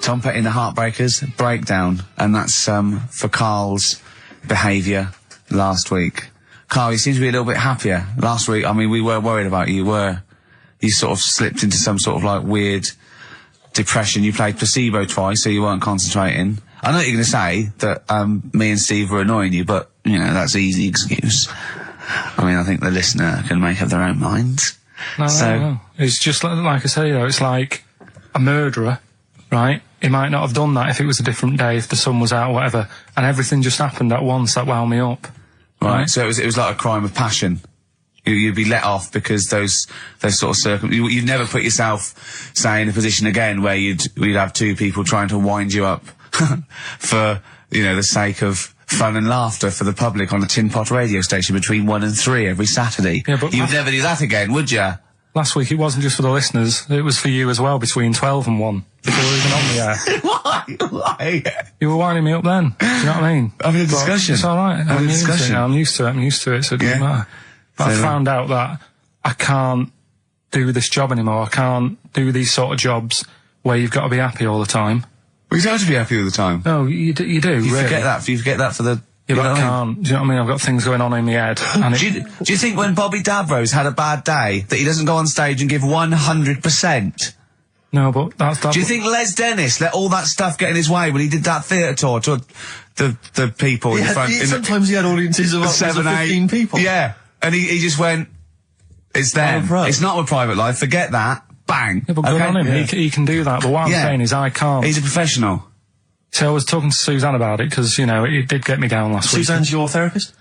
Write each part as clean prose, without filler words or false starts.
Tom put in the Heartbreakers Breakdown, and that's for Karl's behaviour last week. Karl, you seem to be a little bit happier. Last week, I mean, we were worried about you. You sort of slipped into some sort of like weird depression. You played placebo twice, so you weren't concentrating. I know you're going to say that me and Steve were annoying you, but, you know, that's an easy excuse. I mean, I think the listener can make up their own minds. No. It's just like I say, though, it's like a murderer, right? He might not have done that if it was a different day, if the sun was out or whatever, and everything just happened at once that wound me up. Right, so it was like a crime of passion. You'd be let off because those sort of circumstances. You'd never put yourself, say, in a position again where you'd have two people trying to wind you up for, you know, the sake of fun and laughter for the public on a tin pot radio station between 1 and 3 every Saturday. Yeah, but you'd never do that again, would you? Last week it wasn't just for the listeners, it was for you as well, between 12 and 1, before we were even on the air. Why? You were winding me up then, do you know what I mean? Having a discussion. It's alright, I'm used to it, so it doesn't matter. But I found out that I can't do this job anymore. I can't do these sort of jobs where you've got to be happy all the time. Well, you don't have to be happy all the time. No, you do, You really. forget that for the... Yeah, but I can't. Do you know what I mean? I've got things going on in my head. And do you think when Bobby Davros had a bad day that he doesn't go on stage and give 100%? No, but that's... Do you think Les Dennis let all that stuff get in his way when he did that theatre tour to the people in front... Sometimes he had audiences of 15 people. Yeah. And he just went, it's them. It's not a private life. Forget that. Bang. Yeah, but good on him. Yeah. He can do that. But what I'm saying is I can't. He's a professional. So I was talking to Suzanne about it because, you know, it did get me down last week. Suzanne's your therapist?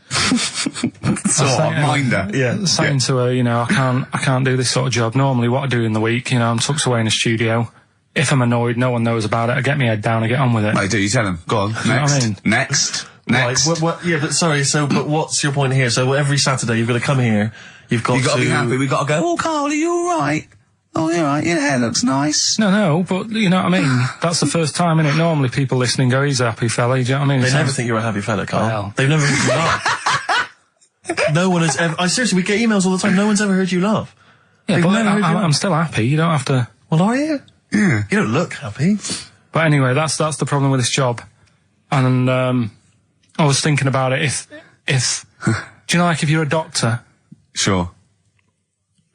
Minder. Yeah. Saying to her, you know, I can't do this sort of job. Normally what I do in the week, you know, I'm tucked away in a studio. If I'm annoyed, no one knows about it. I get my head down, I get on with it. I do. You tell him. Go on. Next. You know what I mean? Next. Right, yeah, but sorry, but what's your point here? So every Saturday you've got to come here, you've got to be happy, we've got to go, oh, Karl, are you alright? Oh, you're right, your hair looks nice. No, but you know what I mean? That's the first time, innit? Normally people listening go, he's a happy fella, do you know what I mean? They never think you're a happy fella, Karl. Well. They've never heard you laugh. No one has ever... seriously, we get emails all the time, no one's ever heard you laugh. Yeah, but I'm still happy, you don't have to... Well, are you? Yeah. You don't look happy. But anyway, that's the problem with this job. And, I was thinking about it, if do you know, like, if you're a doctor... Sure.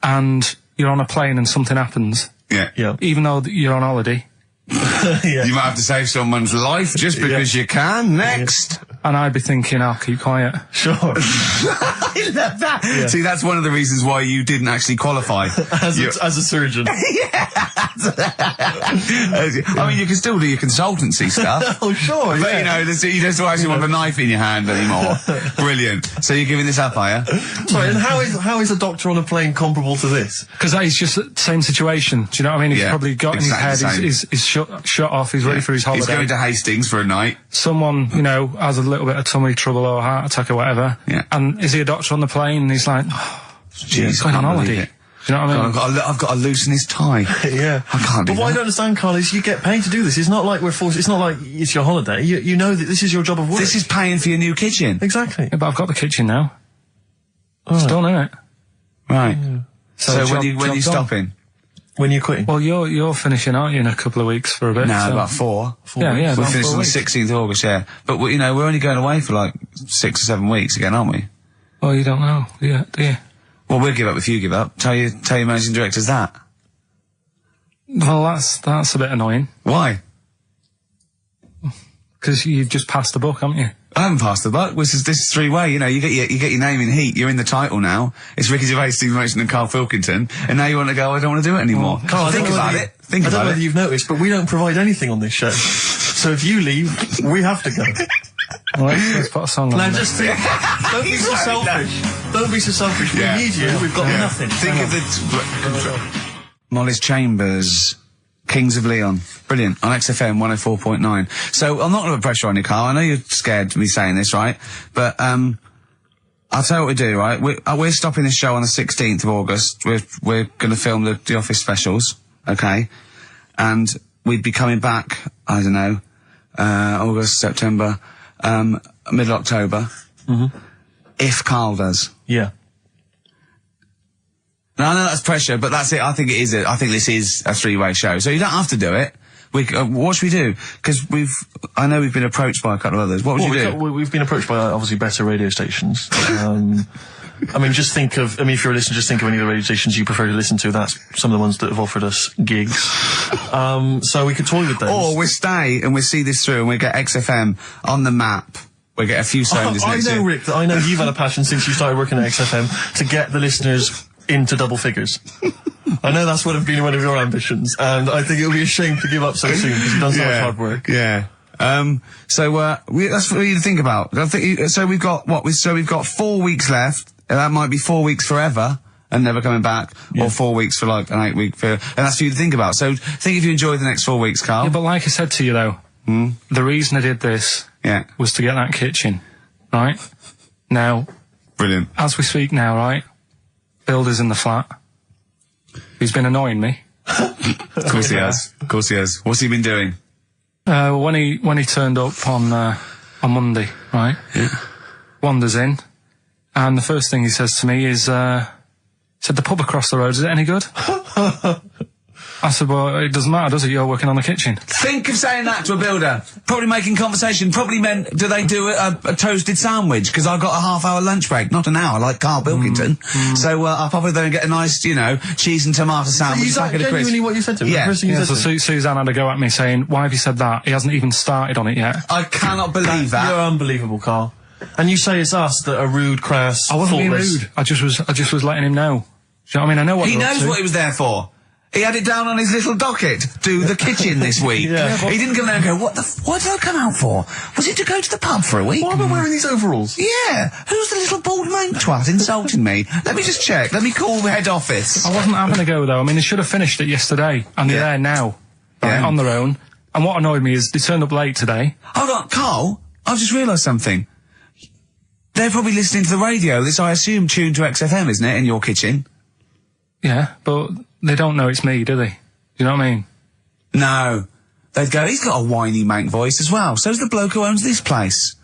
And you're on a plane and something happens... Yeah. Even though you're on holiday... Yeah. You might have to save someone's life just because you can. Next! Yeah. And I'd be thinking, I'll keep quiet. Sure. I love that. Yeah. See, that's one of the reasons why you didn't actually qualify. as a surgeon. Yeah. I mean, you can still do your consultancy stuff. Oh, sure, but, you know, you don't actually want the knife in your hand anymore. Brilliant. So you're giving this up, are you? Sorry, and how is a doctor on a plane comparable to this? Because that is just the same situation. Do you know what I mean? He's probably got in his head, he's shut off, he's ready for his holiday. He's going to Hastings for a night. Someone, you know, has a little bit of tummy trouble or a heart attack or whatever. Yeah. And is he a doctor on the plane? And he's like, he's going on holiday. Do you know what I mean? I've got to loosen his tie. Yeah. I can't do that. But what I don't understand, Karl, is you get paid to do this. It's not like we're forced, it's not like it's your holiday. You know that this is your job of work. This is paying for your new kitchen. Exactly. Yeah, but I've got the kitchen now. It's done, innit? Right. Yeah. So when are you stopping? When you're quitting? Well, you're finishing, aren't you, in a couple of weeks for a bit? No, about 4 Yeah, weeks. We're finishing on the 16th of August, yeah. But, you know, we're only going away for like 6 or 7 weeks again, aren't we? Well, you don't know, do you? Well, we'll give up if you give up. Tell your managing directors that. Well, that's a bit annoying. Why? Because you've just passed the book, haven't you? I haven't passed the buck. This is three-way, you know, you get your name in heat, you're in the title now. It's Ricky Gervais, Steve Merchant and Karl Pilkington, and now you want to go, I don't want to do it anymore. Oh, Karl, think about it. I don't know whether you've noticed, but we don't provide anything on this show. So if you leave, we have to go. Well, let's put a song on. Now just think, don't be so selfish. Don't be so selfish. Yeah. We need you, we've got nothing. Think of the... Molly's Chambers... Kings of Leon. Brilliant. On XFM 104.9. So, I'm not going to put pressure on you, Karl. I know you're scared of me saying this, right? But, I'll tell you what we do, right? We're stopping this show on the 16th of August. We're going to film the Office specials, okay? And we'd be coming back, I don't know, August, September, middle October. Mm-hmm. If Karl does. Yeah. No, I know that's pressure, but that's it. I think this is a three-way show. So you don't have to do it, What should we do? Because I know we've been approached by a couple of others. What would you do? We've been approached by obviously better radio stations. I mean, if you're a listener, just think of any of the radio stations you prefer to listen to. That's some of the ones that have offered us gigs. So we could toy with those. Or we stay and we see this through and we get XFM on the map. We get a few sounders next year. Rick, I know you've had a passion since you started working at XFM to get the listeners into double figures. I know that's been one of your ambitions, and I think it would be a shame to give up so soon because you've done so much hard work. Yeah. That's for you to think about. So we've got 4 weeks left. That might be 4 weeks forever and never coming back, or 4 weeks for like an 8-week period. And that's for you to think about. So think if you enjoy the next 4 weeks, Karl. Yeah, but like I said to you though, the reason I did this was to get that kitchen, right? Now, brilliant. As we speak now, right? Builder's in the flat. He's been annoying me. Of course he has. Of course he has. What's he been doing? When he turned up on Monday, right? Yeah. Wanders in, and the first thing he says to me is, said, the pub across the road, is it any good? I said, well, it doesn't matter, does it? You're working on the kitchen. Think of saying that to a builder. Probably making conversation. Probably meant, do they do a toasted sandwich? Because I've got a half-hour lunch break, not an hour, like Karl Pilkington. So I'll probably then get a nice, cheese and tomato sandwich. Is that genuinely what you said to him? Yeah. So Suzanne had a go at me saying, why have you said that? He hasn't even started on it yet. I cannot believe that. You're unbelievable, Karl. And you say it's us that are rude, crass, I wasn't being rude. I just was letting him know. Do you know what I mean? I know what he knows what he was there for. He had it down on his little docket. Do the kitchen this week. He didn't come there and go, what did I come out for? Was it to go to the pub for a week? Why am I wearing these overalls? Yeah. Who's the little bald mank twat insulting me? Let me just check. Let me call the head office. I wasn't having a go though. I mean, they should have finished it yesterday. And they're there now. Right, on their own. And what annoyed me is they turned up late today. Hold on, Karl. I've just realised something. They're probably listening to the radio. This, I assume, tuned to XFM, isn't it, in your kitchen? Yeah, but they don't know it's me, do they? Do you know what I mean? No. They'd go, he's got a whiny mank voice as well. So's the bloke who owns this place.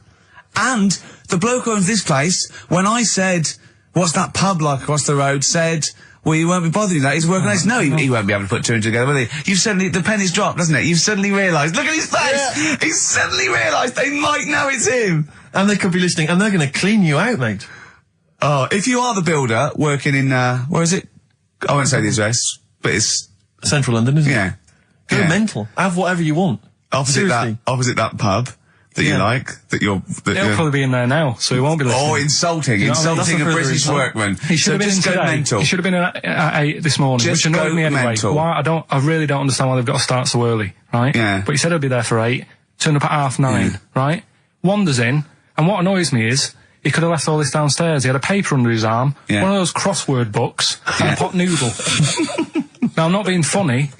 And the bloke who owns this place, when I said, what's that pub like across the road, said, well, you won't be bothering that. He's working on this. No, he won't be able to put two and two together, will he? You've suddenly, the penny's dropped, doesn't it? You've suddenly realised. Look at his face! Yeah. He's suddenly realised they might know it's him. And they could be listening, and they're going to clean you out, mate. Oh, if you are the builder working in, where is it? I won't say the address, but it's Central London, isn't it? Yeah. Go mental. Have whatever you want. Opposite that pub that you like, He'll probably be in there now, so he won't be listening. Oh, insulting a British workman. He should have been in today. Mental. He should have been in at 8 this morning, which annoyed me anyway. Mental. Why? I really don't understand why they've got to start so early, right? Yeah. But he said he'll be there for 8, turned up at 9:30, right? Wanders in, and what annoys me is, he could have left all this downstairs. He had a paper under his arm, one of those crossword books, and a pot noodle. Now, I'm not being funny,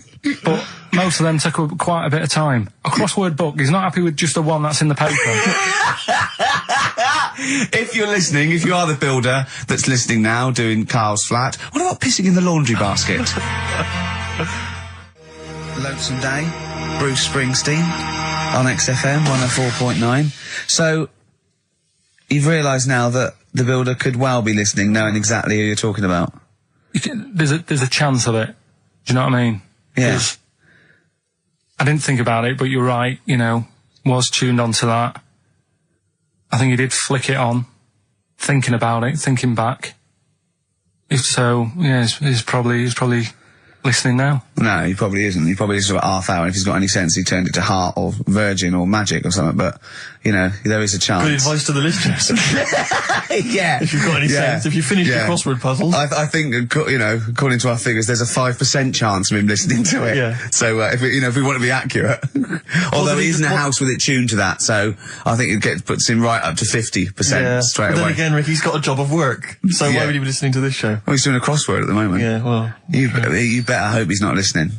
but most of them take quite a bit of time. A crossword book, he's not happy with just the one that's in the paper. If you're listening, if you are the builder that's listening now, doing Karl's flat, what about pissing in the laundry basket? Lonesome Day, Bruce Springsteen, on XFM 104.9. So, you've realised now that the builder could well be listening, knowing exactly who you're talking about. There's a chance of it. Do you know what I mean? Yeah. I didn't think about it, but you're right, was tuned onto that. I think he did flick it on, thinking about it, thinking back. If so, he's probably listening now. No, he probably isn't. He probably is about half hour. If he's got any sense, he turned it to Heart or Virgin or Magic or something, but, there is a chance. Good advice to the listeners. Yeah. If you've got any sense, if you finish your crossword puzzles. I think, according to our figures, there's a 5% chance of him listening to it. Yeah. So, if we want to be accurate. Although he's in a house with it tuned to that, so I think it puts him right up to 50% straight away. But then again, Ricky's got a job of work, so why would he be listening to this show? Well, he's doing a crossword at the moment. Yeah, well. You better hope he's not listening.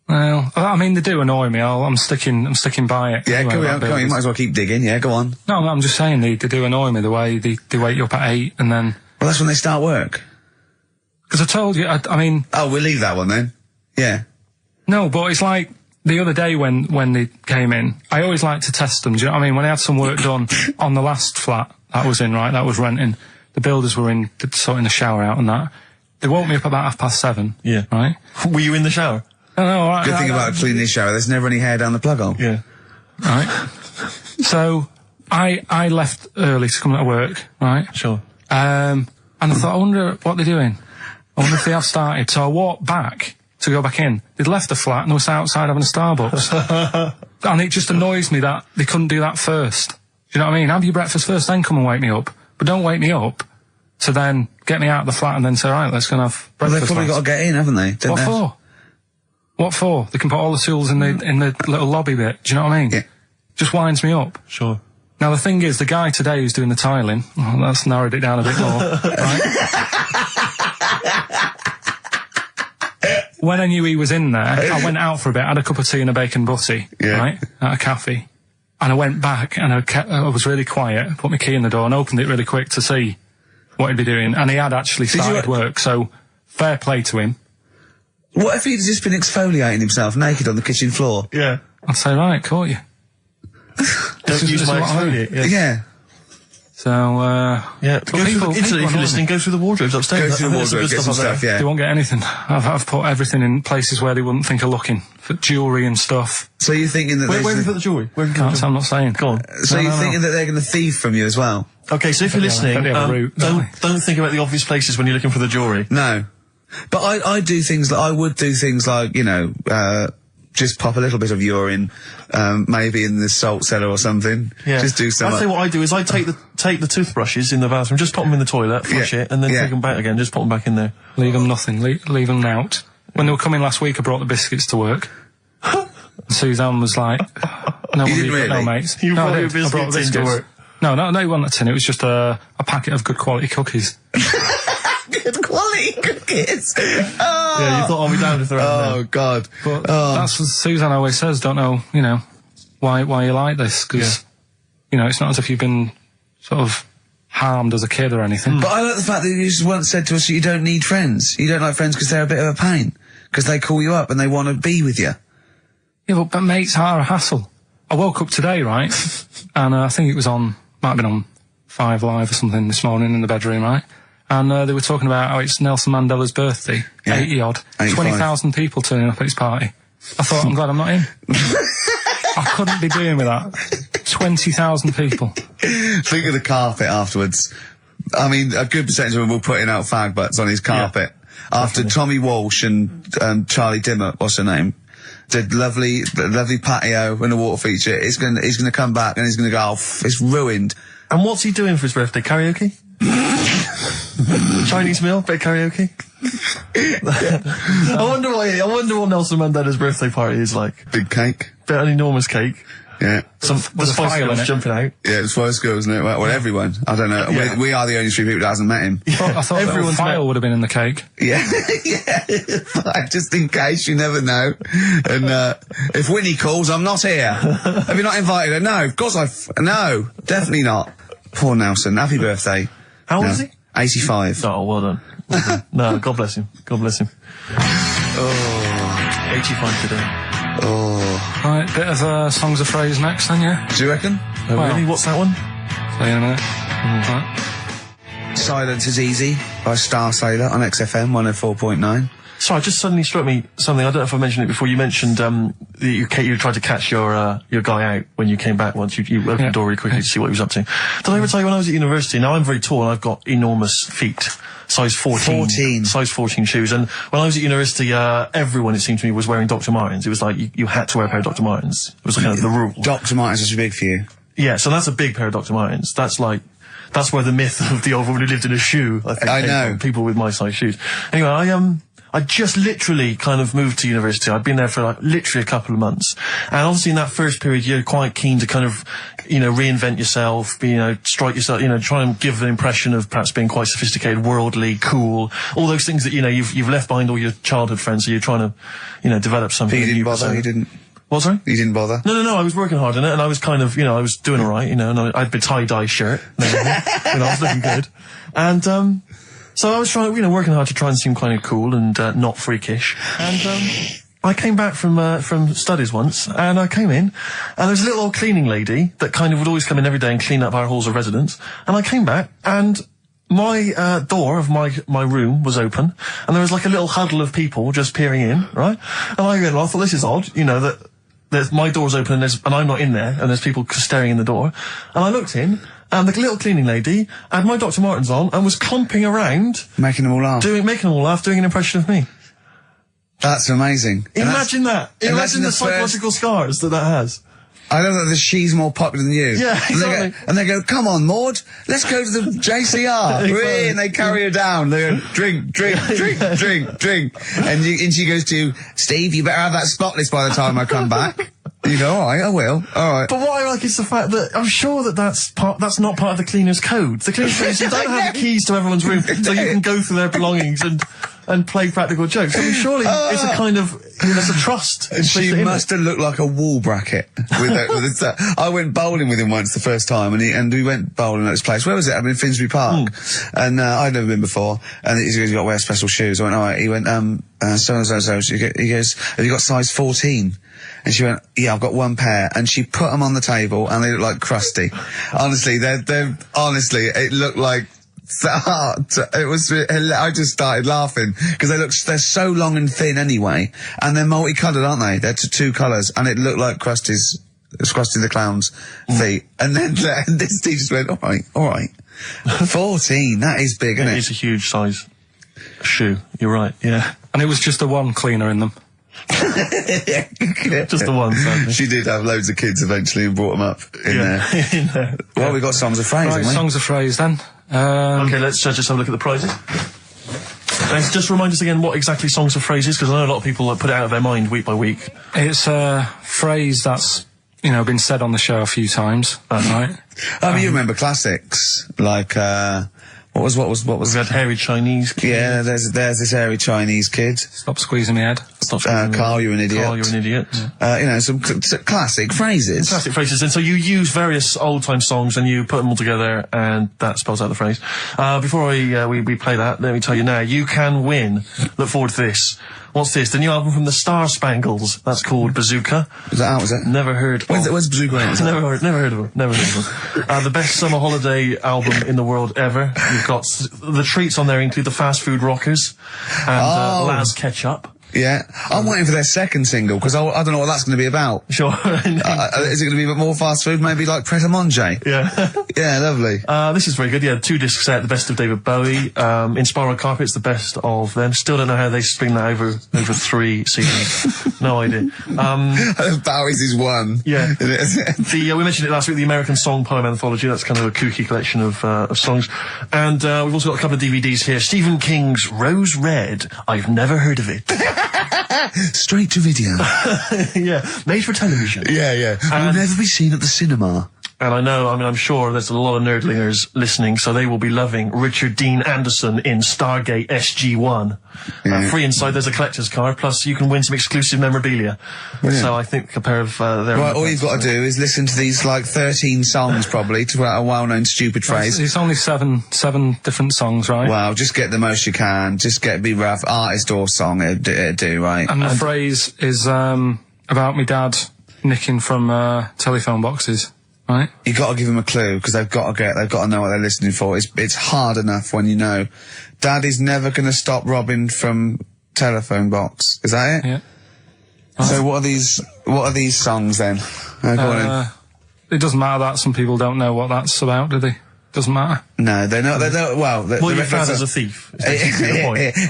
Well, I mean, they do annoy me. I'm sticking by it. Yeah, anyway, go on. You might as well keep digging. Yeah, go on. No, I'm just saying they do annoy me, the way they wake you up at 8 and then... Well, that's when they start work. Because I told you, I mean... Oh, we'll leave that one then. Yeah. No, but it's like the other day when they came in, I always like to test them. Do you know what I mean? When I had some work done on the last flat that was in, right, that was renting, the builders were sorting the shower out and that. They woke me up about 7:30. Yeah. Right? Were you in the shower? all right. Good thing about a cleaning shower, there's never any hair down the plug hole. Yeah. Right. So, I left early to come to work, right? Sure. And I thought, I wonder what they're doing. I wonder if they have started. So I walked back to go back in. They'd left the flat and they were outside having a Starbucks. And it just annoys me that they couldn't do that first. Do you know what I mean? Have your breakfast first, then come and wake me up. But don't wake me up to then get me out of the flat and then say, right, let's go and have breakfast. Well, they've probably got to get in, haven't they? What for? What for? They can put all the tools in the little lobby bit. Do you know what I mean? Yeah. Just winds me up. Sure. Now, the thing is, the guy today who's doing the tiling, that's narrowed it down a bit more, right? When I knew he was in there, I went out for a bit, had a cup of tea and a bacon butty, right, at a cafe. And I went back and I was really quiet, put my key in the door and opened it really quick to see what he'd be doing. And he had actually started work, so fair play to him. What if he'd just been exfoliating himself naked on the kitchen floor? Yeah. I'd say, right, caught you. Don't use my exfoliate. Yeah. So, yeah. If you're listening, go through the wardrobes upstairs. Go through the wardrobe, get some stuff, yeah. They won't get anything. I've put everything in places where they wouldn't think of looking. For jewellery and stuff. So you're thinking that where have you put the jewellery? I'm not saying. Go on. So you're thinking that they're going to thieve from you as well? Okay, so if you're listening, don't think about the obvious places when you're looking for the jewellery. No. But I do things like, I would do things like, you know, just pop a little bit of urine, maybe in the salt cellar or something. Yeah. Just do something. I'd say what I do is I take the toothbrushes in the bathroom, just pop them in the toilet, flush it, and then take them back again, just pop them back in there. Leave them nothing, leave them out. When they were coming last week, I brought the biscuits to work. Suzanne was like, no, you didn't really? No, mates. You no, brought your biscuits into work? No, it wasn't a tin, it was just a packet of good quality cookies. Good quality cookies. Oh. Yeah, you thought I'll be down if they're out. Oh, God. But that's what Suzanne always says, don't know, you know, why you like this, because, you know, it's not as if you've been sort of harmed as a kid or anything. But I like the fact that you just once said to us that you don't need friends. You don't like friends because they're a bit of a pain. Because they call you up and they want to be with you. Yeah, but mates are a hassle. I woke up today, right, and I think it was might have been on 5 Live or something this morning in the bedroom, right? And they were talking about how it's Nelson Mandela's birthday, 80-odd, 20,000 people turning up at his party. I thought, I'm glad I'm not in. I couldn't be doing with that. 20,000 people. Think of the carpet afterwards. I mean, a good percentage of them were putting out fag butts on his carpet. Yeah, after Tommy Walsh and Charlie Dimmer, what's her name, did lovely patio and a water feature. He's gonna come back and he's gonna go, oh, it's ruined. And what's he doing for his birthday? Karaoke? Chinese meal? Bit of karaoke? I wonder what Nelson Mandela's birthday party is like. Big cake. Bit of an enormous cake. Yeah. The Spice Girls jumping out. Yeah, the Spice Girls, isn't it? Well, everyone. I don't know. Yeah. We are the only 3 people that hasn't met him. I thought everyone's file would have been in the cake. Yeah. Yeah. Just in case, you never know. And, if Whitney calls, I'm not here. Have you not invited her? No, of course no, definitely not. Poor Nelson. Happy birthday. How old is he? 85. Oh, well done. No, God bless him. God bless him. Oh, 85 today. Oh. Right, bit of songs of phrase next then, yeah? Do you reckon? Oh, well, really? What's that one? See you in a minute. Right. Silence is Easy by Star Sailor on XFM 104.9. Sorry, just suddenly struck me something. I don't know if I mentioned it before. You mentioned you tried to catch your guy out when you came back once. You opened the door really quickly to see what he was up to. Did I ever tell you when I was at university? Now I'm very tall and I've got enormous feet. Size 14. Size 14 shoes. And when I was at university, everyone, it seemed to me, was wearing Dr. Martens. It was like you had to wear a pair of Dr. Martens. It was kind of the rule. Dr. Martens is too big for you. Yeah, so that's a big pair of Dr. Martens. That's where the myth of the old woman who lived in a shoe, I think, came from. People with my size shoes. Anyway, I just literally kind of moved to university. I'd been there for literally a couple of months. And obviously in that first period, you're quite keen to kind of, reinvent yourself, strike yourself, try and give an impression of perhaps being quite sophisticated, worldly, cool, all those things that, you've left behind all your childhood friends, so you're trying to, develop something. But you didn't bother, you didn't? What, sorry? You didn't bother? No, I was working hard on it, and I was kind of, I was doing alright, and I had a tie-dye shirt, I was looking good. And, so I was trying, working hard to try and seem kind of cool and not freakish. And I came back from studies once, and I came in, and there was a little old cleaning lady that kind of would always come in every day and clean up our halls of residence. And I came back, and my door of my room was open, and there was like a little huddle of people just peering in, right? And I thought, this is odd, you know, that my door's open and I'm not in there, and there's people staring in the door. And I looked in, and the little cleaning lady had my Dr. Martens on and was clomping around, making them all laugh, doing an impression of me. That's amazing. Imagine that. Imagine the psychological scars that has. I know that she's more popular than you. Yeah, exactly. And they go, come on, Maud, let's go to the JCR. Exactly. And they carry her down. They go, drink, drink, drink, drink, drink. And she goes to, Steve, you better have that spotless by the time I come back. You go, all right, I will. All right. But what I like is the fact that I'm sure that's not part of the cleaner's code. The cleaner's code, you don't have the keys to everyone's room, so you can go through their belongings and play practical jokes. I mean, surely it's a kind of, there's a trust. She must have looked like a wall bracket. I went bowling with him once the first time, and we went bowling at this place. Where was it? I mean, Finsbury Park. And I'd never been before. And he goes, you got to wear special shoes. I went, all right. He went, so. He goes, have you got size 14? And she went, yeah, I've got one pair. And she put them on the table, and they look like crusty. Honestly, honestly, it looked like, it was, I just started laughing because they're so long and thin anyway, and they're multicoloured, aren't they? They're two colours, and it looked like Krusty the Clown's feet. And then this teacher just went, all right, 14, that is big, isn't it? It is a huge size shoe. You're right, yeah. And it was just the one cleaner in them. Just the one, sadly. She did have loads of kids eventually and brought them up in there. Well, we got songs of phrase, haven't we? Songs of phrase then. Okay, let's just have a look at the prizes. And just remind us again what exactly songs of phrase is, because I know a lot of people put it out of their mind week by week. It's a phrase that's, been said on the show a few times, right? I mean, you remember classics, like, what was We had hairy Chinese kid. Yeah, there's this hairy Chinese kid. Stop squeezing my head. Carl, you're an idiot. Carl, you're an idiot. Some classic phrases. Classic phrases. And so you use various old-time songs and you put them all together, and that spells out the phrase. Before we play that, let me tell you now, you can win. Look forward to this. What's this? The new album from the Star Spangles. That's called Bazooka. Is that out, is it? Never heard of it. Where's Bazooka? Never heard of them. Never heard of them. The best summer holiday album in the world ever. You've got the treats on there include the Fast Food Rockers and Laz Ketchup. Yeah. I'm waiting for their second single, because I don't know what that's going to be about. Sure. Is it going to be a bit more fast food? Maybe like Pret a Manger? Yeah. Yeah, lovely. This is very good. Yeah, 2 disc set, the best of David Bowie. Inspiral Carpets, the best of them. Still don't know how they string that over 3 seasons. No idea. Bowie's is one. Yeah. We mentioned it last week, the American Song Poem Anthology. That's kind of a kooky collection of songs. And we've also got a couple of DVDs here. Stephen King's Rose Red. I've never heard of it. Straight to video. Yeah, made for television. Yeah. Will never be seen at the cinema. And I'm sure there's a lot of nerdlingers listening, so they will be loving Richard Dean Anderson in Stargate SG-1. Yeah. Free inside, there's a collector's card, plus you can win some exclusive memorabilia. Brilliant. So I think a pair of their... Right, all you've got to do is listen to these, 13 songs, probably, to a well-known stupid phrase. It's only seven different songs, right? Well, just get the most you can. Just be rough. Artist or song, it'd do, right? And the phrase is about me dad nicking from telephone boxes. Right. You got to give them a clue, because they've got to know what they're listening for. It's hard enough when you know. Daddy's never going to stop robbing from telephone box. Is that it? Yeah. So what are these songs then? It doesn't matter that some people don't know what that's about, do they? Doesn't matter. No, they know. Well, your father's a thief.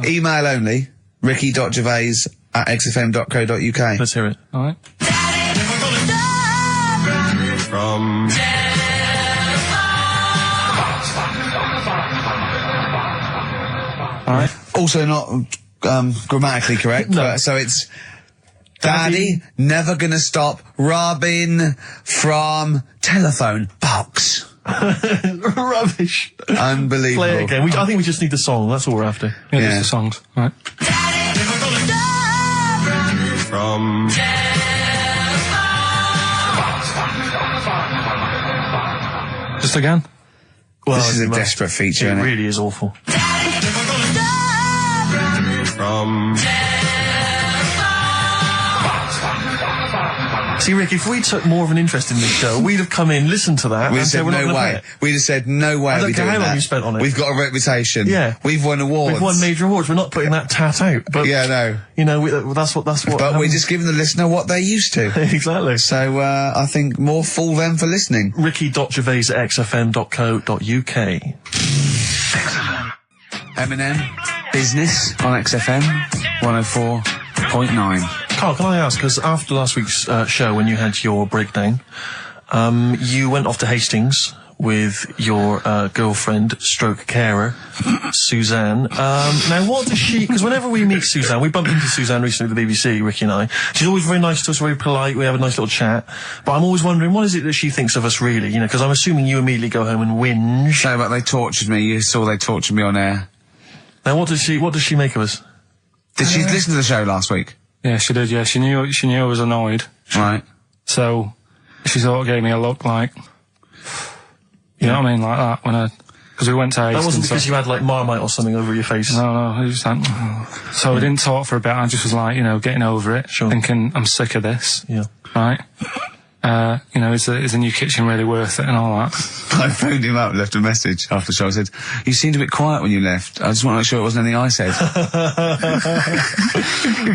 Email only. ricky.gervais@xfm.co.uk. Let's hear it. All right. From... All right. Also not grammatically correct. No. But, so it's Daddy never gonna stop robbing from telephone box. Rubbish. Unbelievable. Play it again. I think we just need the song. That's all we're after. Yeah, just the songs. All right. From... Just again? Well, this is a desperate feature, It isn't it? really is awful. From... See, Rick, if we took more of an interest in this show, we'd have come in, listened to that, We'd and have said said we're not no going to pay way. it. We'd have said no way. I don't we're care doing how long that. you spent on it. We've got a reputation. Yeah. We've won awards. We've won major awards. We're not putting that tat out. But, Yeah, no. you know, that's what... But we're just giving the listener what they're used to. Exactly. So, I think more fool them for listening. Ricky.gervais@xfm.co.uk. XFM. Eminem, Business on XFM 104.9. Carl, can I ask, because after last week's show, when you had your breakdown, you went off to Hastings with your girlfriend, stroke carer, Suzanne. Now, what does she... Because whenever we meet Suzanne, we bumped into Suzanne recently at the BBC, Ricky and I. She's always very nice to us, very polite, we have a nice little chat. But I'm always wondering, what is it that she thinks of us, really? You know, because I'm assuming you immediately go home and whinge. So, but they tortured me. You saw they tortured me on air. Now, what does she make of us? Did she listen to the show last week? Yeah, she did, yeah. She knew I was annoyed. Right. So, she sort of gave me a look like... You know what I mean? Like that, when because we went to Hastings. That wasn't because you had, like, Marmite or something over your face. No, it was just like... So we didn't talk for a bit, I just was like, you know, getting over it. Sure. Thinking, I'm sick of this. Yeah. Right? You know, is the new kitchen really worth it and all that? I phoned him up, left a message after the show. I said, you seemed a bit quiet when you left. I just want to make sure it wasn't anything I said.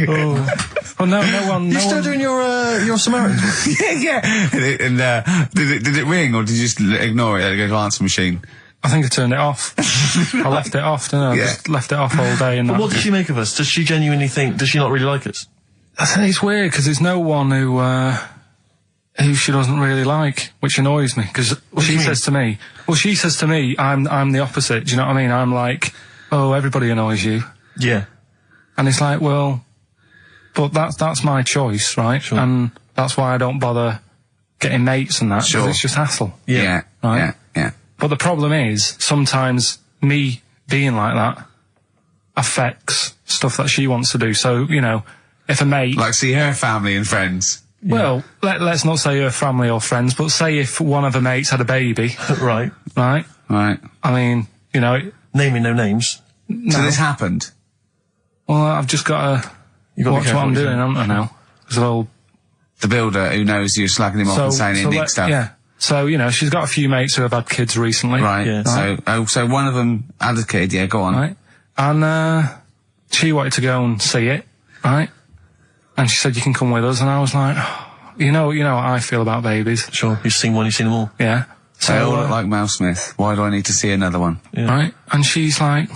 Well, no one... You're still doing your Samaritan? yeah. And did it ring, or did you just ignore it? Let it go to answer machine? I think I turned it off. I left it off, didn't I? Yeah. Just left it off all day. And But what does she make of us? Does she genuinely think... Does she not really like us? I think it's weird, because there's no one who she doesn't really like, which annoys me, because she says to me, I'm the opposite, do you know what I mean? I'm like, oh, everybody annoys you. Yeah. And it's like, well, but that's my choice, right? Sure. And that's why I don't bother getting mates and that, because Sure. it's just hassle. Yeah. Right? Yeah. But the problem is, sometimes me being like that affects stuff that she wants to do. So, you know, if a mate... Like see her family and friends. Well, let's not say her family or friends, but say if one of her mates had a baby, Right. right? Right. I mean, you know... Naming no names. No. So this happened? Well, I've just got to watch what I'm doing, haven't I, now? So, The builder who knows you're slagging him off and saying he nicks stuff. Yeah. So, you know, she's got a few mates who have had kids recently. Right. Yeah. So one of them had a kid, yeah, go on. Right. And, she wanted to go and see it, right? And she said, you can come with us. And I was like, oh, you know what I feel about babies. Sure. You've seen one, you've seen them all. Yeah. They all look like Mel Smith. Why do I need to see another one? Yeah. Right? And she's like,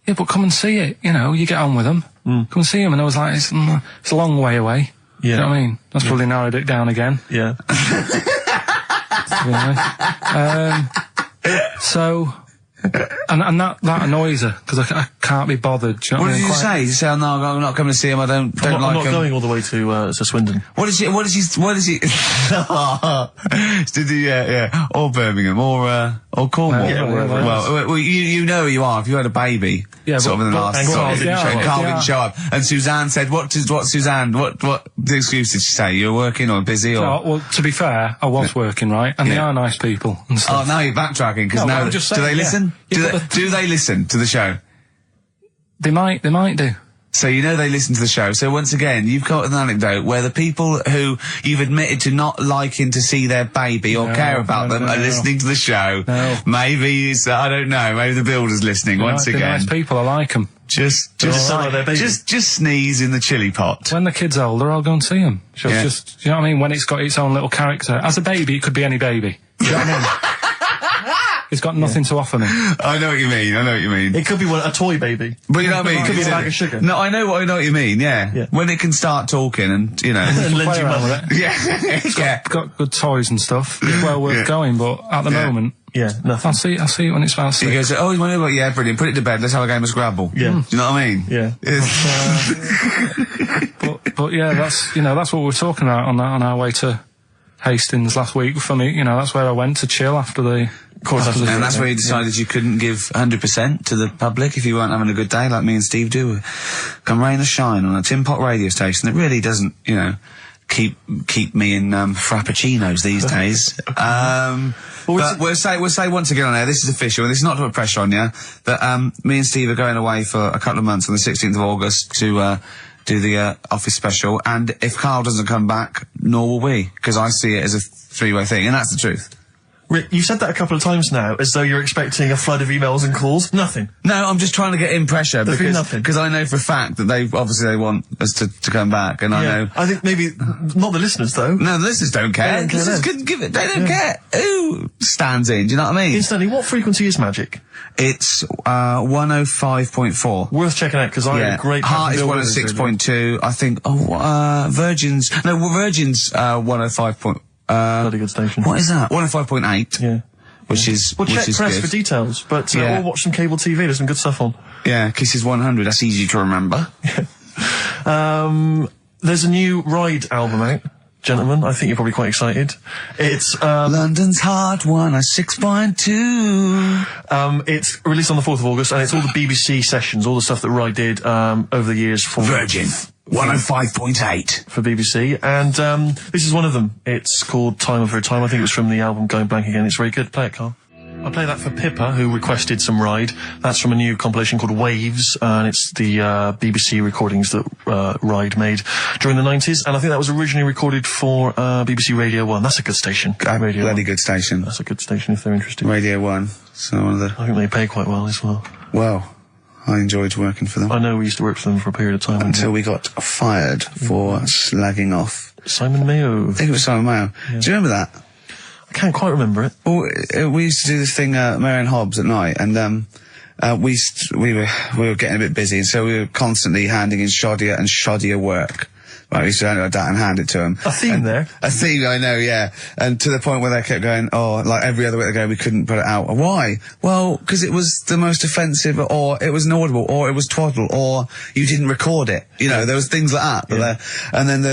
yeah, but come and see it. You know, you get on with them. Come and see them. And I was like, it's a long way away. Yeah. You know what I mean? That's probably narrowed it down again. Yeah. You know? So, and that annoys her, because I can't be bothered. Do you know What I did mean? you say? Did you say, oh, no, I'm not coming to see him, I don't I'm like not him? going all the way to Swindon. What did he, did he, yeah, or Birmingham, or Cornwall. Yeah, wherever. Well, you know who you are. If you had a baby, Yeah, sort of in the last, and Carl didn't show up. Carl didn't show up. And Suzanne said, what Suzanne, what the excuse did she say? You were working or busy or? Oh, well, to be fair, I was working, right? And they Yeah. are nice people and Oh, stuff. now you're backtracking, because No, now, I'm just do saying, they yeah. listen? Yeah, Do they listen to the show? They might do. So you know they listen to the show. So once again, you've got an anecdote where the people who you've admitted to not liking to see their baby or No, care about them no. are listening to the show. No. Maybe it's, I don't know, maybe the builder's listening once They're again. nice people, I like them. Just sound like their baby. just sneeze in the chili pot. When the kid's older, I'll go and see them. Yeah. Just, you know what I mean? When it's got its own little character. As a baby, it could be any baby. Do you know what I mean? It's got nothing to offer me. I know what you mean. It could be a toy baby. But you know what I mean? It could be a It's bag of sugar. No, I know what you mean, yeah. Yeah. When it can start talking and, you know. And lend Play you around money. with it. yeah. yeah. Got good toys and stuff. It's well worth Yeah. going, but at the Yeah. moment, Yeah, nothing. I'll see it when it's about He 6. goes, oh, you want to go? Yeah, brilliant. Put it to bed. Let's have a game of Scrabble. Yeah. Do you know what I mean? Yeah. But yeah, that's what we were talking about on our way to Hastings last week. For me, that's where I went to chill after the. Of course, after the And that's where you decided you couldn't give 100% to the public if you weren't having a good day, like me and Steve do. Come rain or shine on a tin pot radio station that really doesn't, keep me in frappuccinos these days. But we'll say once again on air, this is official, and this is not to put pressure on you, that me and Steve are going away for a couple of months on the 16th of August to do the Office special, and if Karl doesn't come back, nor will we, because I see it as a three-way thing, and that's the truth. Rick, you've said that a couple of times now, as though you're expecting a flood of emails and calls. Nothing. No, I'm just trying to get in pressure, There's been nothing. because I know for a fact that they want us to come back, and I know. I think maybe, not the listeners though. No, the listeners don't care. They don't care. They don't care. Who stands in? Do you know what I mean? Incidentally, what frequency is Magic? It's 105.4. Worth checking out, because I had a great... Heart is 106.2. I think, Virgin's 105. Bloody good station. What is that? 105.8. Yeah. Which is check press good. for details, but or watch some cable TV. There's some good stuff on. Yeah, Kisses 100. That's easy to remember. There's a new Ride album out, gentlemen. I think you're probably quite excited. It's London's Heart 106.2. It's released on the 4th of August, and it's all the BBC sessions, all the stuff that Ride did over the years for Virgin 105.8 for BBC, and this is one of them. It's called Time Over Time. I think it was from the album Going Blank Again. It's very good. Play it, Karl. I play that for Pippa, who requested some Ride. That's from a new compilation called Waves, and it's the BBC recordings that Ride made during the 90s, and I think that was originally recorded for BBC Radio 1. That's a good station. Radio bloody 1. good station. That's a good station if they're interested. Radio 1. So one of the... I think they pay quite well as well. Well, I enjoyed working for them. I know we used to work for them for a period of time. Until we got fired for slagging off. Simon Mayo. I think it was Simon Mayo. Yeah. Do you remember that? I can't quite remember it. Well, we used to do this thing, Mary and Hobbs at night, and we were getting a bit busy, and so we were constantly handing in shoddier and shoddier work. Right, we used to hand that and hand it to them. A theme there. A theme, I know, yeah. And to the point where they kept going, like every other week they go, we couldn't put it out. Why? Well, because it was the most offensive, or it was inaudible, or it was twaddle, or you didn't record it. You know, there was things like that. Yeah. And then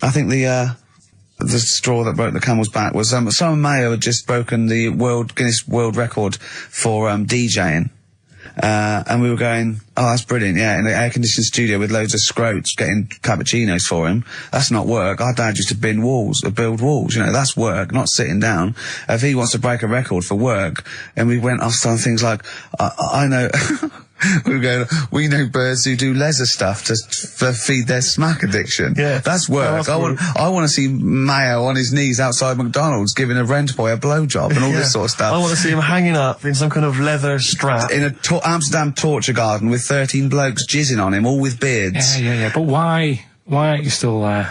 I think the straw that broke the camel's back was Simon Mayo had just broken the Guinness World Record for DJing. And we were going, that's brilliant, yeah, in the air-conditioned studio with loads of scrotes getting cappuccinos for him. That's not work. Our dad used to build walls, you know, that's work, not sitting down. If he wants to break a record for work, and we went off on things like, I know... we were going, we know birds who do leisure stuff to feed their smack addiction. Yeah. That's work. I want to see Mayo on his knees outside McDonald's giving a rent boy a blowjob and all this sort of stuff. I want to see him hanging up in some kind of leather strap. In a Amsterdam torture garden with 13 blokes jizzing on him, all with beards. Yeah. But why aren't you still there?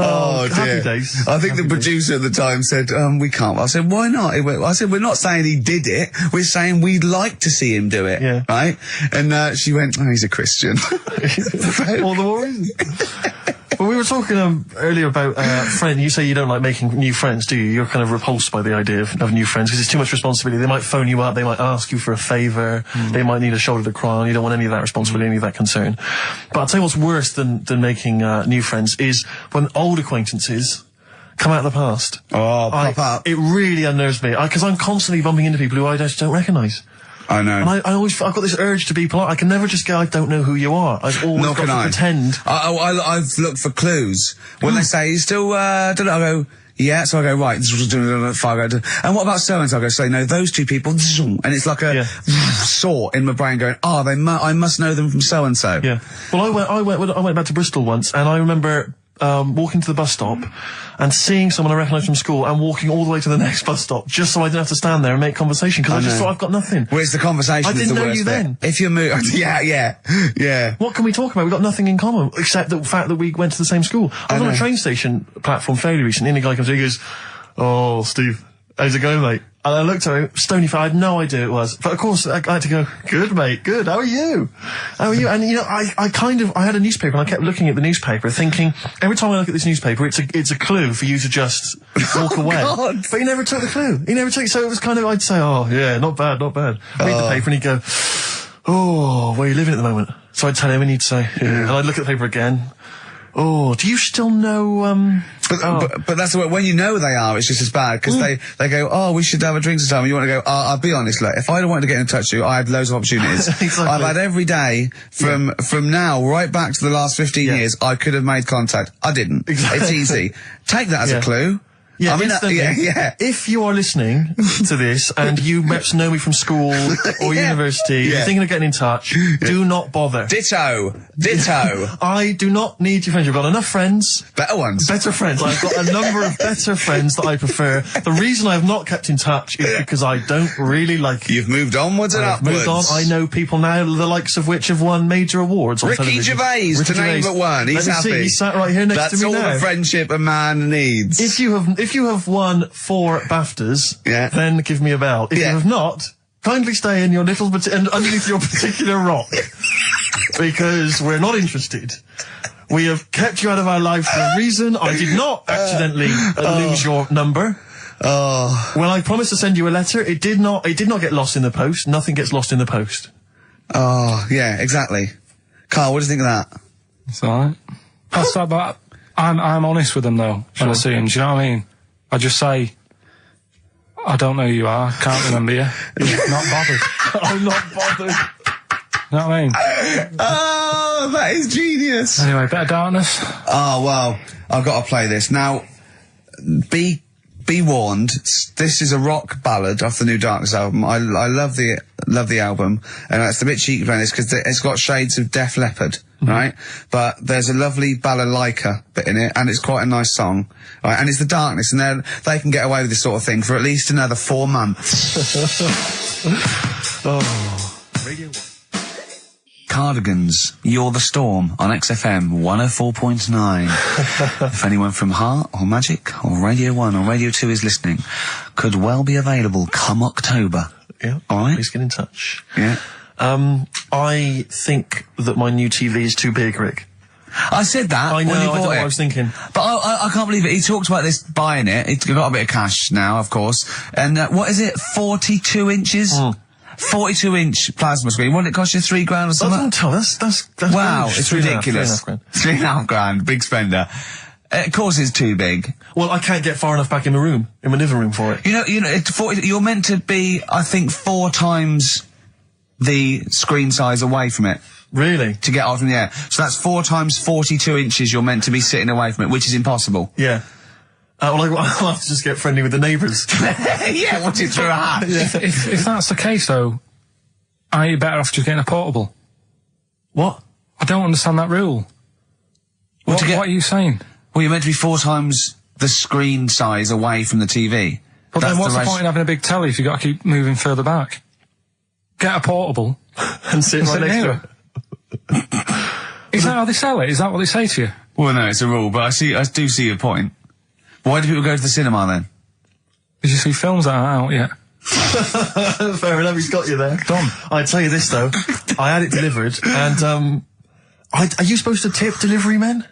Oh dear. Happy days. I think the producer at the time said, we can't. I said, why not? I said, we're not saying he did it. We're saying we'd like to see him do it. Yeah. Right? And she went, he's a Christian. All the more reason. Well, we were talking earlier about friends. You say you don't like making new friends, do you? You're kind of repulsed by the idea of new friends because it's too much responsibility. They might phone you up, they might ask you for a favour, they might need a shoulder to cry on. You don't want any of that responsibility, any of that concern. But I'll tell you what's worse than making new friends is when old acquaintances come out of the past. Pop up. It really unnerves me because I'm constantly bumping into people who I just don't recognise. I know. And I've got this urge to be polite. I can never just go, I don't know who you are. I've always got to pretend. I've looked for clues. When they say, you still, don't know, I go, yeah, so I go, right, and what about so-and-so? I go, say, no, those two people, and it's like a saw in my brain going, I must know them from so-and-so. Yeah. Well, I went back to Bristol once, and I remember walking to the bus stop and seeing someone I recognised from school and walking all the way to the next bus stop just so I didn't have to stand there and make conversation because I just thought I've got nothing. Well, it's the conversation. I didn't know you bit. then. If you're yeah. What can we talk about? We've got nothing in common except the fact that we went to the same school. I was on a train station platform fairly recently and a guy comes in and he goes, "Oh, Steve, how's it going, mate?" And I looked at him, stony faced, I had no idea who it was. But of course, I had to go, "Good, mate, good, how are you? How are you?" And you know, I had a newspaper and I kept looking at the newspaper thinking, every time I look at this newspaper, it's a clue for you to just walk away. God. But he never took the clue. So it was kind of, I'd say, "Oh, yeah, not bad. Read the paper and he'd go, "Oh, where are you living at the moment?" So I'd tell him and he'd say, yeah. And I'd look at the paper again. "Oh, do you still know, But that's the way, when you know they are, it's just as bad, because they go, "Oh, we should have a drink sometime," and you want to go, "I'll be honest, look, if I'd wanted to get in touch with you, I had loads of opportunities." Exactly. I've had every day, from now right back to the last 15 years, I could have made contact. I didn't. Exactly. It's easy. Take that as a clue. Yeah, I mean, instantly. yeah. If you are listening to this and you perhaps know me from school or university, you're thinking of getting in touch, do not bother. Ditto. I do not need your friendship. I've got enough friends. Better ones. Better friends. I've got a number of better friends that I prefer. The reason I have not kept in touch is because I don't really like you. You've moved onwards and I've upwards. moved on. I know people now, the likes of which have won major awards on Ricky television. Gervais, to name but one. He's Let me happy. see, he's sat right here next to me now. That's all the friendship a man needs. If you have won 4 BAFTAs, then give me a bell. If you have not, kindly stay in your little underneath your particular rock, because we're not interested. We have kept you out of our lives for a reason. I did not accidentally lose your number. When I promised to send you a letter, it did not get lost in the post. Nothing gets lost in the post. Oh, yeah, exactly. Carl, what do you think of that? It's alright. That's that, but I'm honest with them though, when I see them. Do you know what I mean? I just say, I don't know who you are, can't remember you. Not bothered. I'm not bothered. You know what I mean? Oh, that is genius. Anyway, Better Darkness. Oh, well, I've got to play this. Now, be warned, this is a rock ballad off the new Darkness album. I love the album, and it's a bit cheeky playing this because it's got shades of Def Leppard, right? But there's a lovely balalaika bit in it, and it's quite a nice song, right? And it's the Darkness, and they can get away with this sort of thing for at least another 4 months. Radio. Cardigans, You're the Storm on XFM 104.9. If anyone from Heart or Magic or Radio 1 or Radio 2 is listening, could well be available come October. Yeah. All right. Please get in touch. Yeah. I think that my new TV is too big, Rick. I said that I know, when you I don't know bought what it. I was thinking. But I can't believe it. He talked about this buying it. He's got a bit of cash now, of course. And what is it? 42 inches? 42-inch plasma screen. What did it cost you? $3 grand or something? Don't tell. That's wow, rubbish. it's ridiculous. £3.5 grand. Big spender. Of course it's too big. Well, I can't get far enough back in my room, in my living room for it. You know, you're meant to be, I think, 4 times the screen size away from it. Really? To get out from the air. So that's 4 times 42 inches you're meant to be sitting away from it, which is impossible. Yeah. Well, I'll have to just get friendly with the neighbours. Yeah, watch it through a hat. If that's the case, though, are you better off just getting a portable? What? I don't understand that rule. What are you saying? Well, you're meant to be 4 times the screen size away from the TV. But then what's the point in having a big telly if you've got to keep moving further back? Get a portable. And sit right next to it. Is that how they sell it? Is that what they say to you? Well, no, it's a rule, but I do see your point. Why do people go to the cinema then? Did you see films that aren't out yet? Fair enough, he's got you there. Done. I tell you this though, I had it delivered, and are you supposed to tip delivery men?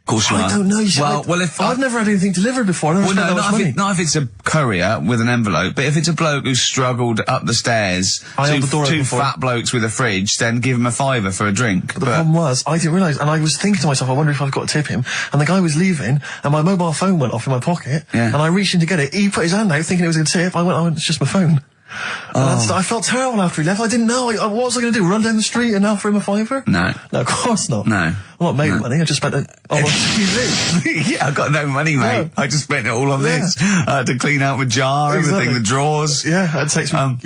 Of course you are. I don't know. If I've never had anything delivered before. I've never spent that much money. Not if it's a courier with an envelope, but if it's a bloke who struggled up the stairs, two fat blokes with a fridge, then give him a $5 for a drink. But the problem was, I didn't realise, and I was thinking to myself, I wonder if I've got to tip him. And the guy was leaving, and my mobile phone went off in my pocket, and I reached in to get it. He put his hand out, thinking it was a tip. I went, it's just my phone. And I felt terrible after he left. I didn't know. What was I going to do? Run down the street and offer him a $5? No. No, of course not. No. I'm not made money. I just spent it on TV. Yeah, I got no money, mate. No. I just spent it all on this. I had to clean out my jar, everything, the drawers. Yeah, I had to take some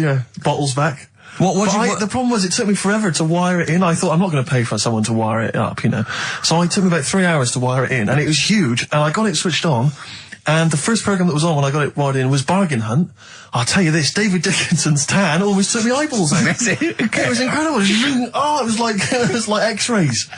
bottles back. The problem was, it took me forever to wire it in. I thought, I'm not going to pay for someone to wire it up, you know. So it took me about 3 hours to wire it in, and it was huge, and I got it switched on. And the first programme that was on when I got it wired in was Bargain Hunt. I'll tell you this, David Dickinson's tan almost took my eyeballs out. It was incredible. It was like X-rays.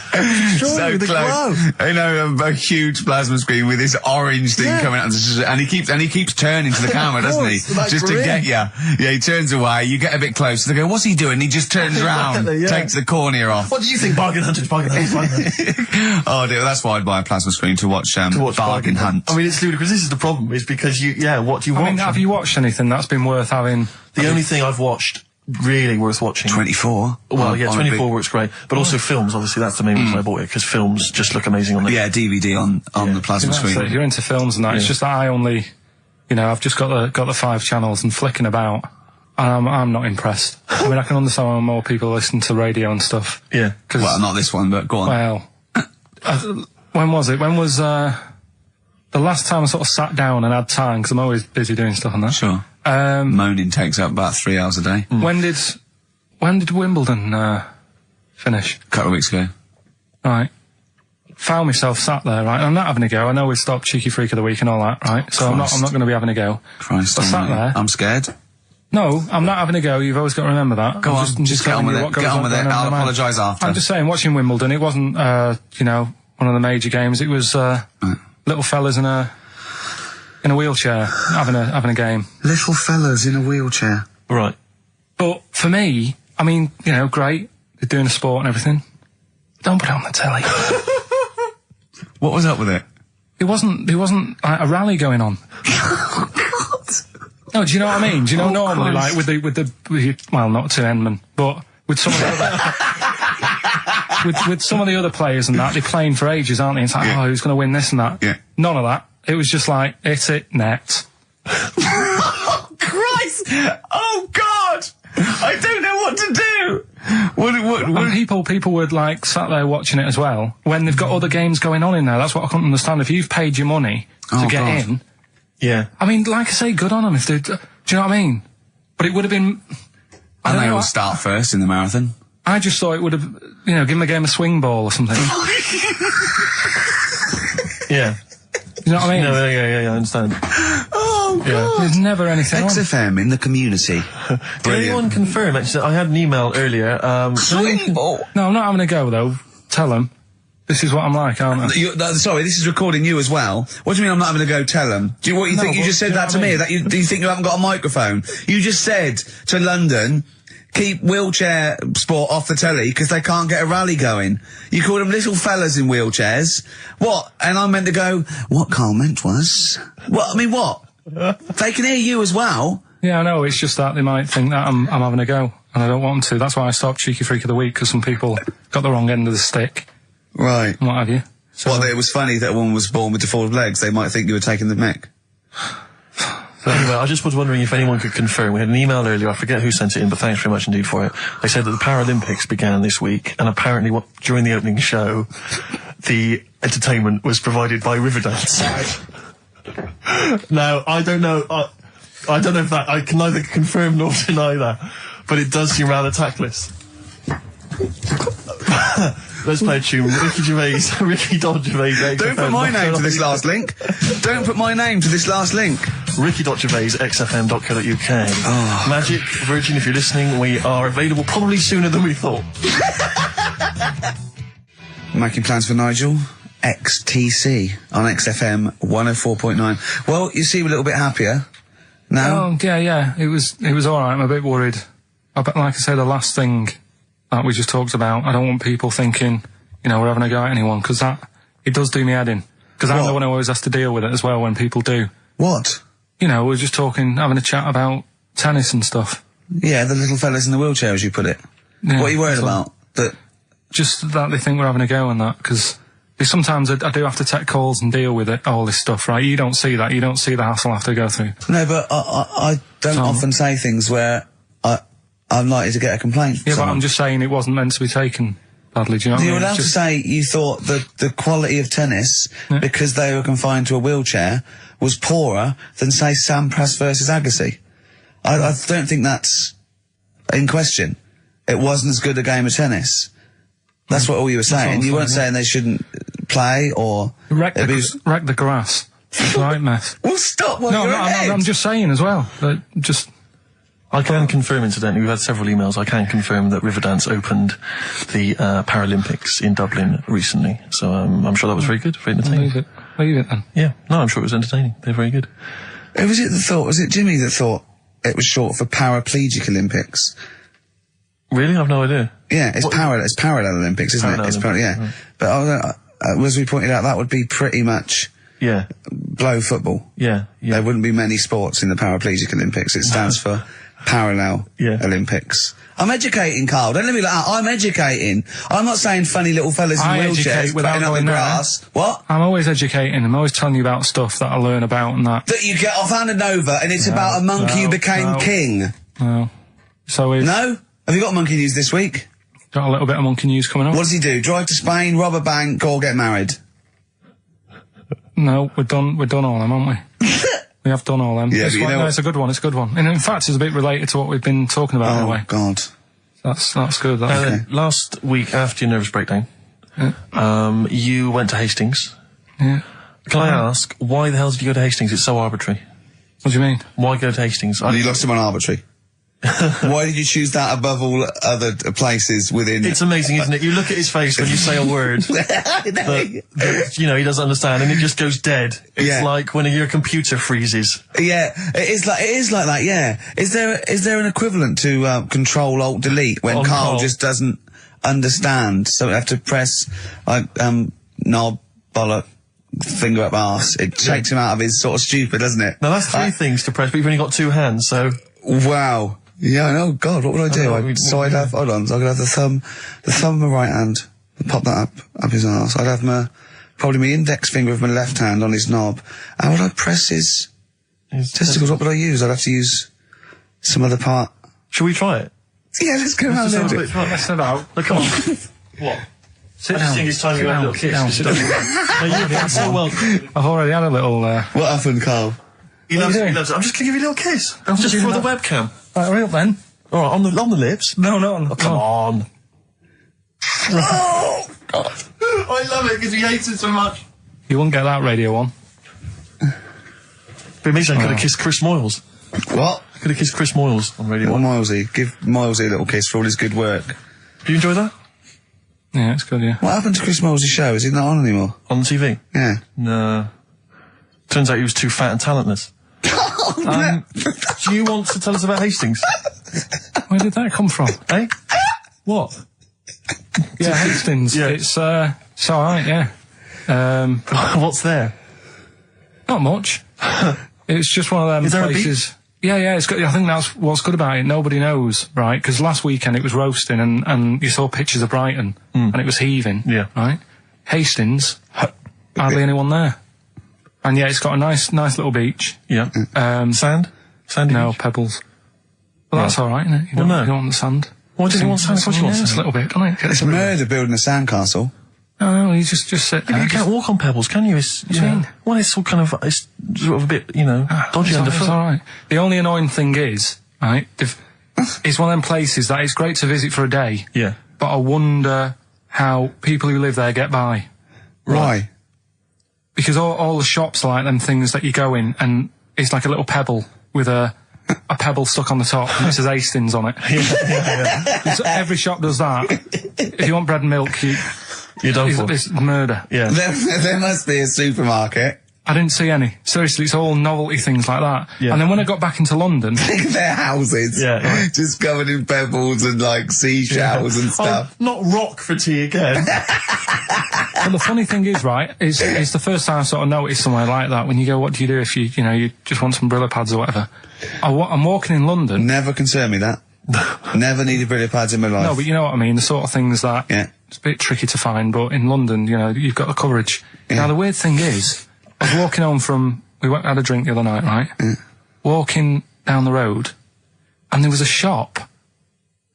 So close. I know, a huge plasma screen with this orange thing coming out, and he keeps turning to the camera, doesn't he? Just to get you. Yeah, he turns away. You get a bit closer. They go, "What's he doing?" He just turns around, takes the cornea off. What do you think, Bargain Hunt is Bargain Hunt? Oh dear, that's why I'd buy a plasma screen to watch Bargain Hunt. I mean, it's ludicrous. This is the problem, is because what do you watch? I mean, have you watched anything that's been worth having? The only thing I've watched really worth watching. 24. Well, yeah, 24 works great. But also films, obviously, that's the main reason I bought it, because films just look amazing on the... Yeah, DVD on the plasma screen. If you're into films and that, it's just that I only, I've just got the 5 channels and flicking about, and I'm not impressed. I mean, I can understand why more people listen to radio and stuff. Yeah. Well, not this one, but go on. Well, when was it? When was the last time I sort of sat down and had time, because I'm always busy doing stuff and that. Sure. Moaning takes up about 3 hours a day. When did Wimbledon finish? A couple of weeks ago. Right. Found myself sat there, right? I'm not having a go. I know we've stopped Cheeky Freak of the Week and all that, right? So I'm not going to be having a go. Christ, I sat there. I'm scared. No, I'm not having a go. You've always got to remember that. Go on, just get on with it. Get on with it. I'll apologise after. I'm just saying, watching Wimbledon, it wasn't, you know, one of the major games. It was little fellas in a wheelchair having a game. Little fellas in a wheelchair. Right. But for me, I mean, you know, great. They're doing a sport and everything. Don't put it on the telly. What was up with it? There wasn't like a rally going on. No, do you know what I mean? Do you know normally, Christ. like with well, not to Endman, but with some of the other, with some of the other players and that, they're playing for ages, aren't they? It's like, oh, who's going to win this and that? Yeah. None of that. It was just like, hit it, net. Oh, Christ! Oh, God! I don't know what to do! And people would like sat there watching it as well when they've got other games going on in there. That's what I couldn't understand. If you've paid your money to get in, yeah. I mean, like I say, good on them if they. Do you know what I mean? But it would have been. And they all start first in the marathon. I just thought it would have, you know, given the game a swing ball or something. Yeah. You know what I mean? No, yeah, I understand. Oh, God. Yeah. There's never anything on. XFM in the community. Did anyone confirm, actually, I had an email earlier, Swing ball. No, I'm not having a go, though. Tell them. This is what I'm like, aren't I? Sorry, this is recording you as well. What do you mean I'm not having to go tell them? Do you, what you No, think? You but just said do you that know to what I me? mean? Do you think you haven't got a microphone? You just said to London, keep wheelchair sport off the telly because they can't get a rally going. You called them little fellas in wheelchairs. What? And I meant to go, what Karl meant was... What? I mean, what? They can hear you as well. Yeah, I know. It's just that they might think that I'm having a go, and I don't want them to. That's why I stopped Cheeky Freak of the Week, because some people got the wrong end of the stick. Right. And what have you. So, Well, it was funny that a woman was born with deformed legs. They might think you were taking the mick. So anyway, I just was wondering if anyone could confirm. We had an email earlier, I forget who sent it in, but thanks very much indeed for it. They said that the Paralympics began this week, and apparently during the opening show, the entertainment was provided by Riverdance. Now, I don't know, I don't know if that, I can neither confirm nor deny that, but it does seem rather tactless. Let's play a tune. Ricky Gervais. Don't put my name to this last link. Don't put my name to this last link. Ricky.Gervais, XFM.co.uk. Oh. Magic, Virgin, if you're listening, we are available probably sooner than we thought. Making plans for Nigel. XTC on XFM 104.9. Well, you seem a little bit happier now. Oh, yeah. It was alright. I'm a bit worried. Like I say, the last thing that we just talked about, I don't want people thinking, you know, we're having a go at anyone, because it does do me head in. Because I'm the one who always has to deal with it as well when people do. What? You know, we're just talking, having a chat about tennis and stuff. Yeah, the little fellas in the wheelchair, as you put it. Yeah, what are you worried about? Just that they think we're having a go and that, because sometimes I do have to take calls and deal with it, all this stuff, right? You don't see that. You don't see the hassle I have to go through. No, but I don't often say things where I'm likely to get a complaint from someone. But I'm just saying it wasn't meant to be taken badly, do you know what I mean? You're allowed to say you thought that the quality of tennis, because they were confined to a wheelchair, was poorer than, say, Sampras versus Agassi. I don't think that's in question. It wasn't as good a game of tennis. That's what all you were saying. You weren't saying they shouldn't play or... Wreck the grass. Right, mess. Well, stop while you're ahead. I'm just saying as well. I can confirm, incidentally, we've had several emails, I can confirm that Riverdance opened the Paralympics in Dublin recently. So I'm sure that was very good, very entertaining. Leave it then. Yeah, no, I'm sure it was entertaining. They're very good. Who was it that thought? Was it Jimmy that thought it was short for Paraplegic Olympics? Really? I've no idea. Yeah, it's Parallel Olympics, isn't it? It's yeah. Right. But as we pointed out, that would be pretty much blow football. Yeah. There wouldn't be many sports in the Paraplegic Olympics. It stands for Parallel Olympics. I'm educating, Karl. Don't let me like that. I'm educating. I'm not saying funny little fellas in wheelchairs playing up the grass. What? I'm always educating. I'm always telling you about stuff that I learn about and that. That you get off handed over and it's about a monkey who became king. No. So No? Have you got monkey news this week? Got a little bit of monkey news coming up. What does he do? Drive to Spain, rob a bank, or get married? No, we've done all them, haven't we? We have done all them. Yeah, No, it's a good one. It's a good one. And in fact, it's a bit related to what we've been talking about in a way. Oh, God. That's good. Last week after your nervous breakdown, you went to Hastings. Yeah. Can I ask, why the hell did you go to Hastings? It's so arbitrary. What do you mean? Why go to Hastings? You lost him on arbitrary. Why did you choose that above all other places within... It's amazing, isn't it? You look at his face when you say a word that, you know, he doesn't understand, and it just goes dead. It's like when your computer freezes. Yeah, it is like that, yeah. Is there an equivalent to Control-Alt-Delete when Karl just doesn't understand, so we have to press, like, knob, bollock, finger up arse. It takes him out of his sort of stupid, doesn't it? Now that's three things to press, but you've only got two hands, so... Wow. Yeah, I know. God, what would I do? I'd have, hold on, so I could have the thumb of my right hand, pop that up his arse. I'd have probably my index finger of my left hand on his knob. How would I press his testicles? What would I use? I'd have to use some other part. Shall we try it? Yeah, let's go around and do it. Let's head out. Look, come on. What? Sit I just think it's time you had a little kiss. Sit down. No, you've been so well. I've already had a little, What happened, Karl? He loves it. I'm just going to give you a little kiss. Just for the webcam. Right, hurry up then. All right, on the lips. No. Oh, come on. Oh, God. I love it because he hates it so much. You wouldn't get that radio on. But it means I could have kissed Chris Moyles. What? I could have kissed Chris Moyles on Radio 1. Milesy. Give Milesy a little kiss for all his good work. Do you enjoy that? Yeah, it's good, yeah. What happened to Chris Molesy's show? Is he not on anymore? On TV? Yeah. No. Turns out he was too fat and talentless. Do you want to tell us about Hastings? Where did that come from? Eh? What? Yeah, Hastings. Yeah. It's alright, yeah. What's there? Not much. It's just one of them Is there places. Yeah, it's good. I think that's what's good about it. Nobody knows, right? Because last weekend it was roasting, and you saw pictures of Brighton, and it was heaving. Yeah. Right. Hastings, hardly anyone there. And yeah, it's got a nice little beach. Yeah. Sand? Sandy No, beach? pebbles. Well, that's all right, isn't it? You don't want the sand. Why does he want sand? Of course he wants Yes, sand. a little bit, doesn't it? It's murder building a sandcastle. No, you just sit there. You can't walk on pebbles, can you? It's, What do you mean? Well, it's all kind of, it's sort of a bit, dodgy It's underfoot. all right. The only annoying thing is, right, it's one of them places that it's great to visit for a day. Yeah. But I wonder how people who live there get by. Why? Because all the shops are like them things that you go in and it's like a little pebble with a pebble stuck on the top and it says Hastings on it. Yeah. So every shop does that. If you want bread and milk, You're done for. it's murder. Yeah. There must be a supermarket. I didn't see any. Seriously, it's all novelty things like that. Yeah. And then when I got back into London... Their houses. Yeah. Just covered in pebbles and, like, seashells and stuff. Oh, not rock for tea again. But the funny thing is, right, is the first time I sort of noticed somewhere like that when you go, what do you do if you just want some Brillo pads or whatever? I'm walking in London. Never concerned me, that. Never needed Brillo pads in my life. No, but you know what I mean, the sort of things that it's a bit tricky to find, but in London, you've got the coverage. Yeah. Now, the weird thing is, I was walking home we had a drink the other night, right? Yeah. Walking down the road, and there was a shop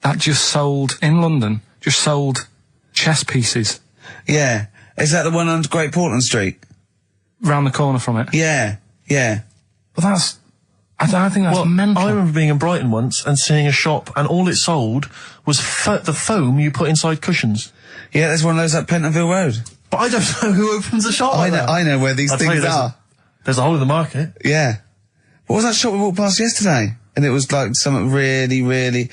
that just sold chess pieces. Yeah. Is that the one on Great Portland Street? Round the corner from it. Yeah. But I think that's mental. I remember being in Brighton once and seeing a shop, and all it sold was the foam you put inside cushions. Yeah, there's one of those at Pentonville Road. But I don't know who opens a shop like that. I know where these things are. There's a hole in the market. Yeah. What was that shop we walked past yesterday? And it was like something really, really...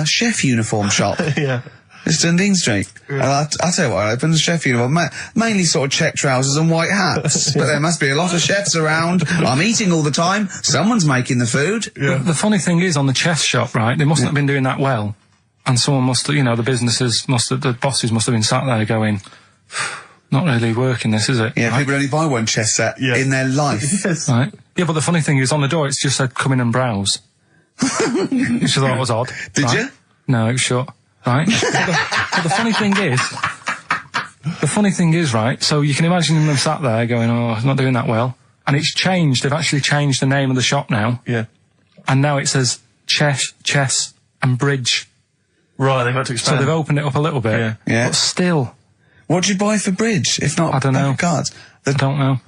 chef uniform shop. Yeah. It's Dundee Street. And I'll tell you what, I opened a chef uniform. Mainly sort of check trousers and white hats. But there must be a lot of chefs around. I'm eating all the time. Someone's making the food. Yeah. The funny thing is, on the chess shop, right, they mustn't have been doing that well. And someone the bosses must have been sat there going, not really working this, is it? Yeah, right? people only buy one chess set in their life. Yes. Right. Yeah, but the funny thing is, on the door, it's just said, come in and browse. Which I thought was odd. Did you? No, it was shut. Right? but the funny thing is, right, so you can imagine them sat there going, oh, it's not doing that well. And it's changed. They've actually changed the name of the shop now. Yeah. And now it says chess and bridge. Right, they've had to expand. So they've opened it up a little bit. Yeah. Yeah. But still. What do you buy for bridge, if not I don't know. cards? I don't know.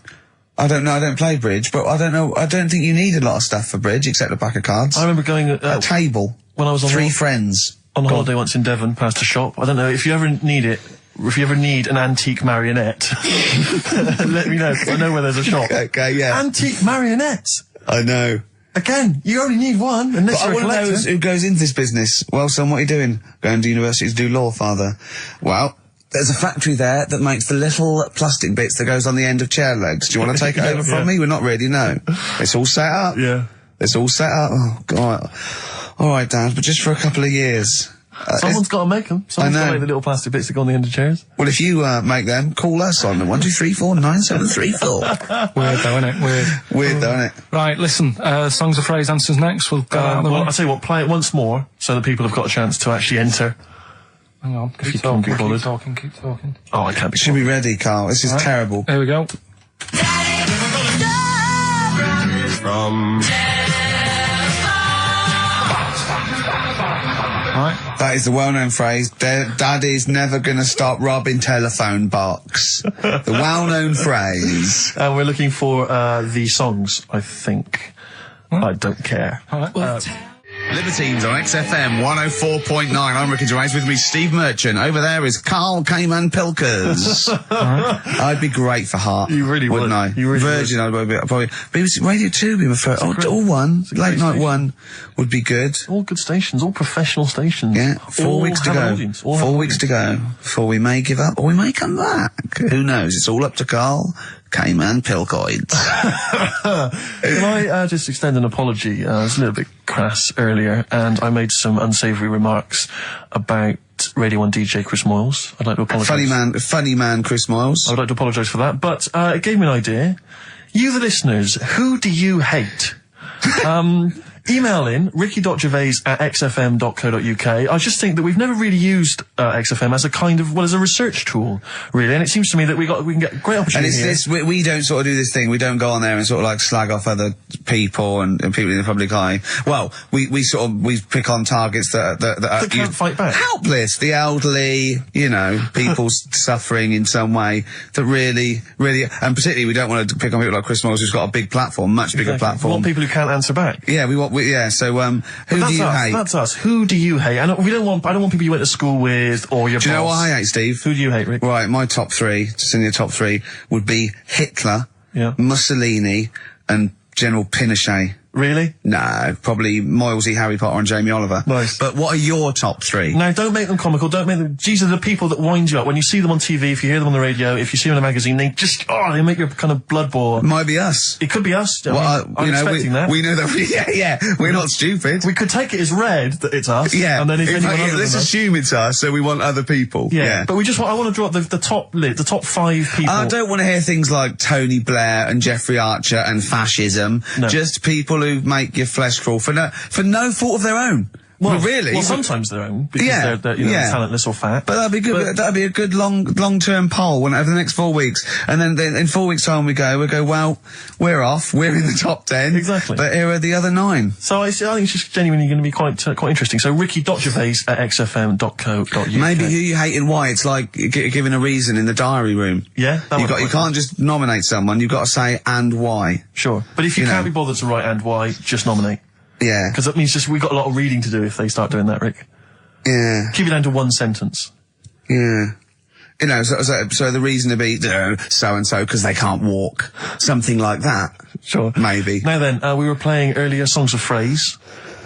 I don't know, I don't play bridge, but I don't know, I don't think you need a lot of stuff for bridge, except a pack of cards. I remember going a table. when I was on 3 friends. on holiday once in Devon, past a shop. I don't know, if you ever need it, if you ever need an antique marionette, let me know, 'cause I know where there's a shop. Okay, yeah. Antique marionettes! I know. Again, you only need one, unless But I you're a want to know collector. who goes into this business. Well, son, what are you doing? Going to university to do law, father. Well, there's a factory there that makes the little plastic bits that goes on the end of chair legs. Do you want to take it over from me? We're not ready, no. It's all set up. Yeah. It's all set up. Oh, God. All right, Dad, but just for a couple of years. Someone's got to make them. Someone's got know. to make the little plastic bits that go on the end of chairs. Well, if you make them, call us on 123497734. Weird though, innit? Weird. Weird, though, isn't it? Right, listen, songs of phrase answers next. We'll go out of the Well, way. I'll tell you what, play it once more, so that people have got a chance to actually enter. Hang on, If you keep can't be talking, bothered. keep talking. Oh, I can't be Should be ready, Carl. This is terrible. Here we go. Right. That is the well-known phrase, Daddy's never gonna stop robbing telephone box. The well-known phrase. And we're looking for the songs, I think. I don't care. All right. Libertines on XFM 104.9. I'm Ricky Gervais. With me, Steve Merchant. Over there is Karl Pilkington. I'd be great for Heart. You really would. Wouldn't I? You really Virgin, I'd probably. BBC Radio 2 would be my first. All one. Late night one would be good. All good stations, all professional stations. Yeah, 4 All weeks to have an go. audience, all 4 have an weeks to go before we may give up or we may come back. Who knows? It's all up to Karl Pilkington. Can I just extend an apology? I was a little bit crass earlier, and I made some unsavoury remarks about Radio 1 DJ Chris Moyles. I'd like to apologise. Funny man, Chris Moyles. I would like to apologise for that, but it gave me an idea. You, the listeners, who do you hate? Email in ricky.gervais@xfm.co.uk. I just think that we've never really used XFM as a kind of, as a research tool, really, and it seems to me that we can get great opportunity And it's here. this, we don't sort of do this thing, we don't go on there and sort of like slag off other people and people in the public eye. Well, we pick on targets that are can't fight back. helpless, the elderly, people suffering in some way that really, and particularly we don't want to pick on people like Chris Moyles who's got a big platform, much bigger We platform. want people who can't answer back. Yeah, so, who do you hate? That's us. Who do you hate? And I don't want people you went to school with or your boss. Do you know what I hate, Steve? Who do you hate, Rick? Right, my top 3, just in the top 3, would be Hitler, Mussolini, and General Pinochet. Really? No, probably Moylesy, Harry Potter, and Jamie Oliver. Nice. But what are your top 3? Now, don't make them comical. Don't make them. These are the people that wind you up when you see them on TV. If you hear them on the radio, if you see them in a magazine, they they make your kind of blood boil. Might be us. It could be us. I'm expecting that. We know that. We're not stupid. We could take it as read that it's us. Yeah. And then if In anyone fact, other let's than us, assume it's us, so we want other people. yeah. But I want to draw up the top 5 people. I don't want to hear things like Tony Blair and Jeffrey Archer and fascism. No. Just people who make your flesh crawl for no fault of their own. Well, really? Well, sometimes their own, because they're talentless or fat. But that'd be good. That'd be a good long-term poll over the next 4 weeks. And then in 4 weeks' time we go, well, we're off. We're in the top 10. Exactly. But here are the other 9. So I think it's just genuinely going to be quite interesting. So ricky.gervais@xfm.co.uk. Maybe who you hate and why. It's like giving a reason in the diary room. Yeah, You can't just nominate someone. You've got to say and why. Sure. But if you can't be bothered to write and why, just nominate. Yeah. Because that means we've got a lot of reading to do if they start doing that, Rick. Yeah. Keep it down to 1 sentence. Yeah. So the reason to be so-and-so because they can't walk. Something like that. Sure. Maybe. Now then, we were playing earlier songs of phrase.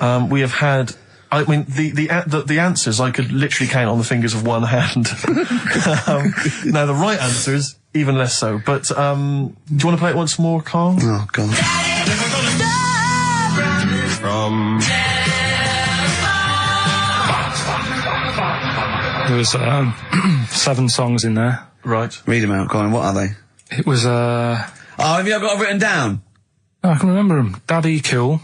We have had... I mean, the answers I could literally count on the fingers of one hand. Now, the right answers, even less so. But, do you want to play it once more, Karl? Oh, God. There was 7 songs in there. Right. Read them out, Colin. What are they? It was Oh, have you got it written down? I can remember them. Daddy Cool.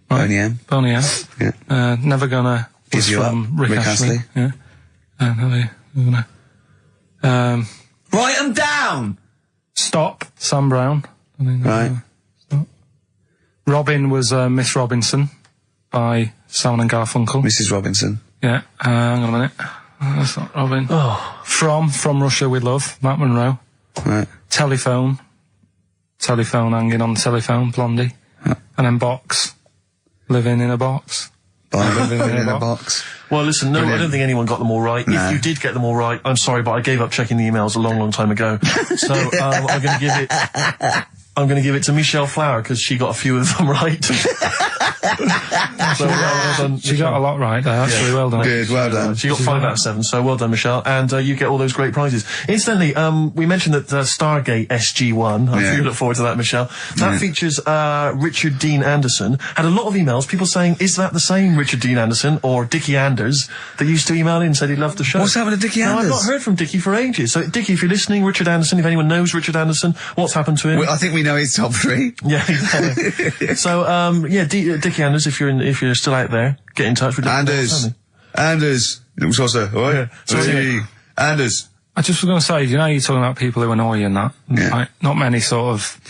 Boney M. Boney M. Yeah. Never Gonna was Gives You from Up. Rick Astley. Yeah. Never Gonna. Write them down! Stop, Sam Brown. Right. Robin was Miss Robinson by Simon and Garfunkel. Mrs. Robinson. Yeah. Hang on a minute. That's not Robin. Oh. From Russia with Love, Matt Monroe. Right. Telephone hanging on the telephone, Blondie. And then Box, living in a box. Living in a box. Well, listen, no, I don't think anyone got them all right. No. If you did get them all right, I'm sorry, but I gave up checking the emails a long, long time ago. So, I'm going to give it to Michelle Flower, because she got a few of them right. So well done. She got a lot right there, actually. Well done. Good, well done. She got 5 out of 7, so well done, Michelle. And you get all those great prizes. Incidentally, we mentioned that Stargate SG-1, I'm sure you look forward to that, Michelle. That features Richard Dean Anderson. Had a lot of emails, people saying, is that the same Richard Dean Anderson or Dickie Anders that used to email in and said he loved the show? What's happened to Dickie No, Anders? I've not heard from Dickie for ages. So, Dickie, if you're listening, Richard Anderson, if anyone knows Richard Anderson, what's happened to him? Well, I think we know his top 3. Yeah, exactly. So, Dickie Anders, if you're still out there, get in touch with Anders. It was also, Anders. I just was going to say, you're talking about people who annoy you and that. Yeah. Not many sort of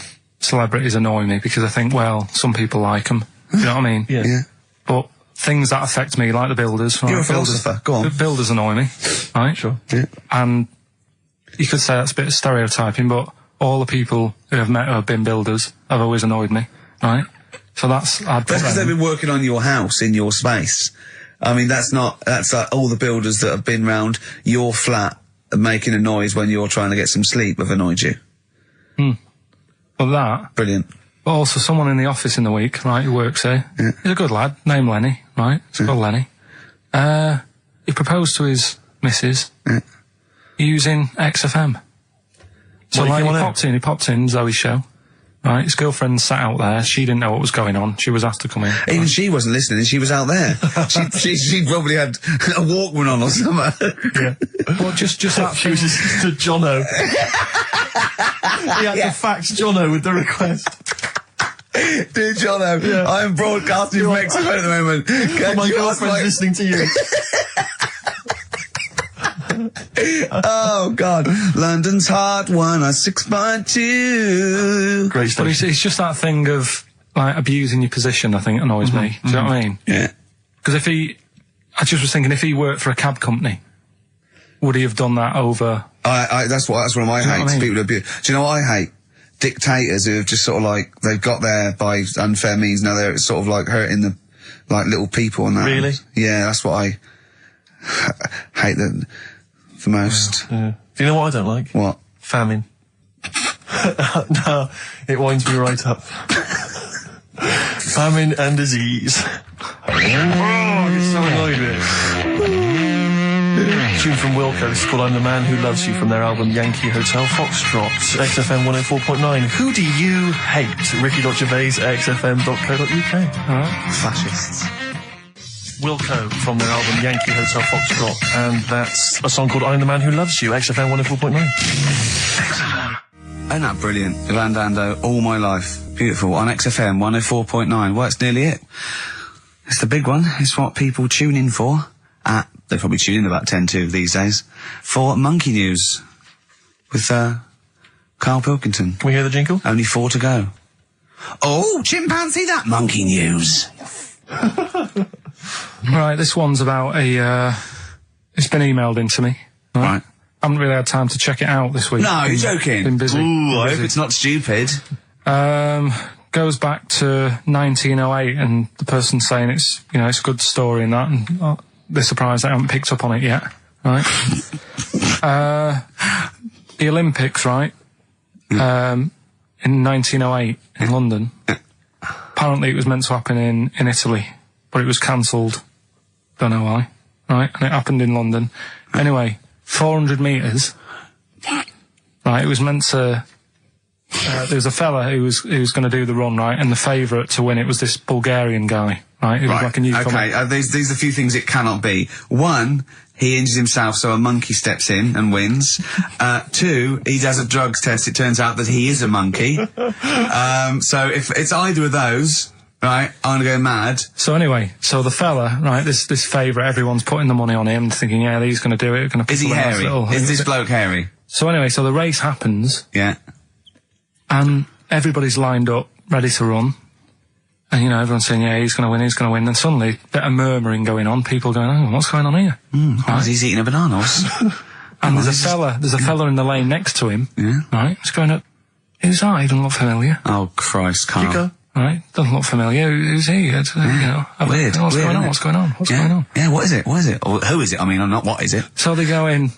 celebrities annoy me because I think, well, some people like them. You know what I mean? Yeah. But things that affect me, like the builders. Right? You're a philosopher. Go on. Builders annoy me, right? Sure. Yeah. And you could say that's a bit of stereotyping, but all the people who I've met who have been builders have always annoyed me, right? So that's because they've been working on your house in your space. I mean, that's like all the builders that have been round your flat making a noise when you're trying to get some sleep have annoyed you. Well, that. Brilliant. But also someone in the office in the week, right, who works here. Yeah. He's a good lad, named Lenny, right? It's called Lenny. He proposed to his missus using XFM. So What, he popped in Zoe's show. Right, his girlfriend sat out there. She didn't know what was going on. She was asked to come in. Even she wasn't listening. She was out there. she probably had a Walkman on or something. Yeah. Well, just that. She was just to Jono. He had to fax Jono with the request. Dear Jono, I am broadcasting from Mexico at the moment. My girlfriend's listening to you. Oh God, London's Hot 106.2. Great stuff. But it's just that thing of like abusing your position. I think annoys me. Do you know what I mean? Yeah. Because I just was thinking, if he worked for a cab company, would he have done that over? That's one of my hates. People who abuse. Do you know what I hate? Dictators who have just sort of like they've got there by unfair means. Now they're sort of like hurting the like little people and that. Really? Yeah, that's what I hate the most. Yeah. Do you know what I don't like? What? Famine. No, it winds me right up. Famine and disease. Oh, I get so annoyed with it. Tune from Wilco. This is called I'm the Man Who Loves You from their album Yankee Hotel Foxtrot. XFM 104.9. Who do you hate? Ricky.Gervais, xfm.co.uk. Alright. Fascists. Wilco from their album Yankee Hotel Foxtrot, and that's a song called I'm the Man Who Loves You, XFM 104.9. Isn't that brilliant? Van Dando, All My Life. Beautiful. On XFM 104.9. Well, that's nearly it. It's the big one. It's what people tune in for. They probably tune in about 10 to these days. For Monkey News. With, Karl Pilkington. Can we hear the jingle? Only 4 to go. Oh, chimpanzee, that Monkey News. Right, this one's about it's been emailed into me. Right. I haven't really had time to check it out this week. No, you're joking. Been busy. Ooh, I hope it's not stupid. Goes back to 1908, and the person's saying it's a good story and that, and they're surprised I haven't picked up on it yet. Right. The Olympics, right? In 1908 in London. Apparently it was meant to happen in Italy, but it was cancelled. Don't know why. Right, and it happened in London. Anyway, 400 metres. Right, it was meant to. There was a fella who was going to do the run, right, and the favourite to win it was this Bulgarian guy, right? It was like a newcomer. Okay, these are a few things it cannot be. 1, he injures himself, so a monkey steps in and wins. 2, he does a drugs test. It turns out that he is a monkey. So if it's either of those, right, I'm gonna go mad. So anyway, the fella, right, this favourite, everyone's putting the money on him, thinking, yeah, he's going to do it. Is he hairy? Is this bloke hairy? So anyway, the race happens. Yeah. And everybody's lined up, ready to run. And, you know, everyone's saying, yeah, he's going to win, he's going to win. Then suddenly, a bit of murmuring going on. People going, oh, what's going on here? Right. He's eating a banana. And there's a fella in the lane next to him. Yeah. Right? He's going up, who's that? He doesn't look familiar. Oh, Christ, Karl. You go. Right? Doesn't look familiar. Who's he? You know, Weird. What's Weird, going on? innit? What's going on? What's Yeah. going on? Yeah, what is it? What is it? Or who is it? I mean, not what is it? So they go in.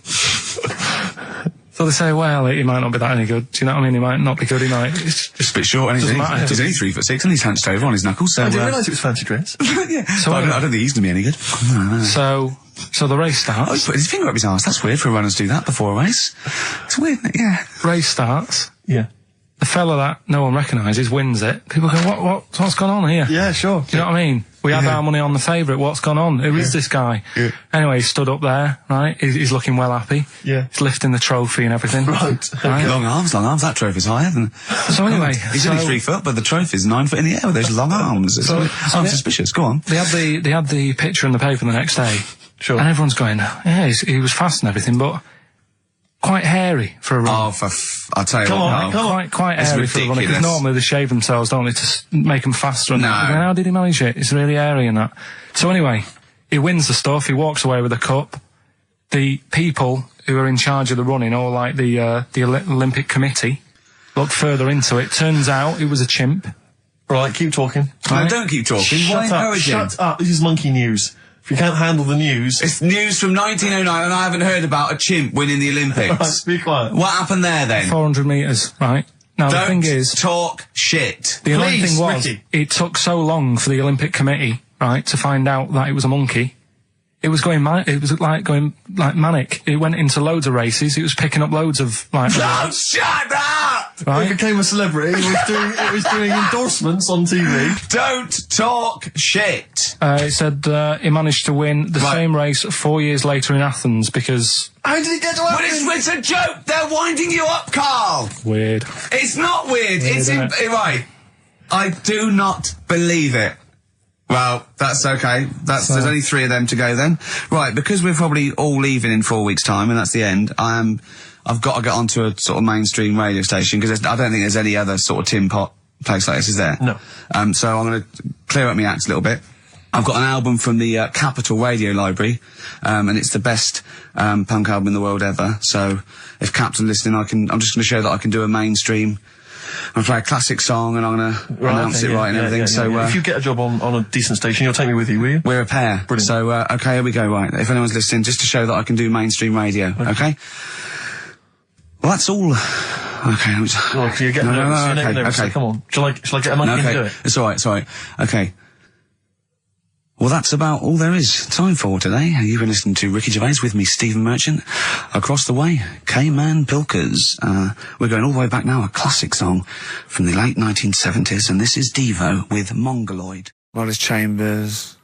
So they say, well, he might not be that any good. Do you know what I mean? He might not be good. He might. It's just A bit short, and doesn't matter. he's only 3'6", and he's hunched over on his knuckles. So, I didn't realise it was fancy dress. yeah. So But I don't think he's going to be any good. No. So the race Oh, starts. he's putting his finger up his arse. That's weird for runners to do that before a race. It's weird, isn't it? Yeah. Race starts. Yeah. The fella that no one recognises wins it. People go, what's gone on here? Yeah, sure. Do you know what I mean? We had our money on the favourite. What's gone on? Who is this guy? Yeah. Anyway, he stood up there, right? He's looking well happy. Yeah. He's lifting the trophy and everything. Right. Long arms. That trophy's higher than... So anyway... He's only 3 foot, but the trophy's 9 foot in the air with those long arms. I'm suspicious. Go on. They had the picture in the paper the next day. Sure. And everyone's going, yeah, he was fast and everything, but quite hairy for a run. Oh, I'll tell you Come what. on, no. come on. Quite It's hairy for a runner, because ridiculous. normally they shave themselves, don't they, to make them faster. And No. that. How did he manage it? It's really hairy and that. So anyway, he wins the stuff, he walks away with a cup. The people who are in charge of the running, or like the Olympic Committee, look further into it. Turns out it was a chimp. Right, keep talking. No, don't keep talking. Why encourage him? Shut up. This is monkey news. If you can't handle the news... It's news from 1909, and I haven't heard about a chimp winning the Olympics. Right, be quiet. What happened there, then? 400 metres, right? Now, Don't the thing is... talk shit. The annoying Please, thing was, Ricky. it took so long for the Olympic Committee, right, to find out that it was a monkey. It was going manic. It went into loads of races. It was picking up loads of, like... Oh, shut up! He right? became a celebrity. It was doing endorsements on TV. Don't talk shit. It said he managed to win the Right. same race 4 years later in Athens because... How did he get to But Athens? it's a joke. They're winding you up, Karl. Weird. It's not weird. It's isn't it? right. I do not believe it. Well, that's okay. There's only 3 of them to go then. Right, because we're probably all leaving in 4 weeks' time, and that's the end. I've got to get onto a sort of mainstream radio station, because I don't think there's any other sort of tin pot place like this, is there? No. So I'm going to clear up my act a little bit. I've got an album from the Capitol Radio Library, and it's the best punk album in the world ever. So if Cap's listening, I'm just going to show that I can do a mainstream. I'm going to play a classic song, and I'm going to announce it right and everything. So if you get a job on a decent station, you'll take me with you, will you? we're a pair. Brilliant. So okay, here we go. Right, if anyone's listening, just to show that I can do mainstream radio. Okay. Well, that's all. Okay. I'm just... Oh, you're getting nervous. You're getting nervous. Okay. Come on. Shall I get a monkey and do it? It's all right. Okay. Well, that's about all there is time for today. You've been listening to Ricky Gervais with me, Stephen Merchant. Across the way, K-Man Pilkers. We're going all the way back now, a classic song from the late 1970s, and this is Devo with Mongoloid. Wallace Chambers,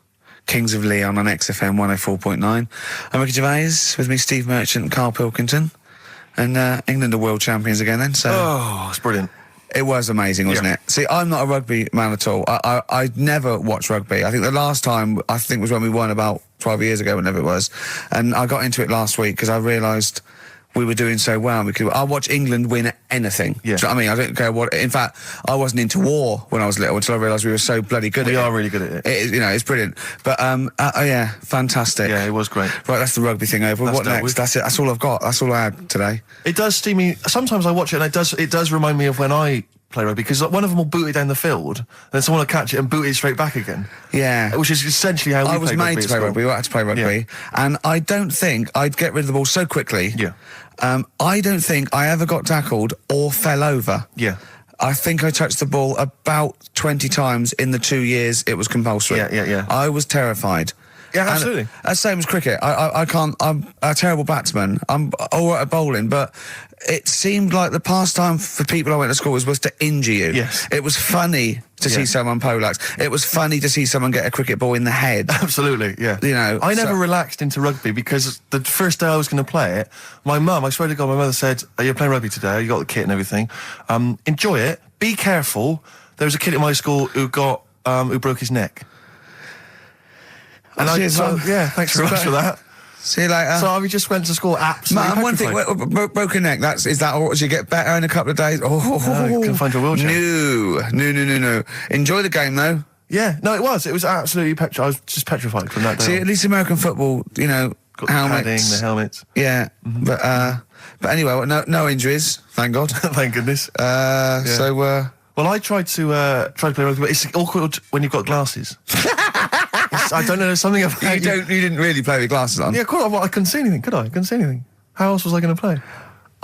Kings of Leon on XFM 104.9. I'm Ricky Gervais with me, Steve Merchant and Karl Pilkington. And England are world champions again then, so... Oh, it's brilliant. It was amazing, wasn't it? See, I'm not a rugby man at all. I never watched rugby. I think the last time, was when we won about 12 years ago, whenever it was. And I got into it last week because I realised we were doing so well. I'll watch England win anything. Yeah. Do you know what I mean? I don't care what... In fact, I wasn't into war when I was little until I realised we were so bloody good at it. We are really good at it. It's brilliant. But, yeah, fantastic. Yeah, it was great. Right, that's the rugby thing over. What dealt next? with. That's it. That's all I've got. That's all I had today. It does steam me. Sometimes I watch it, and it does remind me of when I play rugby, because one of them will boot it down the field, and then someone will catch it and boot it straight back again. Yeah. Which is essentially how we I was play made rugby to at play school. rugby. We had to play rugby. Yeah. And I don't think I'd get rid of the ball so quickly. Yeah. I don't think I ever got tackled or fell over. Yeah. I think I touched the ball about 20 times in the 2 years it was compulsory. Yeah. I was terrified. Yeah, absolutely. And that's same as cricket. I can't. I'm a terrible batsman. I'm all right at bowling, but it seemed like the pastime for people I went to school was to injure you. Yes. It was funny to see someone poleaxe. It was funny to see someone get a cricket ball in the head. Absolutely, yeah. You know, I never relaxed into rugby, because the first day I was going to play it, my mum, I swear to God, my mother said, "You're playing rugby today. You got the kit and everything. Enjoy it. Be careful." There was a kid at my school who broke his neck. And cheers, Mum. yeah, thanks very much for that. See you later. So I just went to school absolutely Man, one thing, petrified. broken neck, is that all? You get better in a couple of days? Oh, couldn't find your wheelchair. No. Enjoy the game, though. Yeah, no, it was absolutely I was just petrified from that day. See, at least American football, you know, Got helmets. the helmets. Yeah, but anyway, no injuries, thank God. Thank goodness. So, well, I tried to play rugby, but it's awkward when you've got glasses. I don't know, there's something about you didn't really play with glasses on. Yeah, of course, I couldn't see anything, could I? I couldn't see anything. How else was I going to play?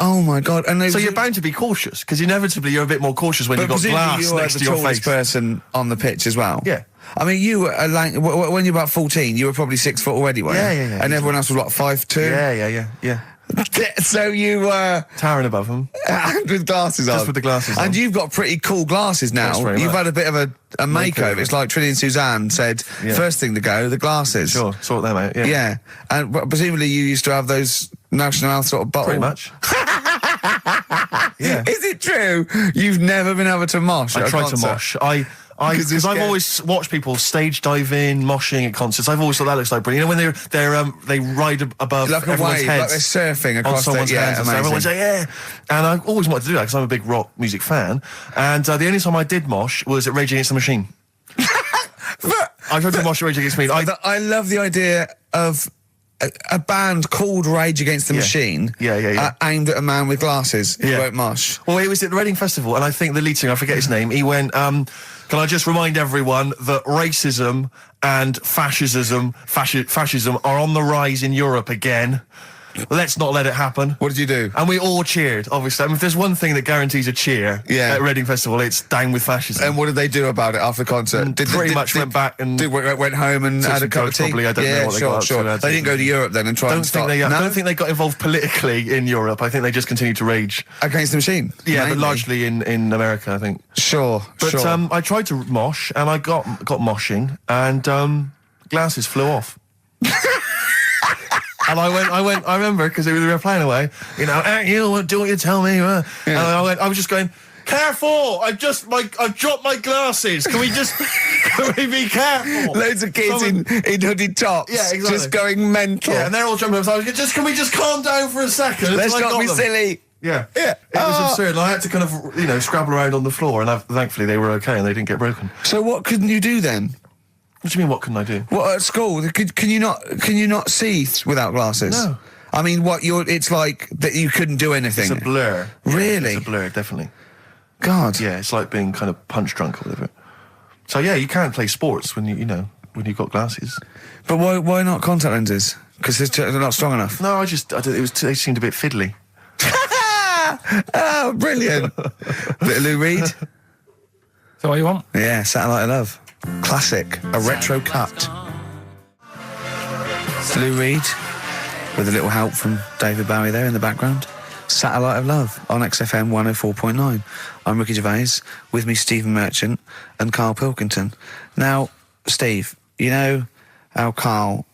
Oh my God! And so you're bound to be cautious, because inevitably you're a bit more cautious when you've got glass next to your face. You were the tallest person on the pitch as well. Yeah. I mean, you were when you were about 14, you were probably 6 foot already, weren't you? Yeah. And everyone else was what, 5'2"? Yeah. So you were towering above them, with glasses on. Just with the glasses on. And you've got pretty cool glasses now. You've had a bit of a makeover. It's like Trinity and Suzanne said, first thing to go, the glasses. Sure, sort them out, Yeah, and presumably you used to have those National Health sort of bottle. Pretty much. Yeah. Is it true you've never been able to mosh? I tried to mosh. Because I've always watched people stage dive in, moshing at concerts. I've always thought that looks like brilliant. You know, when they ride above like a everyone's wave, heads, like they're surfing across someone's heads. Amazing. Everyone's like, yeah. And I always wanted to do that because I'm a big rock music fan. And the only time I did mosh was at Rage Against the Machine. I tried to mosh at Rage Against the Machine. I love the idea of a band called Rage Against the Machine, aimed at a man with glasses who won't mosh. Well, it was at the Reading Festival, and I think the lead singer, I forget his name, he went, can I just remind everyone that racism and fascism are on the rise in Europe again. Let's not let it happen. What did you do? And we all cheered, obviously. I mean, if there's one thing that guarantees a cheer at Reading Festival, it's down with fascism. And what did they do about it after the concert? Pretty much went back and... went home and had a cup of tea? Probably, I don't know what they got up to. They didn't go to Europe then and try and stop... I don't think they got involved politically in Europe. I think they just continued to rage. Against the Machine? Yeah, but largely in America, I think. Sure. I tried to mosh, and I got moshing, and glasses flew off. And I remember, because we were playing away, you know, you do what you tell me. And I was just going, careful! I've dropped my glasses. Can we be careful? Loads of kids in hooded tops. Yeah, exactly. Just going mental. Yeah, and they're all jumping up. So I was can we just calm down for a second? Let's not be silly. Yeah. It was absurd. And I had to kind of, scrabble around on the floor, and thankfully they were okay and they didn't get broken. So what couldn't you do then? What do you mean, what couldn't I do? What, at school? Can you not see without glasses? No. I mean, it's like that you couldn't do anything. It's a blur. Really? It's a blur, definitely. God. Yeah, it's like being kind of punch drunk or whatever. So yeah, you can't play sports when when you've got glasses. But why not contact lenses? Because they're not strong enough. No, they seemed a bit fiddly. Oh, brilliant. Bit of Lou Reed. Is that what you want? Yeah, Satellite of Love. Classic. A retro cut. Lou Reed, with a little help from David Bowie there in the background. Satellite of Love on XFM 104.9. I'm Ricky Gervais, with me Stephen Merchant and Karl Pilkington. Now, Steve, you know how Karl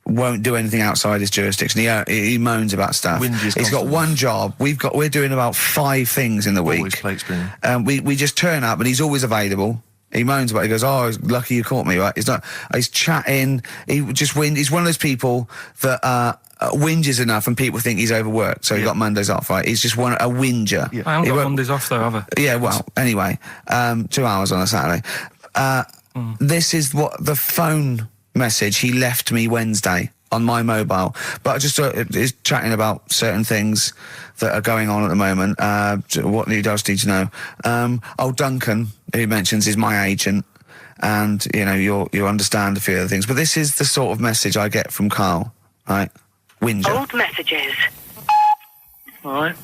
won't do anything outside his jurisdiction. He moans about stuff. He's got one job. We're doing about 5 things in the week. Always plate spinning. We just turn up and he's always available. He moans about it. He goes, oh, lucky you caught me, right? He's chatting. He just He's one of those people that whinges enough and people think he's overworked. So he got Mondays off, right? He's just a whinger. Yeah. I haven't got Mondays off, though, have I? Yeah, well, anyway, 2 hours on a Saturday. This is what the phone message he left me Wednesday on my mobile, but just is chatting about certain things that are going on at the moment. What he does need to know. Duncan, who mentions, is my agent, and you'll understand a few other things. But this is the sort of message I get from Karl, right? Whinger. Old messages. Alright,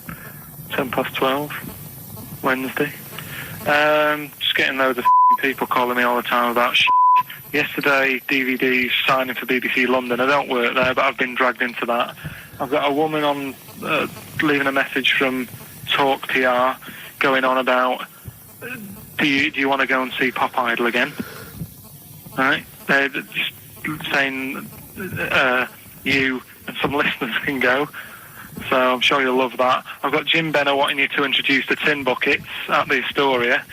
12, Wednesday. Just getting loads of people calling me all the time about shit. Yesterday, DVD's signing for BBC London. I don't work there, but I've been dragged into that. I've got a woman on leaving a message from Talk TR going on about, do you want to go and see Pop Idol again? Right? They're just saying you and some listeners can go. So I'm sure you'll love that. I've got Jim Benner wanting you to introduce the tin buckets at the Astoria.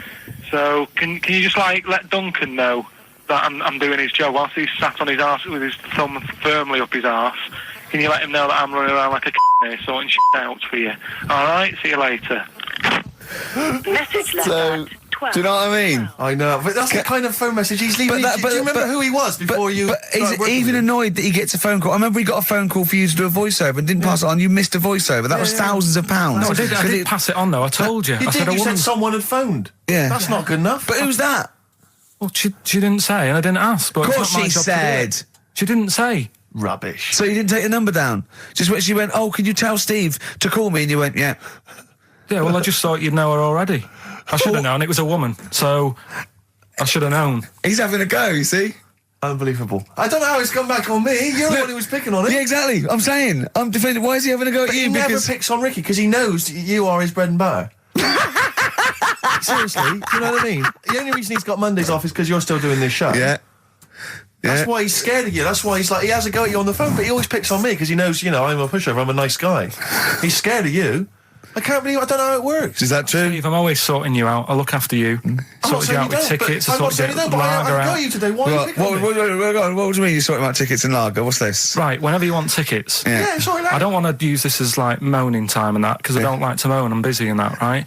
So can you just let Duncan know that I'm doing his job whilst he's sat on his arse with his thumb firmly up his arse? Can you let him know that I'm running around like a here sorting shit out for you? Alright, see you later. Message left at Do you know what I mean? I know, but that's the kind of phone message he's leaving. Do you remember who he was before you? But is even annoyed that he gets a phone call? I remember he got a phone call for you to do a voiceover and didn't pass it on. You missed a voiceover. That was thousands of pounds. No, I did pass it on though. I told you. You did. You said someone had phoned. Yeah, that's not good enough. But who's that? Well, she didn't say, and I didn't ask. But of course she said. She didn't say. Rubbish. So you didn't take the number down? Just when she went, oh, can you tell Steve to call me? And you went, yeah. Yeah, well, I just thought you'd know her already. I should have known. It was a woman, so I should have known. He's having a go, you see? Unbelievable. I don't know how it's come back on me. You're the one who was picking on it. Yeah, exactly. I'm saying. I'm defending. Why is he having a go at you? He never picks on Ricky because he knows you are his bread and butter. Seriously, do you know what I mean? The only reason he's got Mondays off is because you're still doing this show. Yeah. That's why he's scared of you. That's why he's like, he has a go at you on the phone, but he always picks on me because he knows, I'm a pushover, I'm a nice guy. He's scared of you. I can't believe, I don't know how it works. Is that true? Steve, I'm always sorting you out. I look after you. Sorted you out with tickets. I sorted you out with lager out. I got you today. Why are you picking on me? What do you mean you're sorting out tickets and lager? What's this? Right, whenever you want tickets. Yeah, sorry, I don't want to use this as like moaning time and that because I don't like to moan. I'm busy and that, right?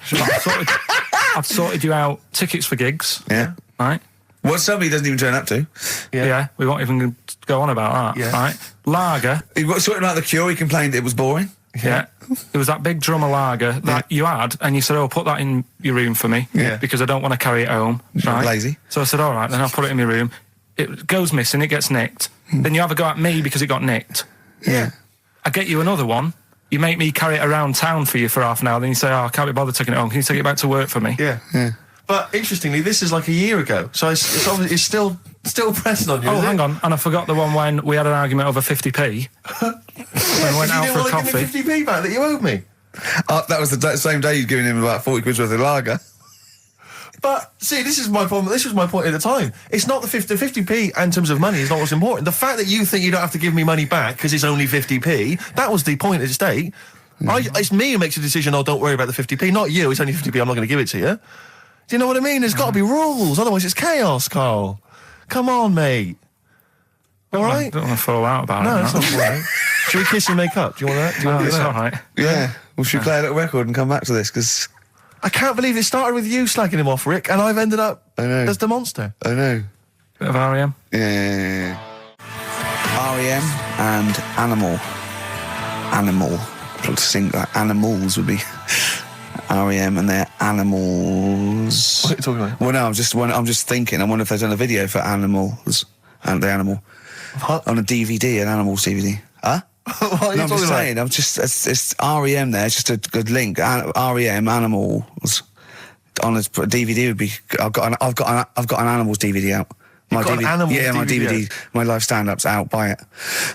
I've sorted you out tickets for gigs. Yeah. Right? What somebody doesn't even turn up to. Yeah, we won't even go on about that. Yeah. Right? Lager. He got sorting out the Cure. He complained it was boring. Yeah. There was that big drum of lager that you had, and you said, oh, put that in your room for me. Yeah. Because I don't want to carry it home. Right? Lazy. So I said, all right, then I'll put it in my room. It goes missing, it gets nicked. Then you have a go at me because it got nicked. Yeah. I get you another one. You make me carry it around town for you for half an hour. Then you say, oh, I can't be bothered taking it home. Can you take it back to work for me? Yeah. But interestingly, this is like a year ago, so it's obviously it's still pressing on you. Oh, hang on, and I forgot the one when we had an argument over 50p. When we went out for a coffee. You didn't want to give me 50p back that you owed me. That was the same day you'd given him about 40 quid worth of lager. But see, this is my problem. This was my point at the time. It's not the 50p in terms of money is not what's important. The fact that you think you don't have to give me money back because it's only 50p, that was the point at stake. It's me who makes a decision. Oh, don't worry about the 50p, not you. It's only 50p. I'm not going to give it to you. Do you know what I mean? There's got to be rules, otherwise it's chaos, Carl. Come on, mate. All right? I don't want to fall out about it. No, it's not all right. Should we kiss and make up? Do you want that? Do you want to do It's that? all right. Yeah. Well, should we play a little record and come back to this? Because I can't believe it started with you slagging him off, Rick, and I've ended up as the monster. I know. Bit of R.E.M. Yeah. R.E.M. and Animal. To sing like animals would be R.E.M. and their animals. What are you talking about? Well, no, I'm just thinking. I wonder if they've done a video for animals and the animal on a DVD, an animals DVD. Huh? What are you No, I'm talking just about? saying. It's R.E.M. there. It's just a good link. R.E.M. animals on a DVD would be. I've got an animals DVD out. My got an animals my DVD my live stand-up's out. Buy it.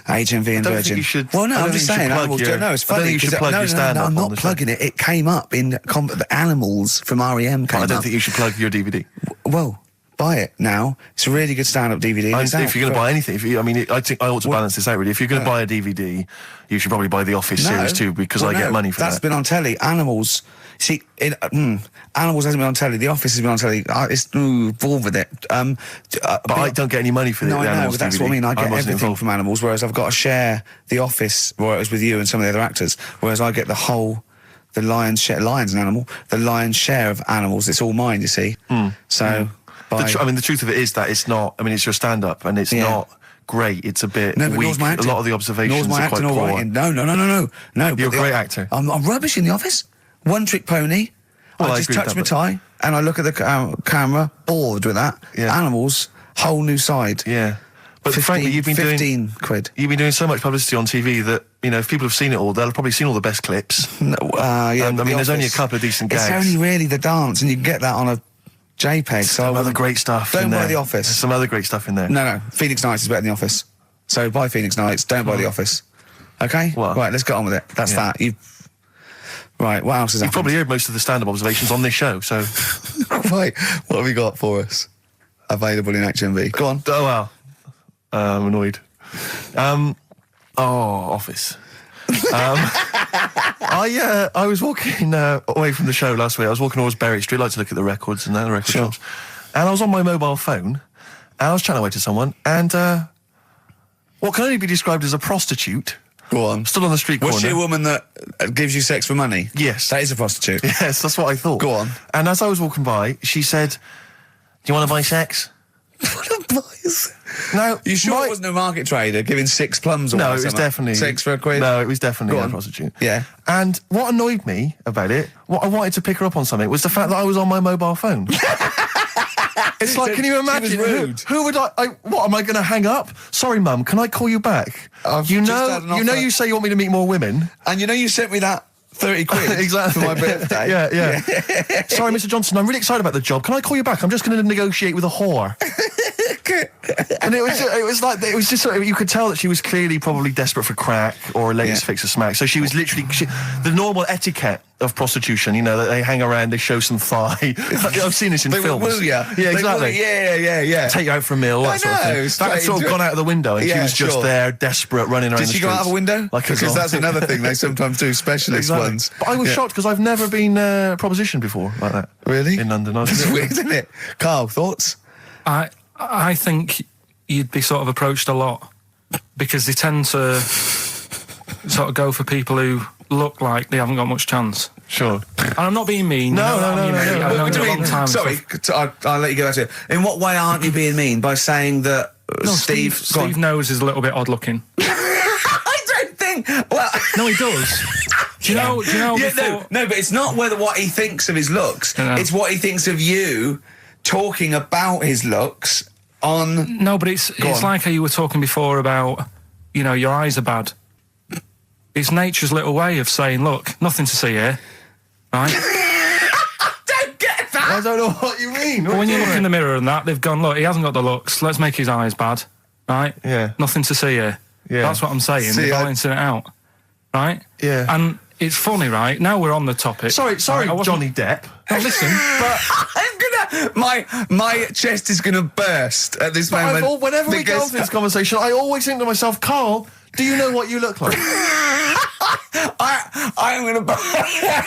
HMV and I don't Virgin. think you should. Well, no, I don't I'm just think you should saying. plug Animals. your- No, it's I don't funny. think you should 'cause plug your stand-up I'm on not the show. plugging it. It came up in the animals from REM. I don't think you should plug your DVD. Well, buy it now. It's a really good stand-up DVD. It's If you're going to buy anything, I think I ought to Well, balance this out really. If you're going to buy a DVD, you should probably buy the Office series too, because I get money for That's that. been on telly. Animals. See, Animals hasn't been on telly. The Office has been on telly. It's bored with it. But I don't get any money for No, the I know, Animals but that's DVD. what I mean. I get wasn't everything involved. from Animals, whereas I've got to share The Office royalties with you and some of the other actors, whereas I get the lion's share. Lion's an animal. The lion's share of Animals. It's all mine, you see. So, The truth of it is that it's not. I mean, it's your stand-up, and it's not great. It's a bit no, but weak. nor's my A acting. lot of the observations Nor's my are quite acting, all poor. writing. No. You're a great actor. I'm rubbish in The Office. One trick pony. Well, I I just agree with touch that, my but- tie and I look at the camera, bored with that. Yeah. Animals, whole new side. Yeah, but 15, frankly, you've been 15 quid. You've been doing so much publicity on TV that if people have seen it all, they'll have probably seen all the best clips. No, yeah, And, but I mean, The there's only a Office, couple of decent It's gags. only really the dance, and you can get that on a JPEG. So Some other great stuff. Don't in buy there. The Office. There's some other great stuff in there. No, Phoenix Nights is better than The Office. So buy Phoenix Nights. Don't buy The Office. Okay. Well, right, let's get on with it. That's yeah. that. Right, what else is You've happened? probably heard most of the stand-up observations on this show, so... Right, what have we got for us? Available in HMV. Go on. Oh, wow. I'm annoyed. Office. I was walking away from the show last week. I was walking towards Berry Street. I like to look at the records and the record shops. And I was on my mobile phone, and I was chatting away to someone, and what can only be described as a prostitute Go on. Stood on the street corner. Was she a woman that gives you sex for money? Yes. That is a prostitute. Yes, that's what I thought. Go on. And as I was walking by, she said, "Do you want to buy sex?" Now, You sure it wasn't a market trader giving 6 plums or No, it was something? definitely 6 for a quid? No, it was definitely Go a on. prostitute. Yeah. And what annoyed me about it, what I wanted to pick her up on something, was the fact that I was on my mobile phone. It's like, can you imagine? She was rude. Who would what, am I going to hang up? Sorry, Mum, can I call you back? You had an know, offer. you say you want me to meet more women. And you know you sent me that 30 quid Exactly. for my birthday? Yeah. Sorry, Mr. Johnson, I'm really excited about the job. Can I call you back? I'm just going to negotiate with a whore. And it was just sort of, you could tell that she was clearly probably desperate for crack or a latest fix of smack. So she was literally the normal etiquette of prostitution. You know, that they hang around, they show some thigh. I've seen this in They films. will ya? Yeah, They exactly. will, yeah. Take you out for a meal. That sort of thing. That had straight sort of into gone it. out of the window, and she Yeah, was just sure. there, desperate, running around. Did the she go out of a streets window? Like a Because that's zombie. another thing they sometimes do, specialist Exactly. ones. But I was shocked because I've never been propositioned before like that. Really? In London. That's weird, isn't it? Carl, thoughts? I think you'd be sort of approached a lot because they tend to sort of go for people who look like they haven't got much chance. Sure. And I'm not being mean. No. I've known What do you a you long mean? time. Sorry, I'll let you go back to it. In what way aren't you being mean? By saying that No, Steve... go on. Steve knows is a little bit odd looking. I don't think... Well... No, he does. Do you know Yeah, before... no, but it's not what he thinks of his looks. Yeah. It's what he thinks of you talking about his looks on... No, but it's on. like how you were talking before about, you know, your eyes are bad. It's nature's little way of saying, look, nothing to see here, right? Don't get that! I don't know what you mean. But when you look in the mirror and that, they've gone, look, he hasn't got the looks, let's make his eyes bad, right? Yeah. Nothing to see here. Yeah. That's what I'm saying, See, they're I- balancing it out, right? Yeah. And it's funny, right? Now we're on the topic. Sorry, Right, I wasn't- Johnny Depp. No, listen, but... I'm gonna... My chest is gonna burst at this moment. Whenever we go because- into this conversation, I always think to myself, Carl, do you know what you look like? I'm gonna burst.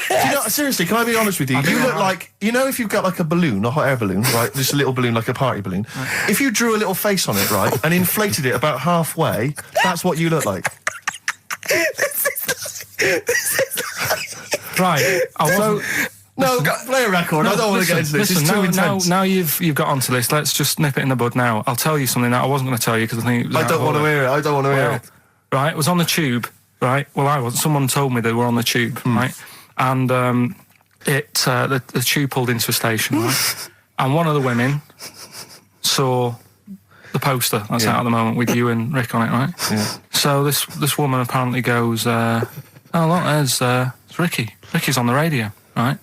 You know, seriously, can I be honest with you? You look like, you know, if you've got like a balloon, a hot air balloon, right? Just a little balloon, like a party balloon. If you drew a little face on it, right, and inflated it about halfway, that's what you look like. Right, I wasn't... No, play a record. I don't want to get into this. Listen, It's too now intense. you've got onto this. Let's just nip it in the bud now. I'll tell you something that I wasn't going to tell you because I think it was I don't want to hear it. I don't want to hear it. Right, it was on the tube. Right, well, I wasn't. Someone told me they were on the tube. Right, and the tube pulled into a station. Right, and one of the women saw the poster that's out at the moment with you and Rick on it. Right. Yeah. So this woman apparently goes, "Oh look, there's Ricky. Ricky's on the radio." Right.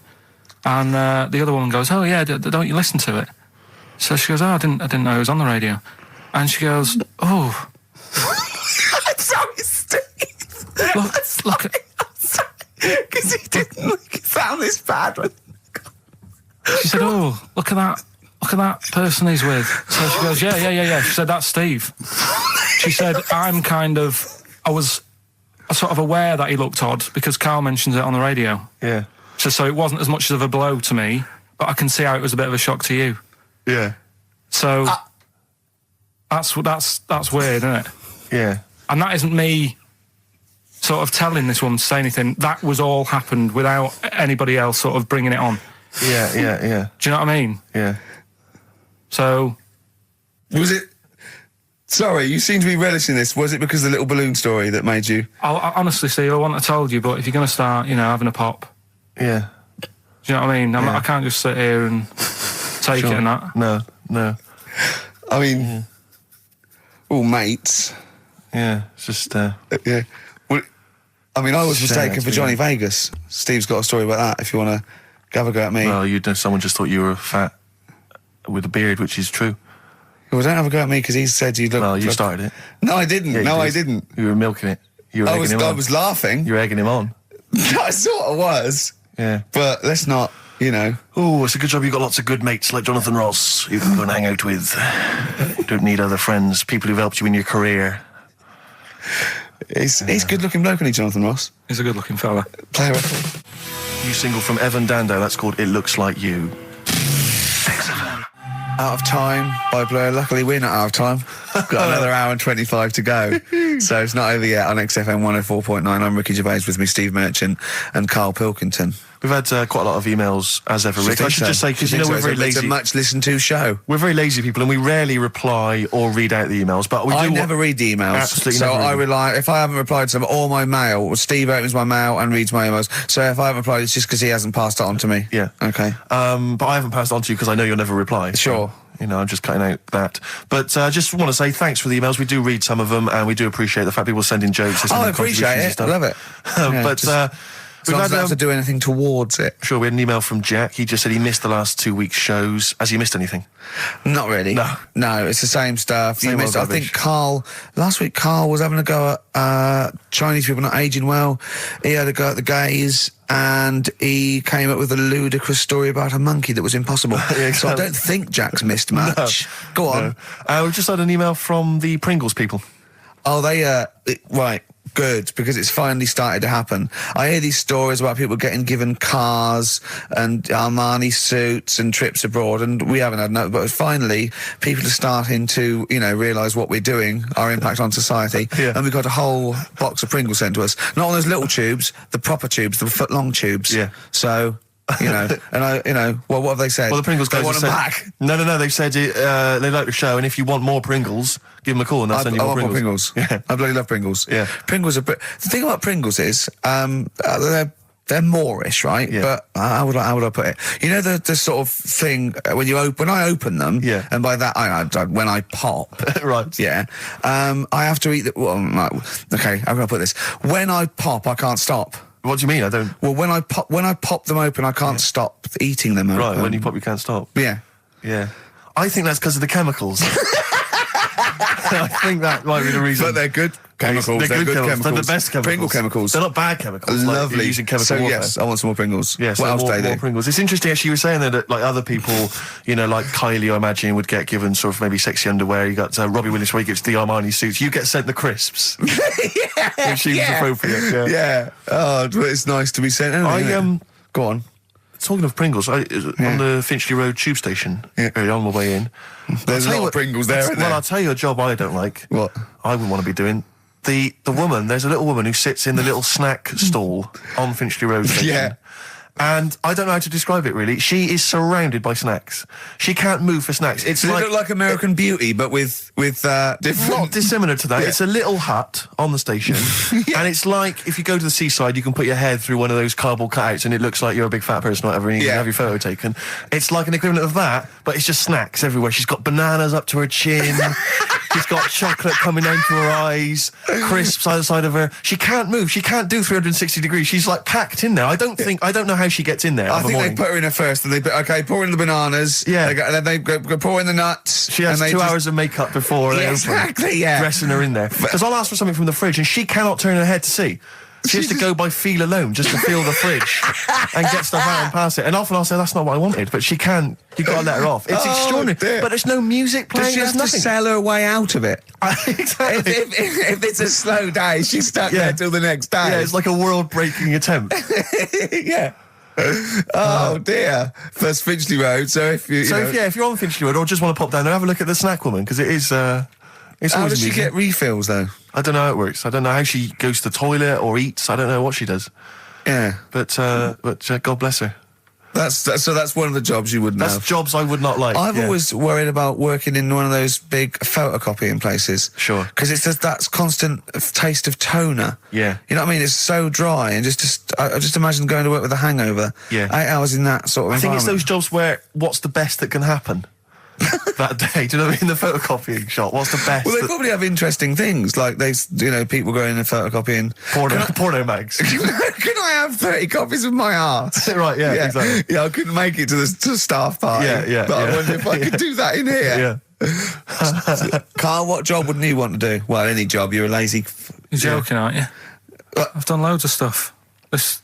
And the other woman goes, "Oh yeah, don't you listen to it?" So she goes, "Oh, I didn't know it was on the radio." And she goes, "Oh, I'm sorry, Steve. look, Because he didn't make it sound this bad. She said, "Oh, look at that person he's with." So she goes, "Yeah." She said, "That's Steve." She said, I was sort of aware that he looked odd because Karl mentions it on the radio. Yeah. So it wasn't as much of a blow to me, but I can see how it was a bit of a shock to you. Yeah. So that's weird, isn't it? Yeah. And that isn't me sort of telling this woman to say anything. That was all happened without anybody else sort of bringing it on. Yeah. Do you know what I mean? Yeah. So... Was it... Sorry, you seem to be relishing this. Was it because of the little balloon story that made you... I honestly, Steve, I wouldn't have told you, but if you're going to start, having a pop... Yeah. Do you know what I mean? I can't just sit here and take it and that. No. I mean... All mates. Yeah. It's just, Yeah. Well, I mean, I was Shame, mistaken to for be Johnny honest. Vegas. Steve's got a story about that, if you want to have a go at me. well, someone just thought you were fat with a beard, which is true. Well, don't have a go at me because he said you look... Well, you started it. No, I didn't. Yeah, you no, did. I didn't. You were milking it. You were I egging him on. was laughing. You were egging him on. I sort of was. Yeah. But let's not, Oh, it's a good job you've got lots of good mates like Jonathan Ross you can go and hang out with. You don't need other friends, people who've helped you in your career. He's good-looking bloke, isn't he, Jonathan Ross? He's a good-looking fella. Play a record. New single from Evan Dando, that's called It Looks Like You. XFM. Out of Time by Blur. Luckily, we're not out of time. Got another hour and 25 to go. So it's not over yet on XFM 104.9. I'm Ricky Gervais, with me Steve Merchant and Karl Pilkington. We've had quite a lot of emails, as ever, Rick. I should just say, because we're very lazy. It's a much listened to show. We're very lazy people, and we rarely reply or read out the emails, but we do... I never read the emails. Absolutely so never I rely... If I haven't replied to them, or my mail, Steve opens my mail and reads my emails. So if I haven't replied, it's just because he hasn't passed it on to me. Yeah. Okay. But I haven't passed it on to you because I know you'll never reply. Sure. So, I'm just cutting out that. But I just want to say thanks for the emails. We do read some of them, and we do appreciate the fact people send in jokes. I appreciate it. I love it. We've had have to do anything towards it. Sure, we had an email from Jack. He just said he missed the last 2 weeks' shows. Has he missed anything? Not really. No, it's the same stuff. Same old I think last week Karl was having a go at Chinese people not aging well. He had a go at the gays, and he came up with a ludicrous story about a monkey that was impossible. Yeah, exactly. So I don't think Jack's missed much. Go on. No. We've just had an email from the Pringles people. Oh, right. Good, because it's finally started to happen. I hear these stories about people getting given cars and Armani suits and trips abroad, and we haven't had no, but finally people are starting to, realise what we're doing, our impact on society, and we've got a whole box of Pringles sent to us. Not on those little tubes, the proper tubes, the foot-long tubes. Yeah. So... and what have they said? Well, the Pringles guys they want have them said, back. No, they've said they like the show, and if you want more Pringles, give them a call and they'll send you more I want Pringles. more Pringles. Yeah. I bloody love Pringles. Yeah. Pringles are... The thing about Pringles is, they're Moorish, right? Yeah. But how would I put it? You know the sort of thing when I open them, and by that when I pop, right? Yeah, I have to eat the. Well, okay, how can I put this? When I pop, I can't stop. What do you mean? I don't. Well, when I pop them open, I can't stop eating them. Right, when you pop, you can't stop. Yeah. I think that's because of the chemicals. I think that might be the reason. But they're good chemicals. They're good chemicals. They're the best chemicals. Pringle chemicals. They're not bad chemicals. Lovely. Like using chemical warfare. Yes, I want some more Pringles. Yes, what else do they do? More Pringles. It's interesting, actually, you were saying that like other people, like Kylie, I imagine, would get given sort of maybe sexy underwear. You got Robbie Williams, where he gets the Armani suits. You get sent the crisps. Which seems appropriate. Yeah. Oh, it's nice to be sent. Anyway, go on. Talking of Pringles, on the Finchley Road tube station, early on my way in, there's a lot of Pringles there, isn't there? Well, I'll tell you a job I don't like. What? I wouldn't want to be doing. The woman, there's a little woman who sits in the little snack stall on Finchley Road station. Yeah. And I don't know how to describe it, really. She is surrounded by snacks. She can't move for snacks. It's Does it look like American Beauty, but with different... Not dissimilar to that. Yeah. It's a little hut on the station. And it's like, if you go to the seaside, you can put your head through one of those cardboard cutouts and it looks like you're a big fat person or whatever, and you can have your photo taken. It's like an equivalent of that, but it's just snacks everywhere. She's got bananas up to her chin. She's got chocolate coming down to her eyes, crisps either side of her. She can't move. She can't do 360 degrees. She's like packed in there. I don't know how she gets in there. I think they put her in there first, and pour in the bananas. Yeah. Then they go pour in the nuts. She has 2 hours of makeup before they open. Exactly, yeah. Dressing her in there. Because I'll ask for something from the fridge, and she cannot turn her head to see. She has to go by feel alone, just to feel the fridge and get stuff out and pass it. And often I'll say, that's not what I wanted, but she can't. You've got to let her off. It's extraordinary. Dear. But there's no music playing. Does she have to sell her way out of it? Exactly. If it's a slow day, she's stuck there till the next day. Yeah, it's like a world-breaking attempt. Yeah. Oh dear. First Finchley Road. So if you're on Finchley Road or just want to pop down there, have a look at the snack woman, because it is. It's how always does she amusing. get refills though? I don't know how it works. I don't know how she goes to the toilet or eats. I don't know what she does. Yeah. But God bless her. That's one of the jobs you wouldn't have. That's jobs I would not like. I've always worried about working in one of those big photocopying places. Sure. Because it's just that constant taste of toner. Yeah. You know what I mean? It's so dry, and I just imagine going to work with a hangover. Yeah. 8 hours in that sort of I think it's environment. those jobs where what's the best that can happen that day? Do you know what I mean? The photocopying shop. What's the best? Well, they probably have interesting things, like people going and photocopying porno mags. Can I have 30 copies of my art? Right, yeah, exactly. Yeah, I couldn't make it to the staff party. Yeah, But I wonder if I could do that in here. Yeah. Karl, what job wouldn't you want to do? Well, any job. You're a lazy... You're joking, aren't you? I've done loads of stuff.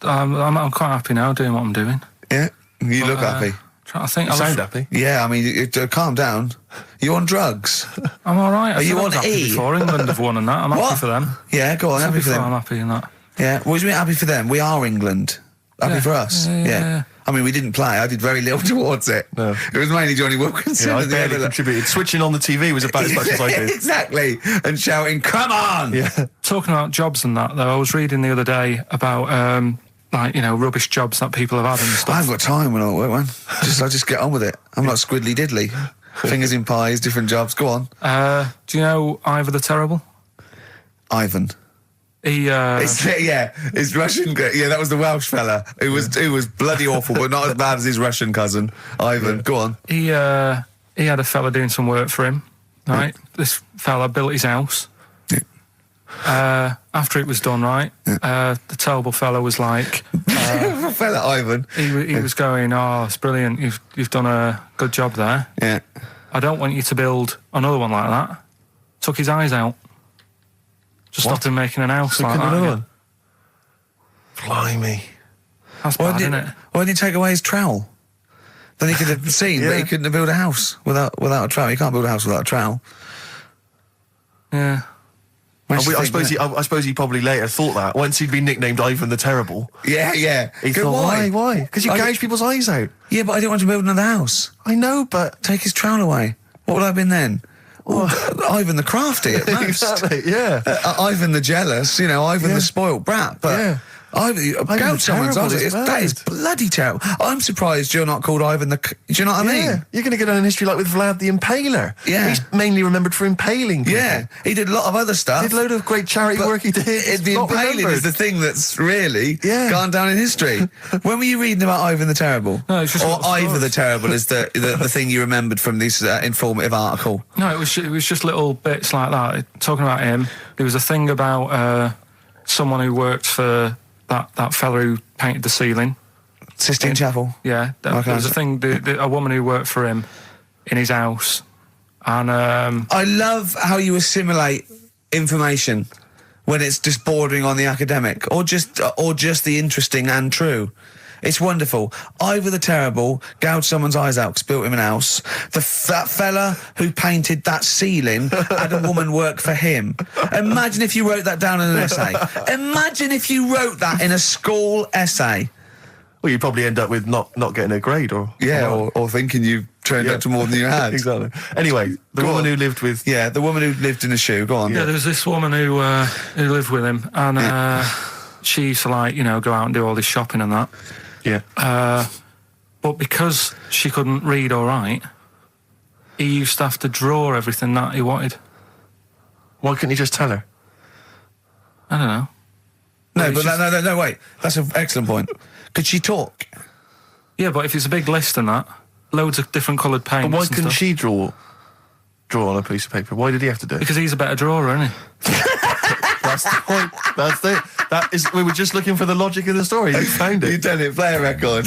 I'm quite happy now doing what I'm doing. Yeah? You look happy. Trying to think. You sound happy. Yeah, I mean, calm down. You on drugs? I'm all right. Are you on E? Before England have won and that. I'm happy for them. Yeah, go on, happy for them. I'm happy in that. Yeah, what do you mean happy for them? We are England. Happy for us? Yeah. I mean, we didn't play. I did very little towards it. No. It was mainly Johnny Wilkinson. Yeah, I and the barely other- contributed. Switching on the TV was about as much as I did. Exactly. And shouting, "Come on!" Yeah. Talking about jobs and that, though, I was reading the other day about, like, you know, rubbish jobs that people have had and I stuff. haven't got time when I'm at work, man. I just get on with it. I'm not squiddly diddly. Fingers in pies, different jobs. Go on. Do you know Ivor the Terrible? Ivan. He, His Russian. Yeah, that was the Welsh fella. It was bloody awful, but not as bad as his Russian cousin, Ivan. Go on. he had a fella doing some work for him, right? This fella built his house. After it was done, right, the terrible fella was like, Fella Ivan. he was going, "Oh, it's brilliant. You've done a good job there. Yeah. I don't want you to build another one like that." Took his eyes out. Just stopped him making an house like that. Another again. one. Blimey. That's bad, isn't it? Why didn't he take away his trowel? Then he could have seen that he couldn't have built a house without a trowel. You can't build a house without a trowel. Yeah. Makes you I think, suppose he probably later thought that once he'd been nicknamed Ivan the Terrible. Yeah. He Go, thought, why? Because you I- gouge people's eyes out. Yeah, but I didn't want to build another house. I know, but Take his trowel away. What would I have been then? Ivan the crafty at most. exactly, yeah. Ivan the jealous, Ivan Yeah. the spoilt brat. But Yeah. Ivan gouge someone's terrible eyes. is That is bad. bloody terrible. I'm surprised you're not called Ivan the. Do you know what I mean? Yeah, you're going to go down in history like with Vlad the Impaler. Yeah. He's mainly remembered for impaling people. Yeah, he did a lot of other stuff. Did a load of great charity But work he did. The Not impaling remembered. is the thing that's really Yeah. gone down in history. When were you reading about Ivan the Terrible? No, it's just or little Ivor the stories. Terrible is the thing you remembered from this informative article. No, it was just little bits like that. Talking about him, there was a thing about someone who worked for that fella who painted the ceiling. Sistine Chapel. Yeah, Okay. there was a thing. A woman who worked for him in his house, and I love how you assimilate information when it's just bordering on the academic, or just the interesting and true. It's wonderful. Ivor the Terrible gouged someone's eyes out 'cause built him an house. That fella who painted that ceiling had a woman work for him. Imagine if you wrote that down in an essay. Imagine if you wrote that in a school essay. Well, you'd probably end up with not getting a grade or... or thinking you turned out to more than you had. Exactly. Anyway, the Go woman on. who lived with... Yeah, the woman who lived in a shoe. Go on. yeah, there was this woman who lived with him, and she used to go out and do all this shopping and that. Yeah. But because she couldn't read or write, he used to have to draw everything that he wanted. Why couldn't you just tell her? I don't know. No, Well, but no, wait. That's an excellent point. Could she talk? Yeah, but if it's a big list and that, loads of different coloured paints. But why and couldn't stuff. she draw on a piece of paper? Why did he have to do it? Because he's a better drawer, isn't he? That's the point. That's it. That is. We were just looking for the logic of the story. You found You it. done it. Play a record.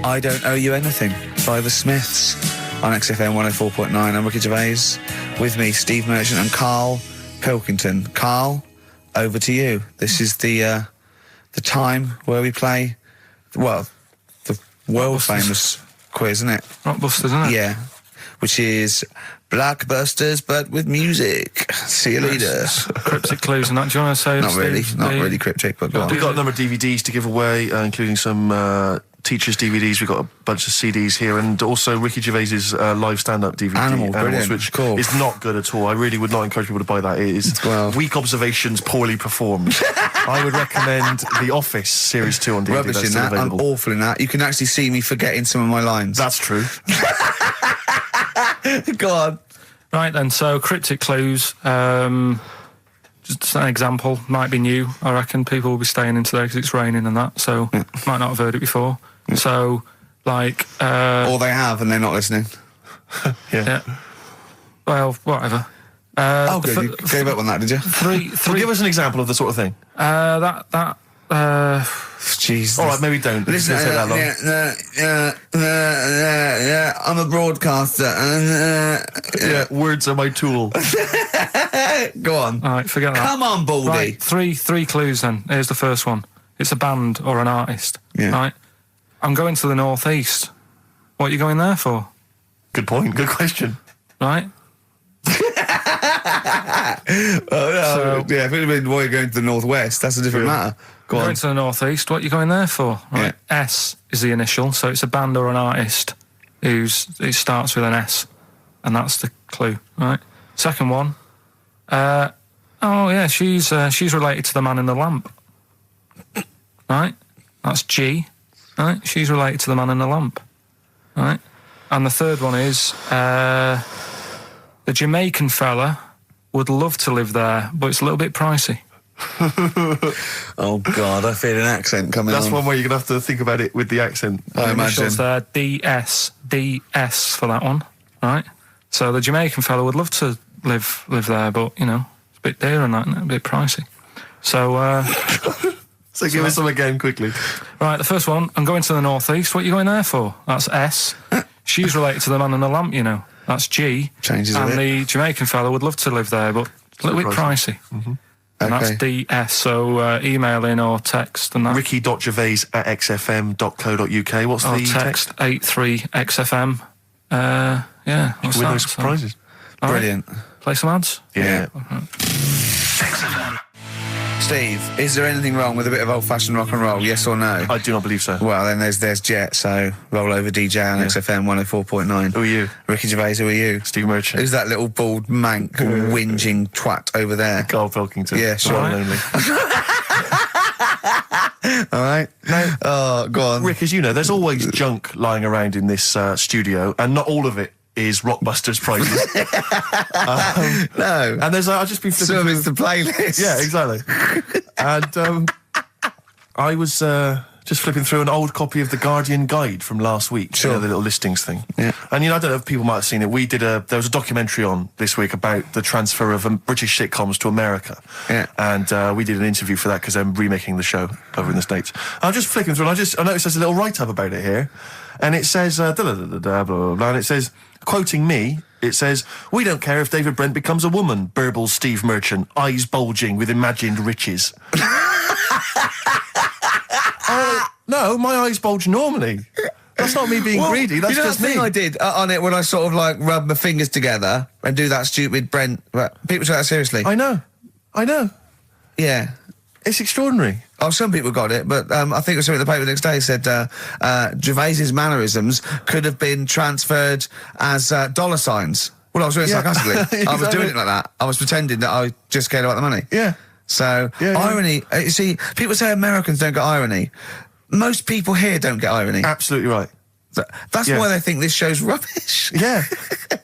I Don't Owe You Anything by the Smiths on XFM 104.9. I'm Ricky Gervais. With me, Steve Merchant and Karl Pilkington. Karl, over to you. This is the time where we play, the world famous quiz, isn't it? Rockbusters, isn't it? Yeah. Which is Blockbusters, but with music. See you later. Cryptic clues and that. Do you want to say? Not really, Steve, not really cryptic, but go on. We've got a number of DVDs to give away, including some teachers' DVDs. We've got a bunch of CDs here, and also Ricky Gervais's live stand-up DVD, Animals, brilliant, which cool. is not good at all. I really would not encourage people to buy that. It is Well. weak observations, poorly performed. I would recommend The Office Series 2 on DVD. Rubbish That's in still that. I'm available. awful in that. You can actually see me forgetting some of my lines. That's true. Go on. Right then, so cryptic clues. Just an example, might be new. I reckon people will be staying in today because it's raining and that, so might not have heard it before. So, like, Or they have and they're not listening. yeah. Well, whatever. Oh, good. You gave up on that, did you? Three. Well, give us an example of the sort of thing. Jeez. All right, maybe don't. Listen, It's gonna take that long. yeah, I'm a broadcaster. Yeah, words are my tool. Go on. All right, forget that. Come on, Baldy. Right, three clues then. Here's the first one. It's a band or an artist. Yeah. Right. I'm going to the northeast. What are you going there for? Good point. Good question. Right. yeah, if it had been why you're going to the northwest, that's a different matter. Go on. Going to the northeast, what are you going there for? Right. S is the initial, so it's a band or an artist it starts with an S, and that's the clue, right? Second one, she's related to the man in the lamp, right? That's G, right? She's related to the man in the lamp, right? And the third one is the Jamaican fella would love to live there, but it's a little bit pricey. Oh God, I feel an accent coming on. That's one where you're going to have to think about it with the accent. I imagine. Initials there, DS for that one, right? So the Jamaican fella would love to live there, but, you know, it's a bit dear and that, isn't it? A bit pricey. So, So give us some again, quickly. Right, the first one, I'm going to the northeast. What are you going there for? That's S. She's related to the man in the lamp, you know. That's G. Changes a and bit. the Jamaican fella would love to live there, but a little bit pricey. Mm-hmm. And Okay. that's DS, so email in or text and that. Ricky.gervais@xfm.co.uk. What's or the text 83XFM. Yeah, what's with that? those prizes? All right, Brilliant. play some ads? Yeah. XFM. Steve, is there anything wrong with a bit of old-fashioned rock and roll? Yes or no? I do not believe so. Well, then there's Jet, so roll over DJ on XFM 104.9. Who are you? Ricky Gervais, who are you? Steve Merchant. Who's that little bald mank whinging twat over there? Karl Pilkington. Yeah, The sure. one and only. All right. Now, Oh, go on. Rick, as you know, there's always junk lying around in this studio, and not all of it is Rockbusters prizes. No. And there's I've just been flipping Some through is the playlist. Yeah, exactly. And I was just flipping through an old copy of the Guardian Guide from last week. Sure. You know, the little listings thing. Yeah. And, you know, I don't know if people might have seen it. There was a documentary on this week about the transfer of British sitcoms to America. Yeah. And we did an interview for that because I'm remaking the show over in the States. I'm just flicking through and I noticed there's a little write-up about it here. And it says, blah, blah, blah, blah, blah, and it says, quoting me, it says, "We don't care if David Brent becomes a woman," burbles Steve Merchant, eyes bulging with imagined riches. No, my eyes bulge normally. That's not me being greedy, that's you know just that me. thing I did on it when I sort of like rub my fingers together and do that stupid Brent... People take that seriously. I know. Yeah. It's extraordinary. Oh, some people got it, but I think it was something in the paper the next day said Gervais's mannerisms could have been transferred as dollar signs. Well, I was doing it sarcastically. I was doing it like that. I was pretending that I just cared about the money. Yeah. So, irony... you see, people say Americans don't get irony. Most people here don't get irony. Absolutely right. That's why they think this show's rubbish. Yeah,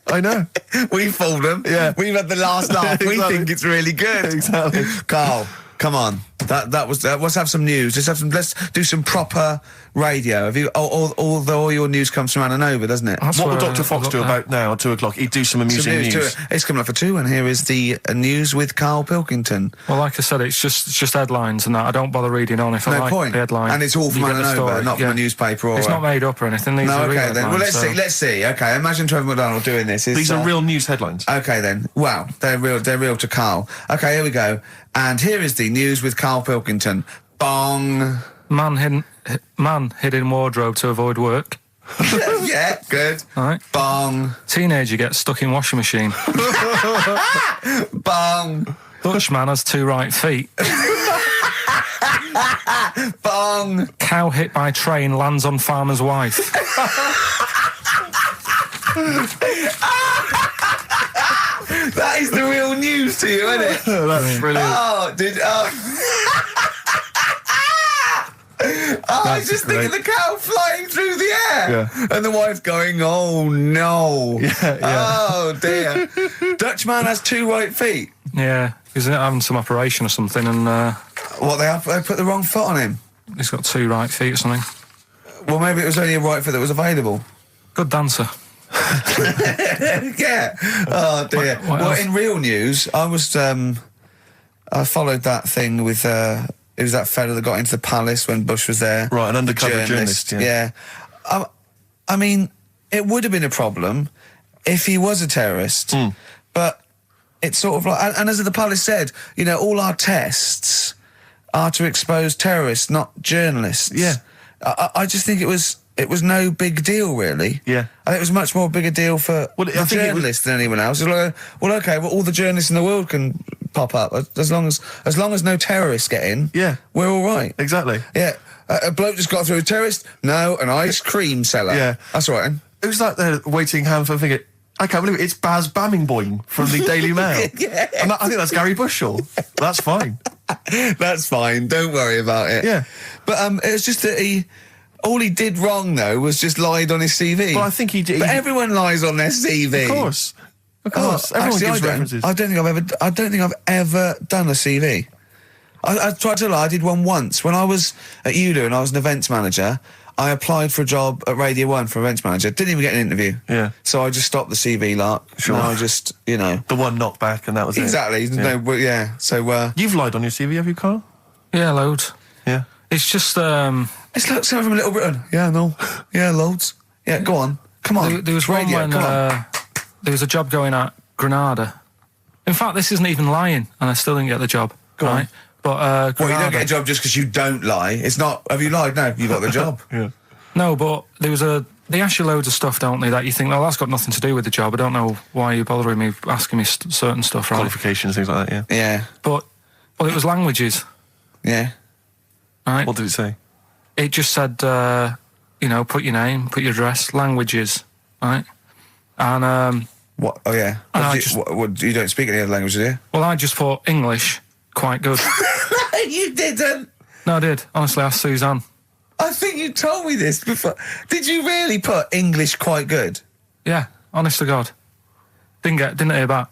I know. We fooled them. Yeah. We've had the last laugh. We Exactly. think it's really good. Exactly. Carl, come on. That was. Let's have some news. Let's do some proper radio. Have you? All your news comes from Ananover, doesn't it? That's What will where Dr. Fox I got do that. about now at 2 o'clock? He'd do some Some amusing news. to it. It's coming up for 2, and here is the news with Karl Pilkington. Well, like I said, it's just headlines and that. I don't bother reading on if I No like point. the headline. And it's all from You get the Ananover, story. not from a newspaper or. It's not made up or anything. These No, are real okay then. Well, headlines, so- let's see. Okay, imagine Trevor McDonald doing this. These are real news headlines. Okay then. Wow, they're real to Karl. Okay, here we go. And here is the news with Karl Pilkington. Bong. Man hid in wardrobe to avoid work. Yeah, good. All right. Bong. Teenager gets stuck in washing machine. Bong. Dutchman has 2 right feet. Bong. Cow hit by train lands on farmer's wife. That is the real news to you, isn't it? That's brilliant. I was just thinking the cow flying through the air. Yeah. And the wife going, oh no. Yeah. Oh dear. Dutchman has 2 right feet. Yeah, he's having some operation or something, and What, they put the wrong foot on him? he's got 2 right feet or something. Well, maybe it was only a right foot that was available. Good dancer. Yeah. Oh dear. What Well, else? in real news, I was I followed that thing with it was that fella that got into the palace when Bush was there. Right, an The undercover journalist, yeah. I mean, it would have been a problem if he was a terrorist, but it's sort of like, and as the palace said, you know, all our tests are to expose terrorists, not journalists. Yeah. I just think it was it was no big deal, really. Yeah. I think it was much more big a deal for Well, I the think it was- journalists than anyone else. It was like, well, okay, well, all the journalists in the world can pop up as long as no terrorists get in. Yeah. We're all right. Exactly. Yeah. A bloke just got through a terrorist. No, an ice cream seller. Yeah. That's all right. Then. It was like the waiting hand for thinking, I can't believe it, it's Baz Bammingboim from the Daily Mail. Yeah. And I think that's Gary Bushell. That's fine. That's fine. Don't worry about it. Yeah. But it was just that all he did wrong though was just lied on his CV. Well, I think he did. But everyone lies on their CV. Of course. Of course. Oh, Everyone actually, gives references. I don't think I've ever done a CV. I tried to lie. I did one once when I was at UDO and I was an events manager. I applied for a job at Radio 1 for events manager. Didn't even get an interview. Yeah. So I just stopped the CV lark. Sure. And I just, The one knocked back and that was exactly. it. No, well, yeah. So You've lied on your CV, have you, Carl? Yeah, loads. Yeah. It's just, it's like someone from Little Britain. Yeah, no. Yeah, loads. Yeah, go on. Come on. there was one Radio, when come on. there was a job going at Granada. In fact, this isn't even lying, and I still didn't get the job. Go on. right? But Well, you Granada, don't get a job just because you don't lie. It's not. Have you lied? No, you got the job. Yeah. no, but there was they ask you loads of stuff, don't they, that you think, well, that's got nothing to do with the job. I don't know why you're bothering me, asking me certain stuff, right? Qualifications, things like that, yeah. Yeah, But, well, it was languages, yeah. right? What did it say? It just said, put your name, put your address, languages, right? And, What? Oh, yeah. And I What, just- you don't speak any other languages, do you? well, I just thought English, quite good. You didn't. No, I did. Honestly, asked Suzanne. I think you told me this before. Did you really put English quite good? Yeah, honest to God. Didn't hear back.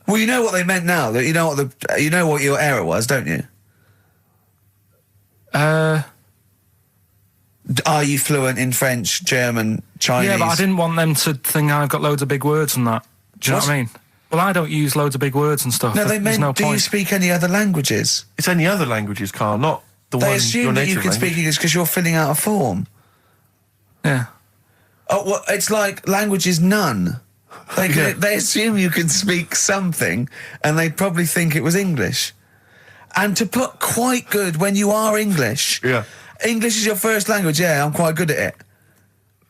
Well, you know what they meant now. That you know what your error was, don't you? Are you fluent in French, German, Chinese? Yeah, but I didn't want them to think I've got loads of big words and that. Do you know what I mean? Well, I don't use loads of big words and stuff. No, they There's meant. no Do you point. speak any other languages? It's any other languages, Carl, not the They one your assume that native you can language. speak English because you're filling out a form. Yeah. Oh, well, it's like language is none. They assume you can speak something, and they'd probably think it was English. And to put quite good when you are English. Yeah. English is your first language. Yeah, I'm quite good at it.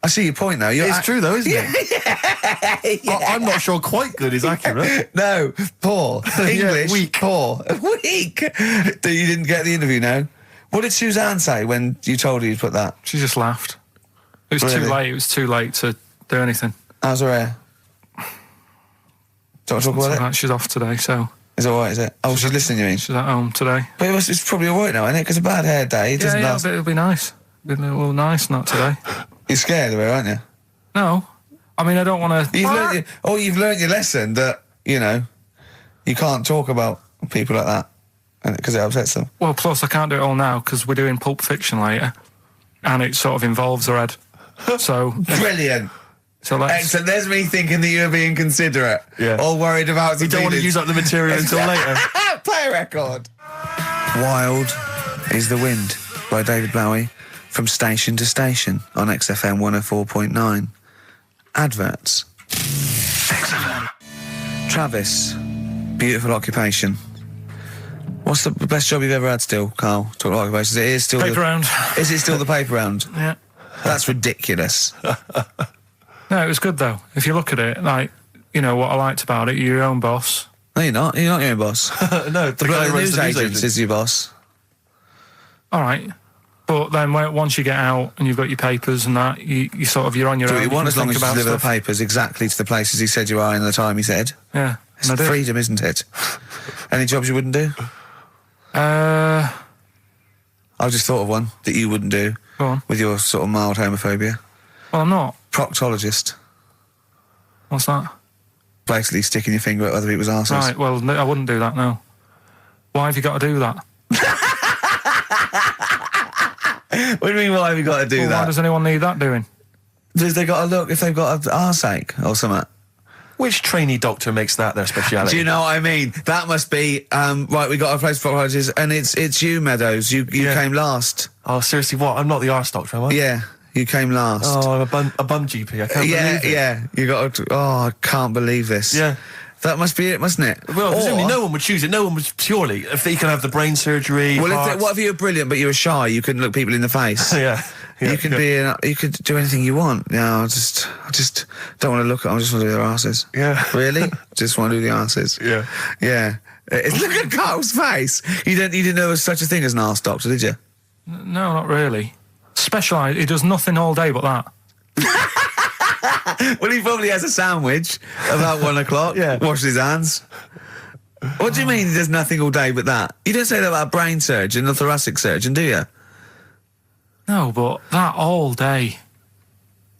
I see your point though. It's true though, isn't it? I'm not sure quite good is accurate. No, poor. English, weak. poor. Weak. You didn't get the interview, no? What did Suzanne say when you told her you'd put that? She just laughed. It was Really? too late. It was too late to do anything. How's her hair? Don't want to talk So about it? that she's off today, so Is it alright, is it? Oh, she's listening, you mean? she's at home today. But it's probably alright now, isn't it? Because a bad hair day, it doesn't Yeah, last. but it'll be nice. It'll be a little nice, not today. You're scared of her, aren't you? No. I mean, I don't want to... You've learned your lesson that, you can't talk about people like that because it upsets them. Well, plus I can't do it all now because we're doing Pulp Fiction later, and it sort of involves her head. So, Brilliant. so let's... Excellent. There's me thinking that you're being considerate. Yeah. All worried about You don't want to use up the material until later. Play a record. Wild is the Wind by David Bowie from station to station on XFM 104.9. Adverts. XFM. Travis, beautiful occupation. What's the best job you've ever had still, Carl? Talk about occupations. It is still Paper round. Is it still the paper round? Yeah. That's ridiculous. No, it was good though. If you look at it, like, what I liked about it, you're your own boss. No, you're not. You're not your own boss. No, The news agent is your boss. All right. But then once you get out and you've got your papers and that, you're on your Do own. what you want can as long think as you about deliver the stuff. papers exactly to the places he said you are in the time he said. Yeah. It's and I did. freedom, isn't it? Any jobs you wouldn't do? Go I just thought of one that you wouldn't do on. with your sort of mild homophobia. Well, I'm not. Proctologist. What's that? Basically sticking your finger at other people's arses. Right, well, no, I wouldn't do that, no. Why have you got to do that? What do you mean, why have you got to do Well, why that? does anyone need that doing? Because they got to look if they've got an arseache or something. Which trainee doctor makes that their speciality? Do you know what I mean? That must be, right, we got a place for proctologists, and it's you, Meadows. You came last. Oh, seriously, what? I'm not the arse doctor, am I? Yeah, you came last. Oh, I'm a bum GP. I can't yeah, believe it. yeah. You got to, I can't believe this. Yeah. That must be it, mustn't it? Well, presumably Or- no one would choose it. No one would purely. If they can have the brain surgery. Well, heart. what if you're brilliant but you were shy? You couldn't look people in the face. Yeah. you could you could do anything you want. No, I just don't want to look at them. I just want to do their asses. Yeah. Really? Just want to do the asses. Yeah. Yeah. Look at Carl's face. You didn't know there was such a thing as an arse doctor, did you? No, not really. Specialised. He does nothing all day but that. Well, he probably has a sandwich about 1 o'clock. Yeah. Washes his hands. What do you mean he does nothing all day but that? You don't say that about a brain surgeon or thoracic surgeon, do you? No, but that all day.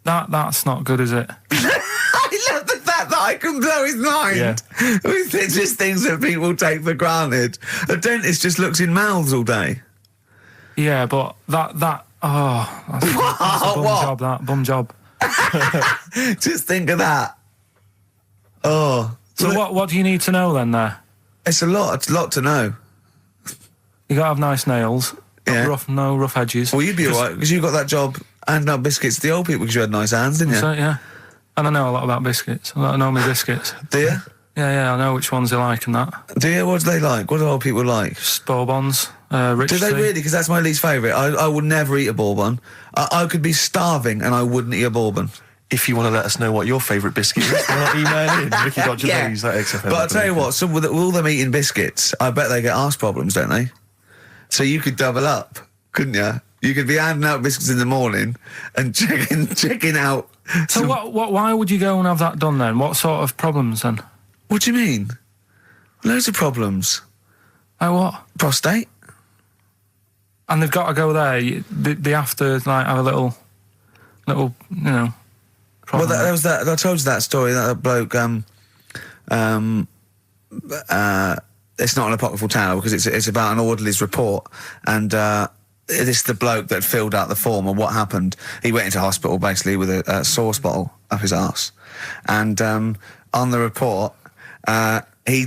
That's not good, is it? I love the fact that I can blow his mind Yeah. with just things that people take for granted. A dentist just looks in mouths all day. Yeah, but that's a bum What? job, that. Bum job. Just think of that. Oh. So what do you need to know then there? It's a lot to know. You gotta have nice nails. Yeah. No rough edges. Well, you'd be alright, because you got that job handing out biscuits to the old people because you had nice hands, didn't you? So, yeah. And I know a lot about biscuits. I know my biscuits. Do you? Yeah, I know which ones they like and that. Do you? What do they like? What do old people like? Bourbons, rich Do they tea. really? Because that's my least favourite. I would never eat a bourbon. I could be starving and I wouldn't eat a bourbon. If you want to let us know what your favourite biscuit is, why not email in Ricky.Gervais at XFM. But I'll tell you what, with all them eating biscuits, I bet they get arse problems, don't they? So you could double up, couldn't you? You could be handing out biscuits in the morning and checking out. So why would you go and have that done then? What sort of problems then? What do you mean? Loads of problems. Like what? Prostate. And they've got to go there. They have to like have a little, you know. Well, Problem. there was that. I told you that story. That bloke. It's not an apocryphal tale because it's about an orderly's report, and this is the bloke that filled out the form. And what happened? He went into hospital basically with a sauce bottle up his arse, and on the report, he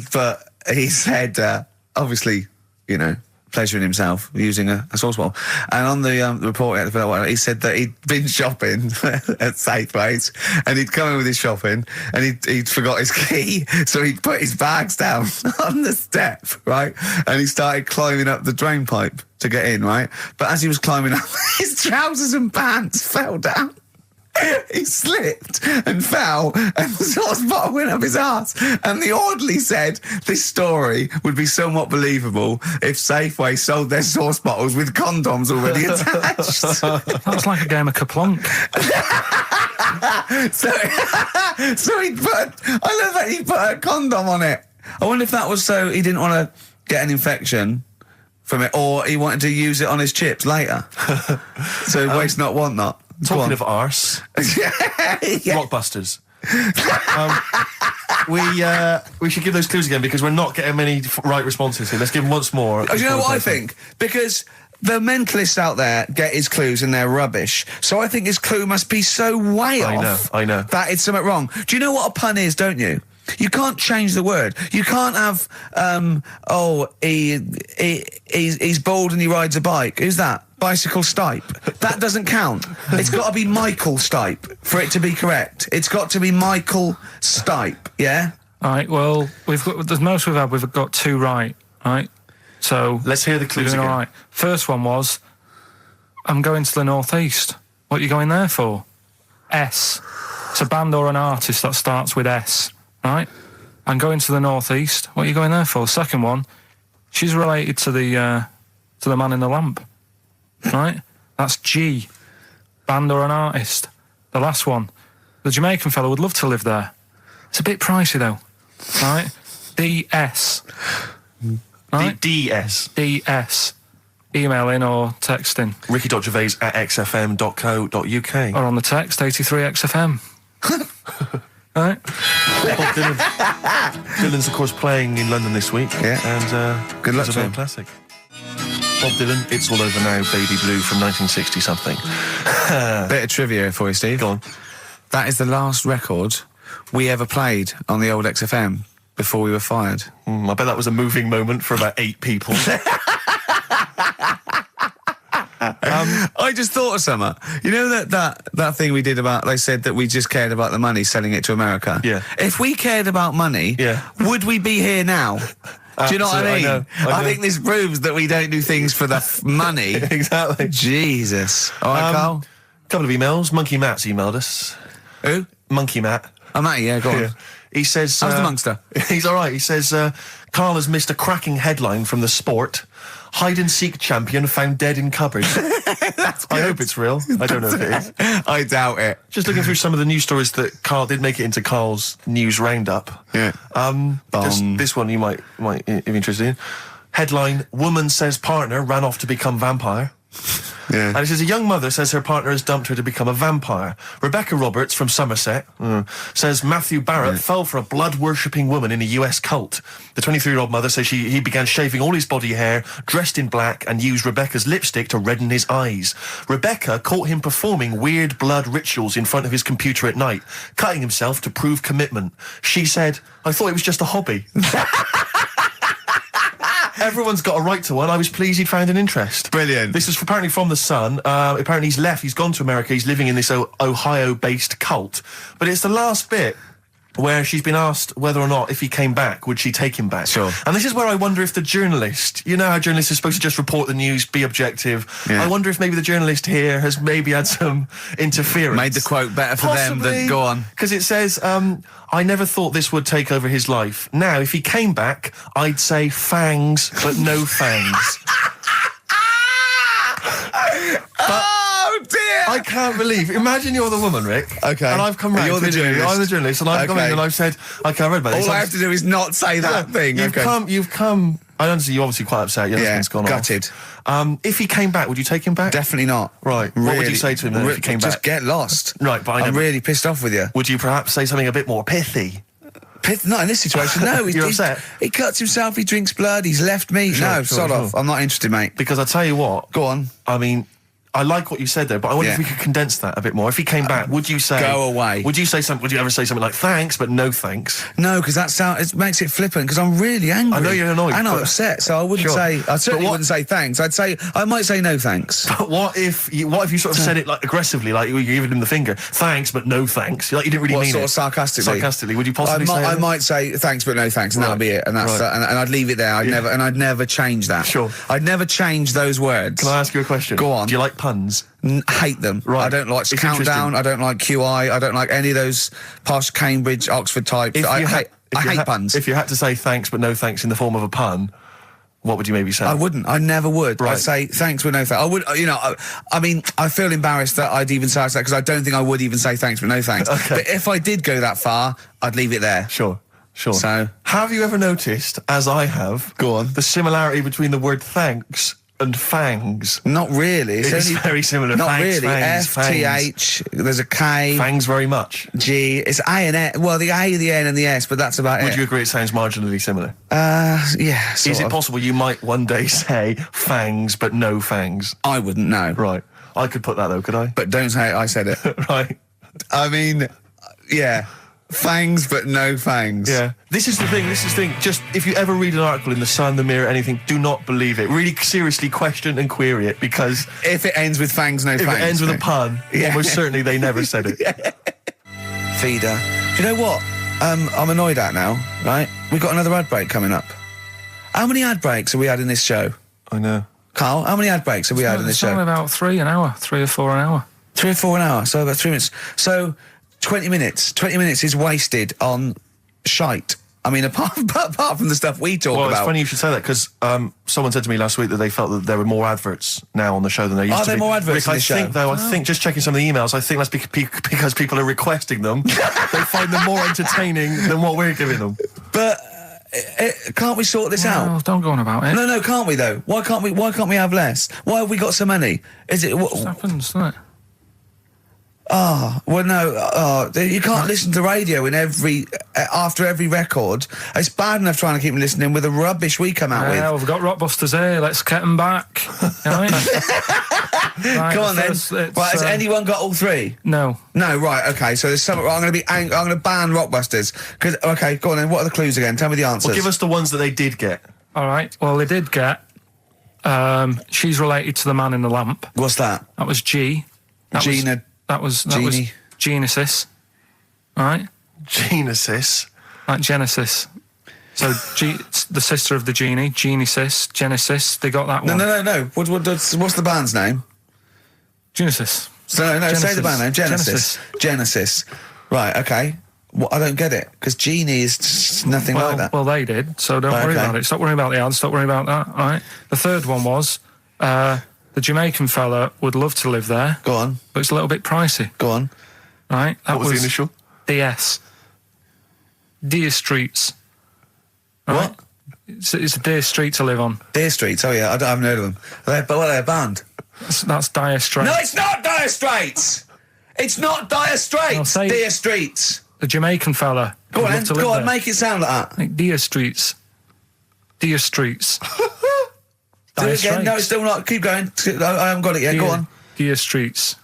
said obviously, you know, pleasuring himself using a sauce bottle. And on the report, he said that he'd been shopping at Safeways, and he'd come in with his shopping, and he'd forgot his key, so he'd put his bags down on the step, right? And he started climbing up the drain pipe to get in, right? But as he was climbing up, his trousers and pants fell down. He slipped and fell, and the sauce bottle went up his arse. And the orderly said this story would be somewhat believable if Safeway sold their sauce bottles with condoms already attached. That's like a game of Kaplunk. So he I love that he put a condom on it. I wonder if that was so he didn't want to get an infection from it, or he wanted to use it on his chips later. So waste not, want not. Talking of arse, Yeah. Blockbusters. We should give those clues again because we're not getting many right responses here. Let's give them once more. Do you know what I think? Because the mentalists out there get his clues and they're rubbish. So I think his clue must be so way off. I know. That it's something wrong. Do you know what a pun is, don't you? You can't change the word. You can't have, he's bald and he rides a bike. Who's that? Bicycle Stipe. That doesn't count. It's got to be Michael Stipe for it to be correct. It's got to be Michael Stipe, yeah? All right, well, the most we've got two right, right? So Let's hear the clues we're doing again. all right. First one was, I'm going to the northeast. What are you going there for? S. It's a band or an artist that starts with S, right? I'm going to the northeast. What are you going there for? Second one, she's related to the man in the lamp, right? That's G. Band or an artist. The last one, the Jamaican fellow would love to live there. It's a bit pricey though, right? DS. Right? DS. DS. Email in or text in. Ricky.Gervais at xfm.co.uk. Or on the text, 83XFM. Right? Bob Dylan. Dylan's, of course, playing in London this week. Yeah. And Good luck it's to a him. classic. Bob Dylan, It's All Over Now, Baby Blue from 1960-something. Bit of trivia for you, Steve. Go on. That is the last record we ever played on the old XFM before we were fired. I bet that was a moving moment for about 8 people. I just thought of something. You know that thing we did about, they said that we just cared about the money, selling it to America? Yeah. If we cared about money, Yeah. would we be here now? Do you know what I mean? know. I think this proves that we don't do things for the money. Exactly. Jesus. All right, Carl? Couple of emails. Monkey Matt's emailed us. Who? Monkey Matt. Oh, Matty, yeah, go on. Yeah. He says... How's the Monkster? He's all right. He says, Carl has missed a cracking headline from The Sport. Hide-and-seek champion found dead in cupboard. I hope it's real. I don't know if it is. I doubt it. Just looking through some of the news stories that Carl did make it into Carl's news roundup. Yeah. This one you might be interested in. Headline, woman says partner ran off to become vampire. Yeah. And it says a young mother says her partner has dumped her to become a vampire. Rebecca Roberts from Somerset says Matthew Barrett fell for a blood-worshipping woman in a US cult. The 23-year-old mother says he began shaving all his body hair, dressed in black, and used Rebecca's lipstick to redden his eyes. Rebecca caught him performing weird blood rituals in front of his computer at night, cutting himself to prove commitment. She said, I thought it was just a hobby. Everyone's got a right to one. I was pleased he'd found an interest. Brilliant. This is apparently from The Sun. Apparently he's left. He's gone to America. He's living in this Ohio-based cult. But it's the last bit where she's been asked whether or not, if he came back, would she take him back? Sure. And this is where I wonder if the journalist, you know how journalists are supposed to just report the news, be objective. Yeah. I wonder if maybe the journalist here has maybe had some interference. Made the quote better for them than... Go on. Because it says, I never thought this would take over his life. Now, if he came back, I'd say fangs, but no fangs. Oh, dear! I can't believe. Imagine you're the woman, Rick. Okay. And I've come round. You're the journalist. I'm the journalist, and I've come in and I've said, okay, I read about this. All I have to do is not say that thing. You've come. I understand you're obviously quite upset. Your husband's gone gutted. off. If he came back, would you take him back? Definitely not. Right. Really, What would you say to him then if he came back? Just get lost. Right, but I'm really pissed off with you. Would you perhaps say something a bit more pithy? Not in this situation, no. You're upset? He cuts himself, he drinks blood, he's left me. No, sod off. I'm not interested, mate. Because I tell you what. Go on. I mean, I like what you said there, but I wonder if we could condense that a bit more. If he came back, would you say... Go away. Would you ever say something like, thanks, but no thanks? No, because it makes it flippant, because I'm really angry. I know you're annoyed. And I'm upset, so I wouldn't say... I certainly wouldn't say thanks. I might say no thanks. But what if you sort of said it like aggressively, like you're giving him the finger, thanks, but no thanks? Like you didn't really mean sort it. of sarcastically? Sarcastically, would you possibly say I that? might say thanks, but no thanks, and that'll be it. And that's and I'd leave it there. I'd never change that. Sure. I'd never change those words. Can I ask you a question? Go on. Do you like puns? Hate them. Right. I don't like It's Countdown. interesting. I don't like QI. I don't like any of those posh Cambridge, Oxford types. I hate puns. If you had to say thanks, but no thanks in the form of a pun, what would you maybe say? I wouldn't. I never would. Right. I'd say thanks, but no thanks. I would. I mean, I feel embarrassed that I'd even say that because I don't think I would even say thanks, but no thanks. Okay. But if I did go that far, I'd leave it there. Sure. So, have you ever noticed, as I have, Go on. the similarity between the word thanks and fangs? not really. It's very similar. Not Thanks, really. fangs, FTH. There's a K. Fangs very much. G. It's A and S. Well, the A, the N, and the S, but that's about Would it. you agree it sounds marginally similar? Yeah. Is it possible you might one day say fangs but no fangs? I wouldn't know. Right. I could put that though, could I? But don't say I said it. Right. I mean, yeah. Fangs, but no fangs. Yeah. This is the thing. Just if you ever read an article in The Sun, The Mirror, anything, do not believe it. Really seriously question and query it, because If it ends with fangs, no if fangs. it ends with a pun, almost certainly they never said it. Feeder. Do you know what? I'm annoyed at now, right? We've got another ad break coming up. How many ad breaks have we had in this show? I know. Carl, how many ad breaks have we had in this It's only show? about 3 or 4 an hour. 3 or 4 an hour, so about 3 minutes. So, 20 minutes. 20 minutes is wasted on shite. I mean, apart from the stuff we talk Well, about. it's funny you should say that, because someone said to me last week that they felt that there were more adverts now on the show than there used to be. Are there more adverts Rick, in I the show? think, though, I think, just checking some of the emails, I think that's because people are requesting them. They find them more entertaining than what we're giving them. But can't we sort this out? Oh, don't go on about it. No, can't we though? Why can't we have less? Why have we got so many? Is it? It happens, doesn't it? Well, no. You can't listen to radio in after every record. It's bad enough trying to keep them listening with the rubbish we come out Yeah, with. we've got Rockbusters here. Let's get them back. You know? Right, Come on then. it's, Right, has anyone got all 3? No. No, right, okay. So there's some. I'm going to ban Rockbusters. Okay, go on then. What are the clues again? Tell me the answers. Well, give us the ones that they did get. All right. Well, they did get. She's related to the man in the lamp. What's that? That was G. Gina. That was Genie. Genesis. All right. Genesis. Like Genesis. So the sister of the genie, Genesis, they got that one. No. What's the band's name? Genesis. So, Genesis. say the band name. Genesis. Right, okay. Well, I don't get it, because Genie is just nothing like that. Well, they did, so don't worry about it. Stop worrying about the ads, stop worrying about that, all right? The third one was, the Jamaican fella would love to live there. Go on. But it's a little bit pricey. Go on. Right? That What was the initial? DS. Dear Streets. All What? right? It's a dear street to live on. Deer Streets, oh yeah, I haven't heard of them. But what are they, a band? That's Dire Straits. No, it's not Dire Straits! It's not Dire Straits! say- Deer Streets! The Jamaican fella. Go would on, love to live go on, there. make it sound like that. Like Dear Streets. Dear Streets. Do it again. Straits. No, it's still not. Keep going. I haven't got it yet. Go on. Dear Streets.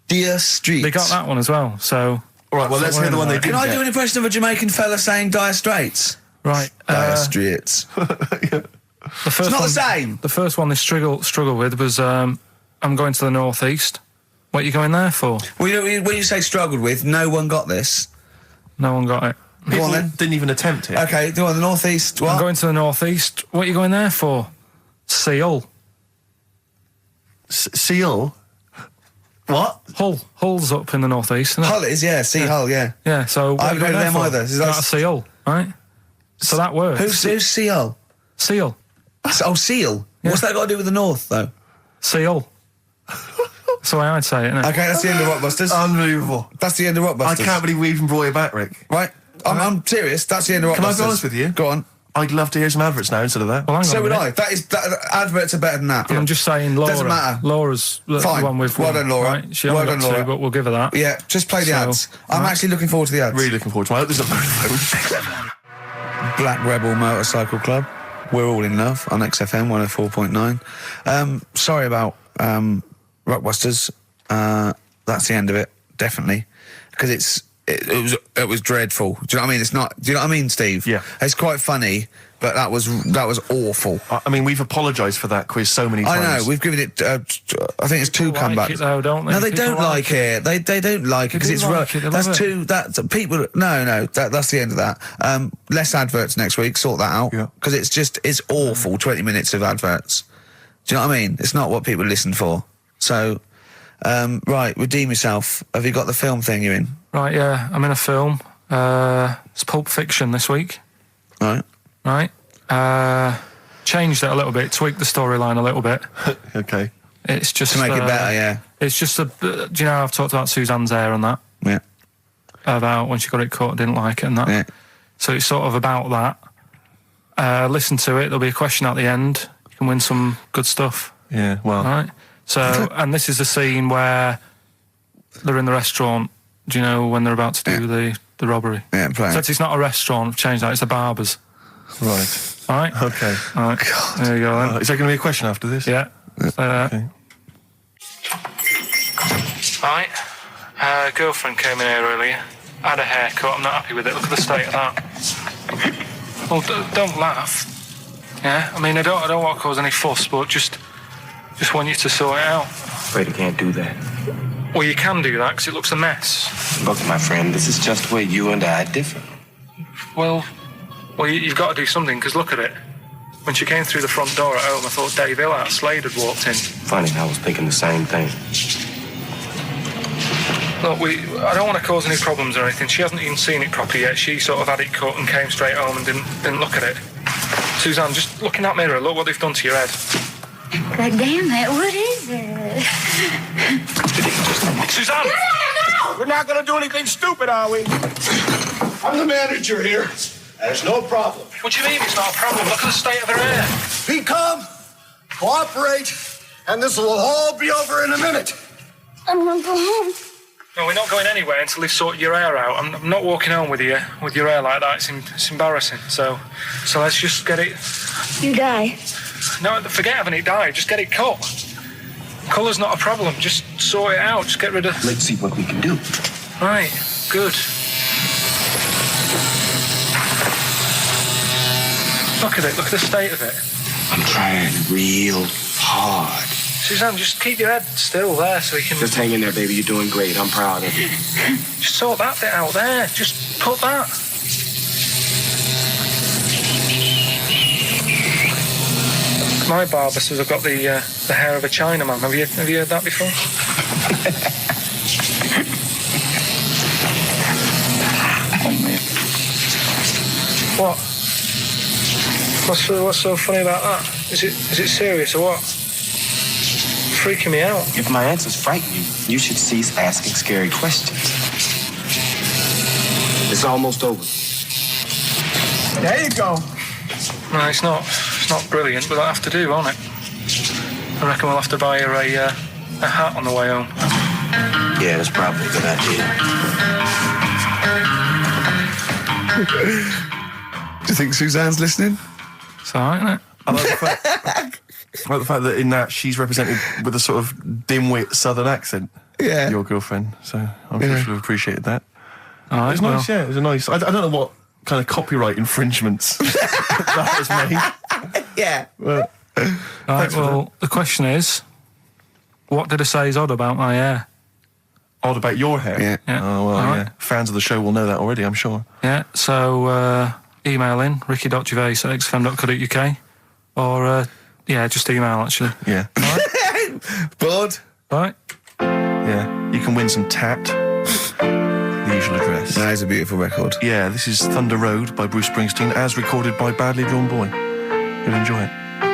Deer Streets. They got that one as well, so... All right, well, let's hear the one they Can didn't I get. do an impression of a Jamaican fella saying Dire Straits? Right. Dire Straits. The first It's not one, the same. The first one they struggle with was I'm going to the northeast. What are you going there for? Well, when you say struggled with, no one got this. No one got it. Go People on then. didn't even attempt it. Okay, go on, the northeast. I'm What? going to the northeast. What are you going there for? Seoul. Seal? What? Hull's up in the northeast, isn't it? Hull it is, yeah. Sea Hull, yeah. Yeah, so what I are you haven't going heard there of for? them either. Is that- Out of Seoul, right? So that works. Who's Sea Hull? Seal. Oh, Seal. What's that got to do with the north, though? Seoul. That's the way I'd say it, isn't it? Okay, that's the end of Rockbusters. Unbelievable. That's the end of Rockbusters. I can't believe we even brought it back, Rick. Right? I'm serious. That's the end of Rockbusters. Can I be honest with you? Go on. I'd love to hear some adverts now instead of that. Well, hang on So a would minute. I. Adverts are better than that. I'm just saying Laura. Doesn't matter. Laura's the Fine. one with Well done, Laura. Right? She Well only done, got two, Laura. but we'll give her that. Yeah, just play the So, ads. I'm actually looking forward to the ads. Really looking forward to it. I hope there's a microphone. Black Rebel Motorcycle Club. We're all in love on XFM 104.9. Sorry about Rockbusters. That's the end of it, definitely, because it was dreadful. Do you know what I mean? It's not. Do you know what I mean, Steve? Yeah. It's quite funny, but that was awful. I mean, we've apologised for that quiz so many times. I know. We've given it. I think it's two People like comebacks. it though, don't they? No, they People don't like it. They don't like it because do it's like it, they that's love it. too. That's people. No. That's the end of that. Less adverts next week. Sort that out. Yeah. Because it's awful. 20 minutes of adverts. Do you know what I mean? It's not what people listen for. So, right, redeem yourself. Have you got the film thing you're in? Right, yeah, I'm in a film. It's Pulp Fiction this week. Right. Right. Changed it a little bit, tweaked the storyline a little bit. Okay. It's just To make it better, yeah. It's just do you know I've talked about Suzanne's hair and that, Yeah. about when she got it cut, didn't like it and that. Yeah. So it's sort of about that. Listen to it. There'll be a question at the end. You can win some good stuff. Yeah, well. All right. So, and this is the scene where they're in the restaurant. Do you know when they're about to do the robbery? Yeah, play So it. it's not a restaurant. I've changed that. It's a barber's. Right. All right. Okay. All right. There you go then. Is there going to be a question after this? Yeah. Say that. Okay. Right. Girlfriend came in here earlier. Had a haircut. I'm not happy with it. Look at the state of that. Well, don't laugh. Yeah. I mean, I don't want to cause any fuss, but just want you to sort it out. Afraid I can't do that. Well, you can do that because it looks a mess. Look, my friend, this is just where you and I differ. Well, you've got to do something because look at it. When she came through the front door at home, I thought Dave Hill out Slade had walked in. Funny, I was thinking the same thing. Look, I don't want to cause any problems or anything. She hasn't even seen it properly yet. She sort of had it cut and came straight home and didn't look at it. Suzanne, just look in that mirror. Look what they've done to your head. God damn it, what is it? Suzanne! We're not gonna do anything stupid, are we? I'm the manager here. There's no problem. What do you mean it's not a problem? Look at the state of her hair. Be calm, cooperate, and this will all be over in a minute. I'm gonna go home. No, we're not going anywhere until they sort your hair out. I'm not walking home with you with your hair like that. It's embarrassing. So let's just get it. You die. No, forget having it dyed. Just get it cut. Colour's not a problem. Just sort it out. Just get rid of. Let's see what we can do. Right. Good. Look at it. Look at the state of it. I'm trying real hard. Suzanne, just keep your head still there so you can. Just hang in there, baby. You're doing great. I'm proud of you. Just sort that bit out there. Just put that. My barber says I've got the hair of a Chinaman. Have you heard that before? What? What's so funny about that? Is it serious or what? Freaking me out. If my answers frighten you, you should cease asking scary questions. It's almost over. There you go. No, it's not brilliant, but that'll have to do, won't it? I reckon we'll have to buy her a hat on the way home. Yeah, that's probably a good idea. Do you think Suzanne's listening? It's alright, isn't it? I like the fact that in that she's represented with a sort of dimwit southern accent. Yeah. Your girlfriend. So I'm sure she'll have appreciated that. Alright, It was nice, yeah. It was a nice... I don't know what kind of copyright infringements that was made. Yeah. Well, Right, well, the question is, what did I say is odd about my hair? odd about your hair? Yeah. Yeah. Oh, well, All yeah. right. Fans of the show will know that already, I'm sure. Yeah, so email in, ricky.gervais@xfm.co.uk, or, just email, actually. Yeah. Bored? Right? Yeah. You can win some tat. The usual address. That is a beautiful record. Yeah, this is Thunder Road by Bruce Springsteen, as recorded by Badly Drawn Boy. You'll enjoy it.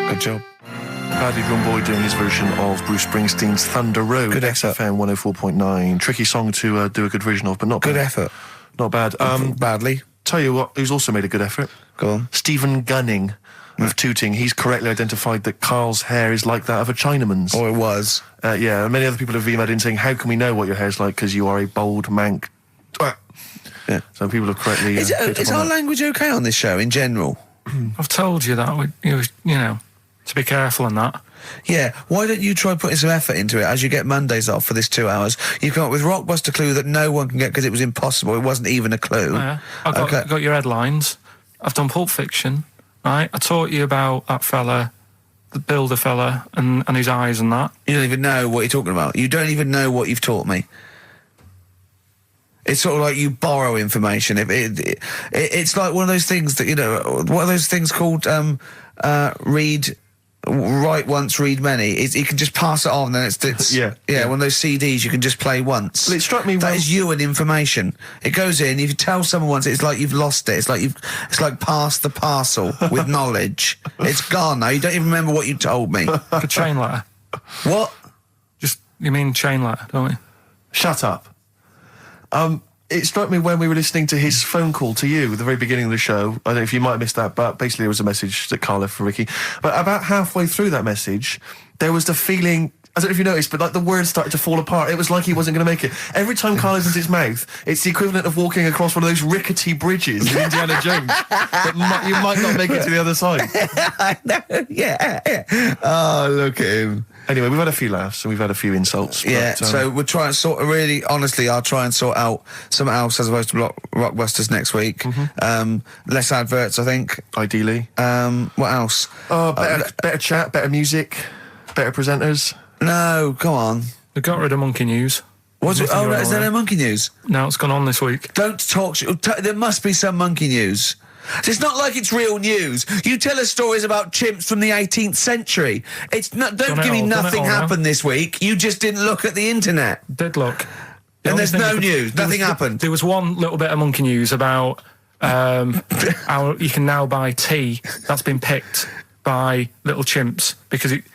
Good job. Badly Drawn Boy doing his version of Bruce Springsteen's Thunder Road. Good effort. XFM 104.9. Tricky song to do a good version of, but not Good bad. effort. Not bad. Badly. Tell you what, who's also made a good effort? Go on. Stephen Gunning of Tooting. He's correctly identified that Karl's hair is like that of a Chinaman's. Or it was. Yeah, and many other people have emailed in saying, how can we know what your hair's like because you are a bold mank. Yeah. So people have correctly... Is picked up on our that. language okay on this show in general? I've told you that, to be careful on that. Yeah, why don't you try putting some effort into it as you get Mondays off for this 2 hours? You come up with Rockbuster clue that no one can get because it was impossible. It wasn't even a clue. Yeah. I've got your headlines. I've done Pulp Fiction, right? I taught you about that fella, the builder fella, and his eyes and that. You don't even know what you're talking about. You don't even know what you've taught me. It's sort of like you borrow information. It's like one of those things that, what are those things called, write once, read many. You can just pass it on, then it's Yeah. one of those CDs you can just play once. Well, it struck me that when- is you and information. It goes in. If you tell someone once, it's like you've lost it. It's like pass the parcel with knowledge. It's gone now. You don't even remember what you told me. The chain letter. What? You mean chain letter, don't you? Shut up. It struck me when we were listening to his phone call to you at the very beginning of the show. I don't know if you might have missed that, but basically it was a message that Karl left for Ricky. But about halfway through that message, there was the feeling, I don't know if you noticed, but like the words started to fall apart. It was like he wasn't going to make it. Every time Karl opens his mouth, it's the equivalent of walking across one of those rickety bridges in Indiana Jones. That you might not make it to the other side. I know. Yeah. Oh, look at him. Anyway, we've had a few laughs and we've had a few insults. Yeah, but, so we'll try and honestly, I'll try and sort out something else as opposed to Rockbusters next week. Less adverts, I think. Ideally. What else? Better chat, better music, better presenters. No, come on. They got rid of Monkey News. What's it? Oh, no, is there no Monkey News? No, it's gone on this week. Don't talk there must be some Monkey News. It's not like it's real news. You tell us stories about chimps from the 18th century. It's not. Don't give me nothing happened this week. You just didn't look at the internet. Did look. And there's no news. Nothing happened. There was one little bit of Monkey News about how you can now buy tea that's been picked by little chimps because it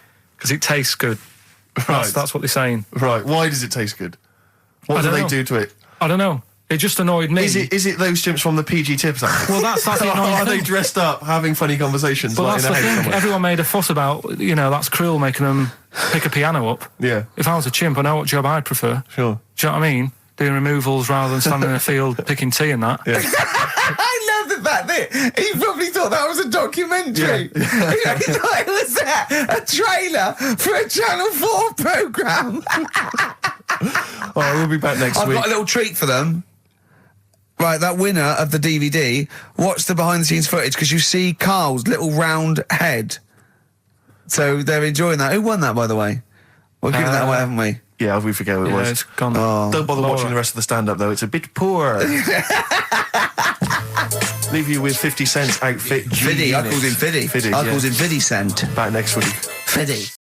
tastes good. Right. That's what they're saying. Right. Why does it taste good? What do they do to it? I don't know. It just annoyed me. Is it those chimps from the PG Tips Act? Well, that's the annoying Are thing. they dressed up, having funny conversations? Well, like that's in a the house thing. somewhere? Everyone made a fuss about, that's cruel making them pick a piano up. Yeah. If I was a chimp, I know what job I'd prefer. Sure. Do you know what I mean? Doing removals rather than standing in a field picking tea and that. Yeah. I love the fact that he probably thought that was a documentary. Yeah. He thought it was a trailer for a Channel 4 programme. All right, we'll be back next I've week. got a little treat for them. Right, that winner of the DVD, watch the behind-the-scenes footage because you see Karl's little round head. So they're enjoying that. Who won that, by the way? We're giving that away, haven't we? Yeah, we forget who it was. It's gone. Don't bother Laura. watching the rest of the stand-up, though. It's a bit poor. Leave you with 50 Cent's outfit. Fiddy, I called him Fiddy. Fiddy, I yeah. called him Fiddy Cent. Back next week. Fiddy.